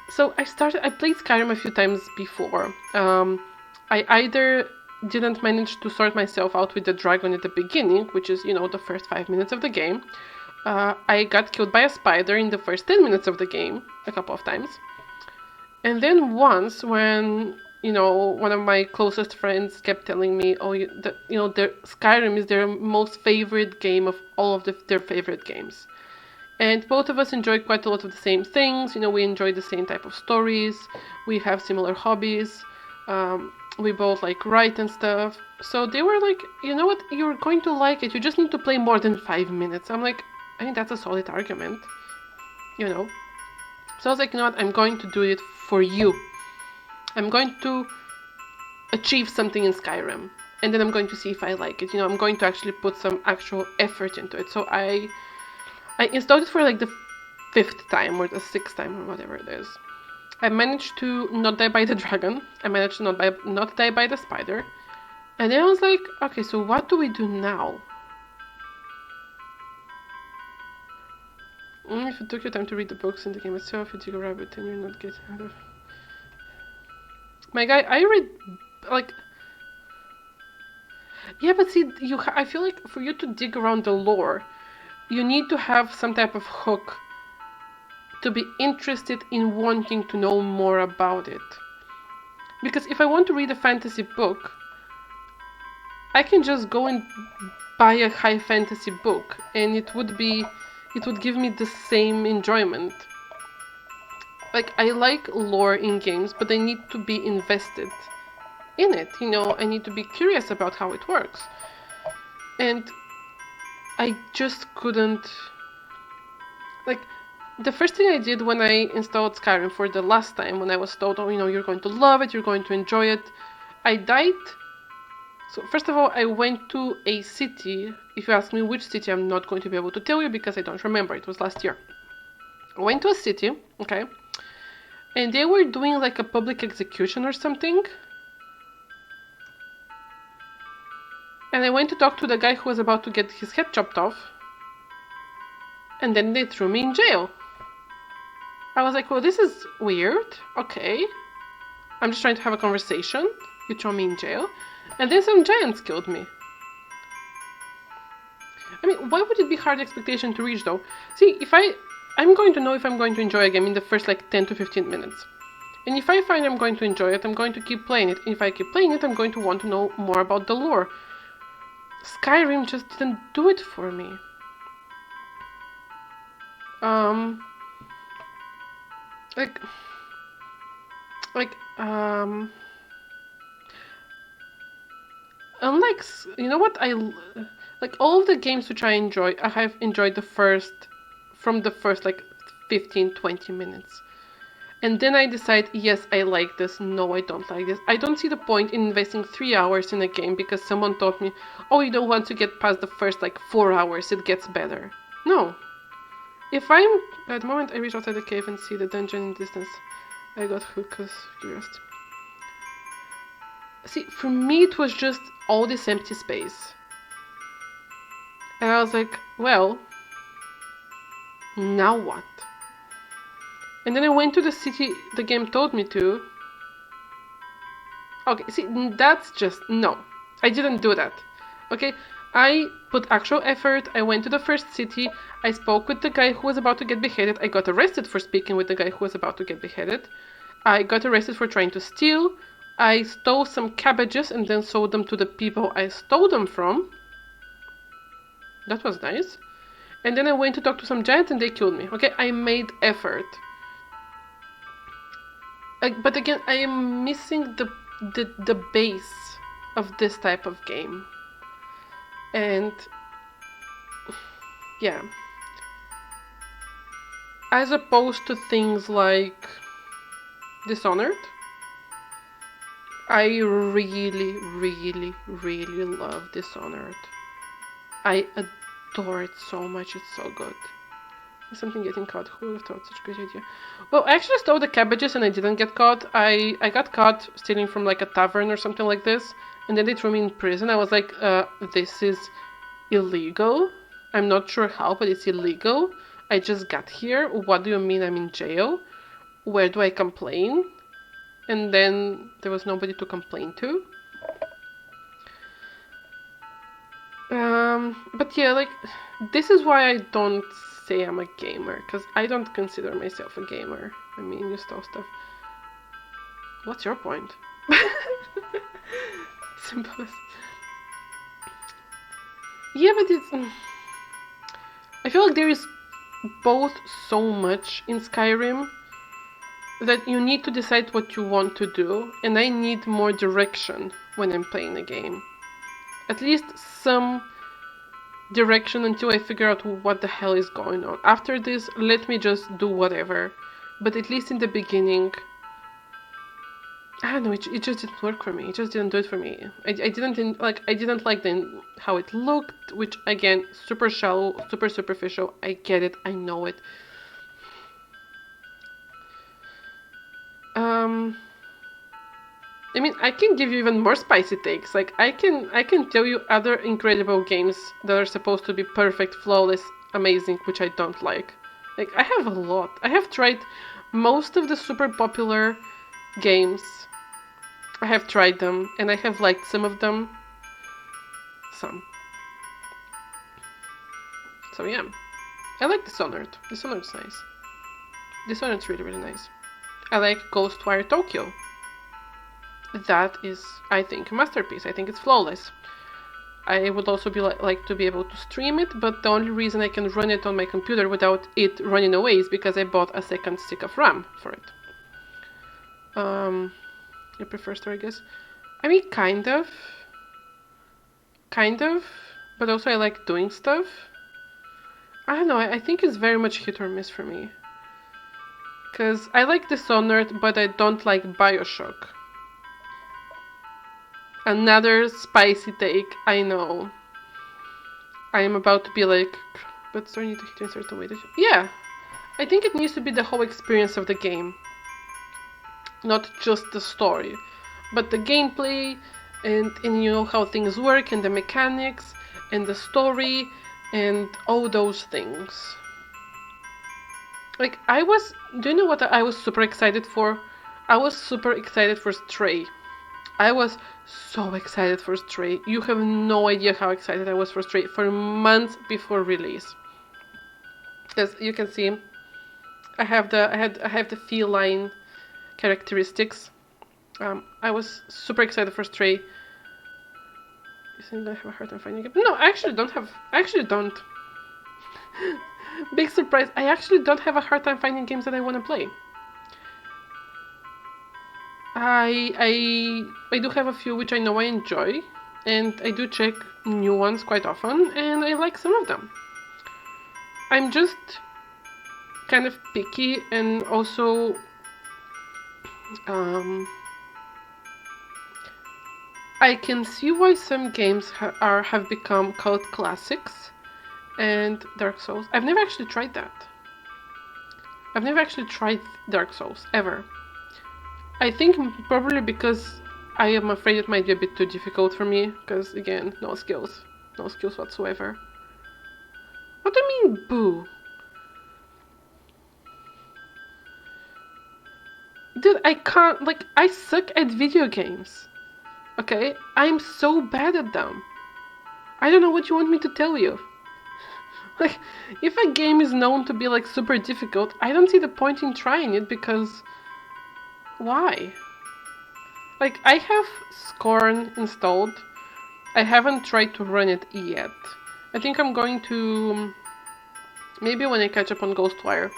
So I played Skyrim a few times before. I either didn't manage to sort myself out with the dragon at the beginning, which is, you know, the first 5 minutes of the game. I got killed by a spider in the first 10 minutes of the game, a couple of times. And then once when, you know, one of my closest friends kept telling me, oh, Skyrim is their most favorite game of all of their favorite games. And both of us enjoy quite a lot of the same things. You know, we enjoy the same type of stories. We have similar hobbies. We both like write and stuff. So they were like, you know what, you're going to like it. You just need to play more than 5 minutes. I'm like, I think that's a solid argument, you know. So I was like, you know what, I'm going to do it for you. I'm going to achieve something in Skyrim. And then I'm going to see if I like it. You know, I'm going to actually put some actual effort into it. So I installed it for like the 5th time or the 6th time or whatever it is. I managed to not die by the dragon. I managed to not die by the spider. And then I was like, okay, so what do we do now? If it took you time to read the books in the game itself, you dig a rabbit and you're not getting out of... My guy, I read, like... Yeah, but see, I feel like for you to dig around the lore, you need to have some type of hook to be interested in wanting to know more about it. Because if I want to read a fantasy book, I can just go and buy a high fantasy book and it would give me the same enjoyment. Like, I like lore in games, but I need to be invested in it, you know. I need to be curious about how it works. And I just couldn't... Like, the first thing I did when I installed Skyrim for the last time, when I was told, oh, you know, you're going to love it, you're going to enjoy it, I died. So first of all, I went to a city. If you ask me which city, I'm not going to be able to tell you because I don't remember. It was last year. I went to a city, okay, and they were doing like a public execution or something. And I went to talk to the guy who was about to get his head chopped off. And then they threw me in jail. I was like, well, this is weird. Okay. I'm just trying to have a conversation. You throw me in jail. And then some giants killed me. I mean, why would it be hard expectation to reach though? See, I'm going to know if I'm going to enjoy a game in the first like 10 to 15 minutes. And if I find I'm going to enjoy it, I'm going to keep playing it. And if I keep playing it, I'm going to want to know more about the lore. Skyrim just didn't do it for me. Unlike, you know what, like all the games which I enjoy, I have enjoyed from the first like 15-20 minutes. And then I decide, yes, I like this, no, I don't like this. I don't see the point in investing 3 hours in a game because someone told me, oh, you don't want to get past the first like 4 hours, it gets better. No. If I'm, at the moment I reach outside the cave and see the dungeon in distance, I got hooked because of curiosity. See, for me it was just all this empty space. And I was like, well, now what? And then I went to the city the game told me to. Okay, see, that's just, no. I didn't do that. Okay, I put actual effort. I went to the first city. I spoke with the guy who was about to get beheaded. I got arrested for speaking with the guy who was about to get beheaded. I got arrested for trying to steal. I stole some cabbages and then sold them to the people I stole them from. That was nice. And then I went to talk to some giants and they killed me. Okay, I made effort. But again, I am missing the base of this type of game. And yeah. As opposed to things like Dishonored, I really, really, really love Dishonored. I adore it so much, it's so good. Something getting caught. Who would have thought such a great idea? Well, I actually stole the cabbages and I didn't get caught. I got caught stealing from like a tavern or something like this. And then they threw me in prison. I was like, this is illegal. I'm not sure how, but it's illegal. I just got here. What do you mean I'm in jail? Where do I complain? And then there was nobody to complain to. But yeah, like, this is why I don't say I'm a gamer, because I don't consider myself a gamer. I mean, you stole stuff. What's your point? Simple as... Yeah, but it's... I feel like there is both so much in Skyrim that you need to decide what you want to do, and I need more direction when I'm playing a game. At least some direction until I figure out what the hell is going on. After this, let me just do whatever. But at least in the beginning, I don't know, it just didn't work for me. It just didn't do it for me. I didn't like how it looked, which again, super shallow, super superficial. I get it, I know it. I mean, I can give you even more spicy takes. Like, I can tell you other incredible games that are supposed to be perfect, flawless, amazing, which I don't like. Like, I have a lot. I have tried most of the super popular games. I have tried them, and I have liked some of them. Some. So yeah. I like Dishonored. Dishonored's nice. Dishonored's really, really nice. I like Ghostwire Tokyo. That is, I think, a masterpiece. I think it's flawless. I would also be like to be able to stream it, but the only reason I can run it on my computer without it running away is because I bought a second stick of RAM for it. I prefer story, I guess. I mean, kind of, but also I like doing stuff. I don't know, I think it's very much hit or miss for me. Because I like Dishonored, but I don't like Bioshock. Another spicy take, I know. I am about to be like, but do I need to hit in a certain way? Yeah, I think it needs to be the whole experience of the game. Not just the story, but the gameplay, and you know how things work, and the mechanics, and the story, and all those things. Like, do you know what I was super excited for? I was super excited for Stray. I was so excited for Stray. You have no idea how excited I was for Stray for months before release. As you can see, I have the feline characteristics. I was super excited for Stray. You think I have a hard time finding it? No, I actually don't have. I actually don't. Big surprise. I actually don't have a hard time finding games that I want to play. I do have a few which I know I enjoy, and I do check new ones quite often, and I like some of them. I'm just kind of picky, and also I can see why some games have become cult classics, and Dark Souls. I've never actually tried that. I've never actually tried Dark Souls, ever. I think probably because I am afraid it might be a bit too difficult for me, because again, no skills whatsoever. What do you mean, boo? Dude, I can't, like, I suck at video games. Okay? I'm so bad at them. I don't know what you want me to tell you. Like, if a game is known to be, like, super difficult, I don't see the point in trying it, because why? Like, I have Scorn installed. I haven't tried to run it yet. I think I'm going to, maybe when I catch up on Ghostwire,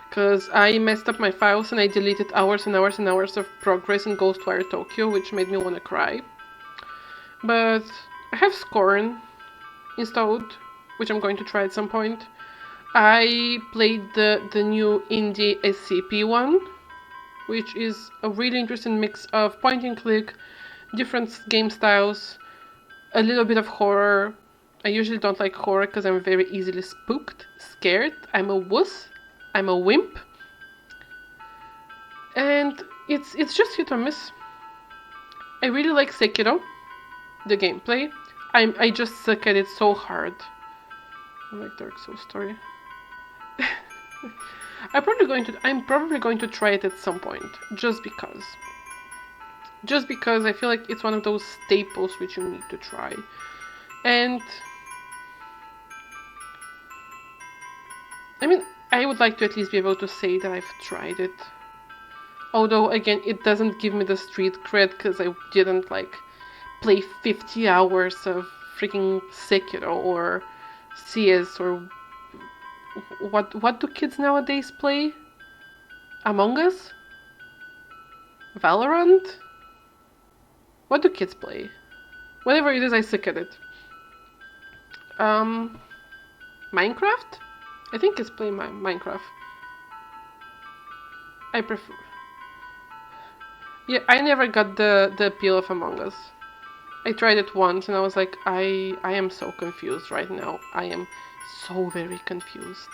because I messed up my files and I deleted hours and hours and hours of progress in Ghostwire Tokyo, which made me want to cry. But I have Scorn installed, which I'm going to try at some point. I played the new indie SCP one, which is a really interesting mix of point and click, different game styles, a little bit of horror. I usually don't like horror because I'm very easily spooked, scared. I'm a wuss. I'm a wimp. And it's just hit or miss. I really like Sekiro, the gameplay. I just suck at it so hard. I like Dark Souls story. I'm probably going to try it at some point, just because. Just because I feel like it's one of those staples which you need to try. And I mean, I would like to at least be able to say that I've tried it. Although, again, it doesn't give me the street cred because I didn't, like, play 50 hours of freaking Sekiro or CS or what do kids nowadays play? Among Us? Valorant? What do kids play? Whatever it is, I suck at it. Minecraft? I think kids play Minecraft. I prefer... Yeah, I never got the appeal of Among Us. I tried it once and I was like, I am so confused right now. I am so very confused.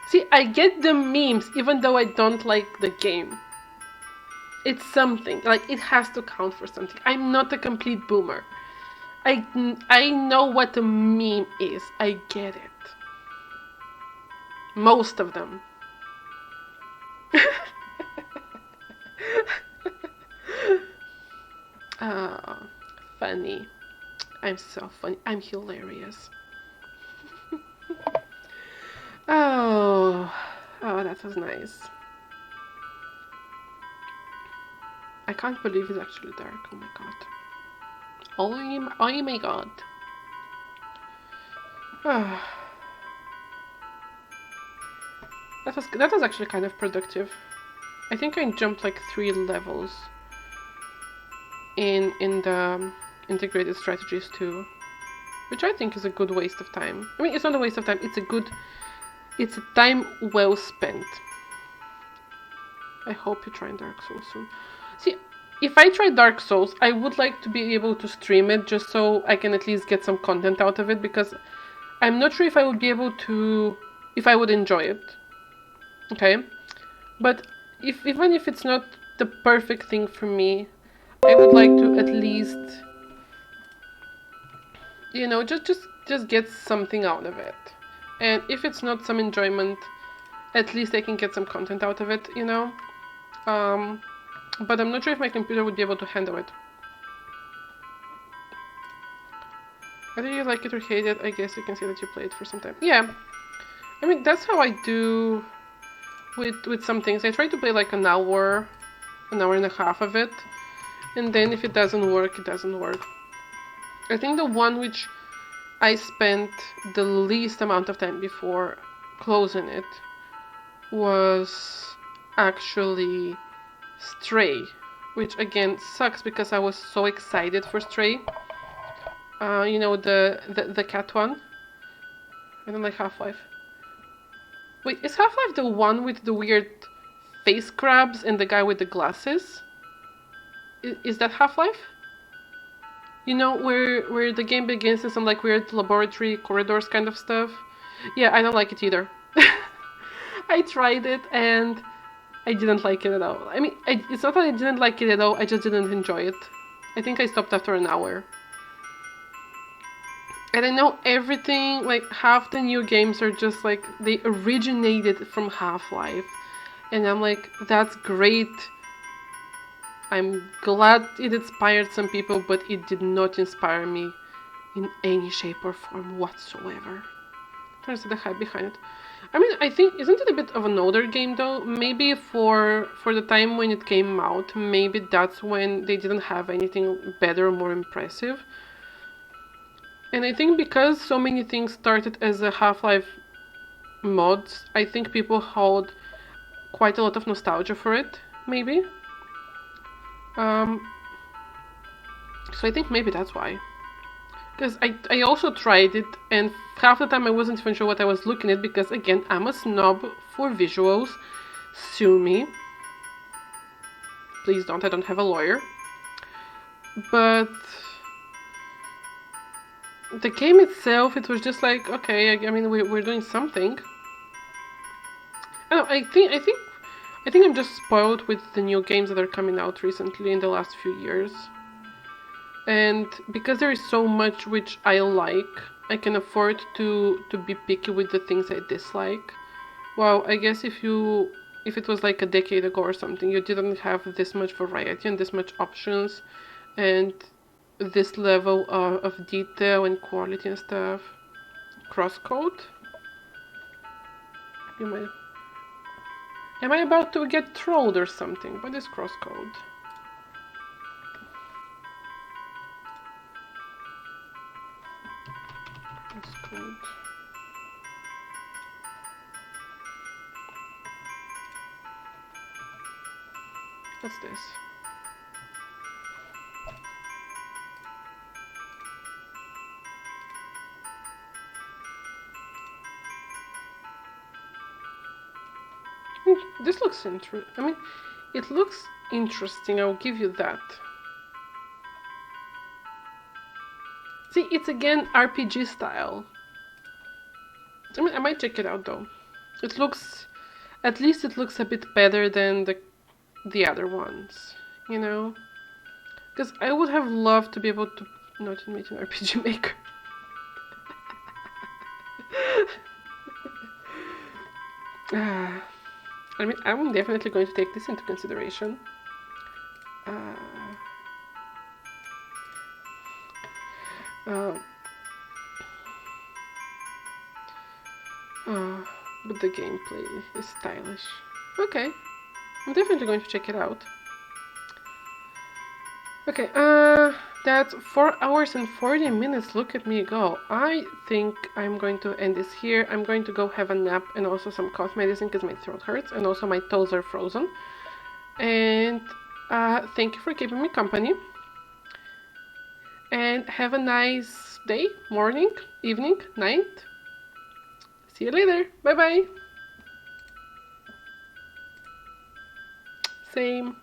See, I get the memes even though I don't like the game. It's something, like it has to count for something. I'm not a complete boomer. I know what a meme is. I get it. Most of them. Oh, funny. I'm so funny. I'm hilarious. Oh, that was nice. I can't believe it's actually dark. Oh my god. Oh my god. That was actually kind of productive. I think I jumped like 3 levels in the integrated strategies too, which I think is a good waste of time. I mean, it's not a waste of time. It's a time well spent. I hope you try Dark Souls soon. See, if I try Dark Souls, I would like to be able to stream it just so I can at least get some content out of it, because I'm not sure if I would be able to, if I would enjoy it. Okay? But even if it's not the perfect thing for me, I would like to at least, you know, just get something out of it. And if it's not some enjoyment, at least I can get some content out of it, you know? But I'm not sure if my computer would be able to handle it. Whether you like it or hate it, I guess you can say that you play it for some time. Yeah. I mean, that's how I do with some things. I try to play like an hour and a half of it. And then if it doesn't work, it doesn't work. I think the one which I spent the least amount of time before closing it was actually Stray, which again sucks because I was so excited for Stray. You know, the cat one. I don't like Half-Life. Wait, is Half-Life the one with the weird face crabs and the guy with the glasses? Is that Half-Life? You know, where the game begins in some like weird laboratory corridors kind of stuff? Yeah, I don't like it either. I tried it and I didn't like it at all. I mean, it's not that I didn't like it at all, I just didn't enjoy it. I think I stopped after an hour. And I know everything, like half the new games are just like, they originated from Half-Life. And I'm like, that's great. I'm glad it inspired some people, but it did not inspire me in any shape or form whatsoever. I'm trying to see the hype behind it. I mean, I think, isn't it a bit of an older game though? Maybe for the time when it came out, maybe that's when they didn't have anything better or more impressive. And I think because so many things started as a Half-Life mods, I think people hold quite a lot of nostalgia for it, maybe. So I think maybe that's why. Because I also tried it, and half the time I wasn't even sure what I was looking at, because again, I'm a snob for visuals. Sue me. Please don't, I don't have a lawyer. But the game itself, it was just like, okay, I mean, we're doing something. I think I'm just spoiled with the new games that are coming out recently in the last few years. And because there is so much which I like, I can afford to be picky with the things I dislike. Well, I guess if it was like a decade ago or something, you didn't have this much variety and this much options and this level of detail and quality and stuff. Crosscode? Am I about to get trolled or something? What is crosscode? That's cool. What's this? This looks interesting. I mean, it looks interesting, I'll give you that. See, it's again RPG style. I mean, I might check it out though. It looks, at least it looks a bit better than the other ones, you know? Because I would have loved to be able to, not admit an RPG Maker. I mean, I'm definitely going to take this into consideration. But the gameplay is stylish. Okay, I'm definitely going to check it out. Okay, that's 4 hours and 40 minutes. Look at me go. I think I'm going to end this here. I'm going to go have a nap and also some cough medicine because my throat hurts and also my toes are frozen. And thank you for keeping me company. And have a nice day, morning, evening, night. See you later. Bye bye. Same.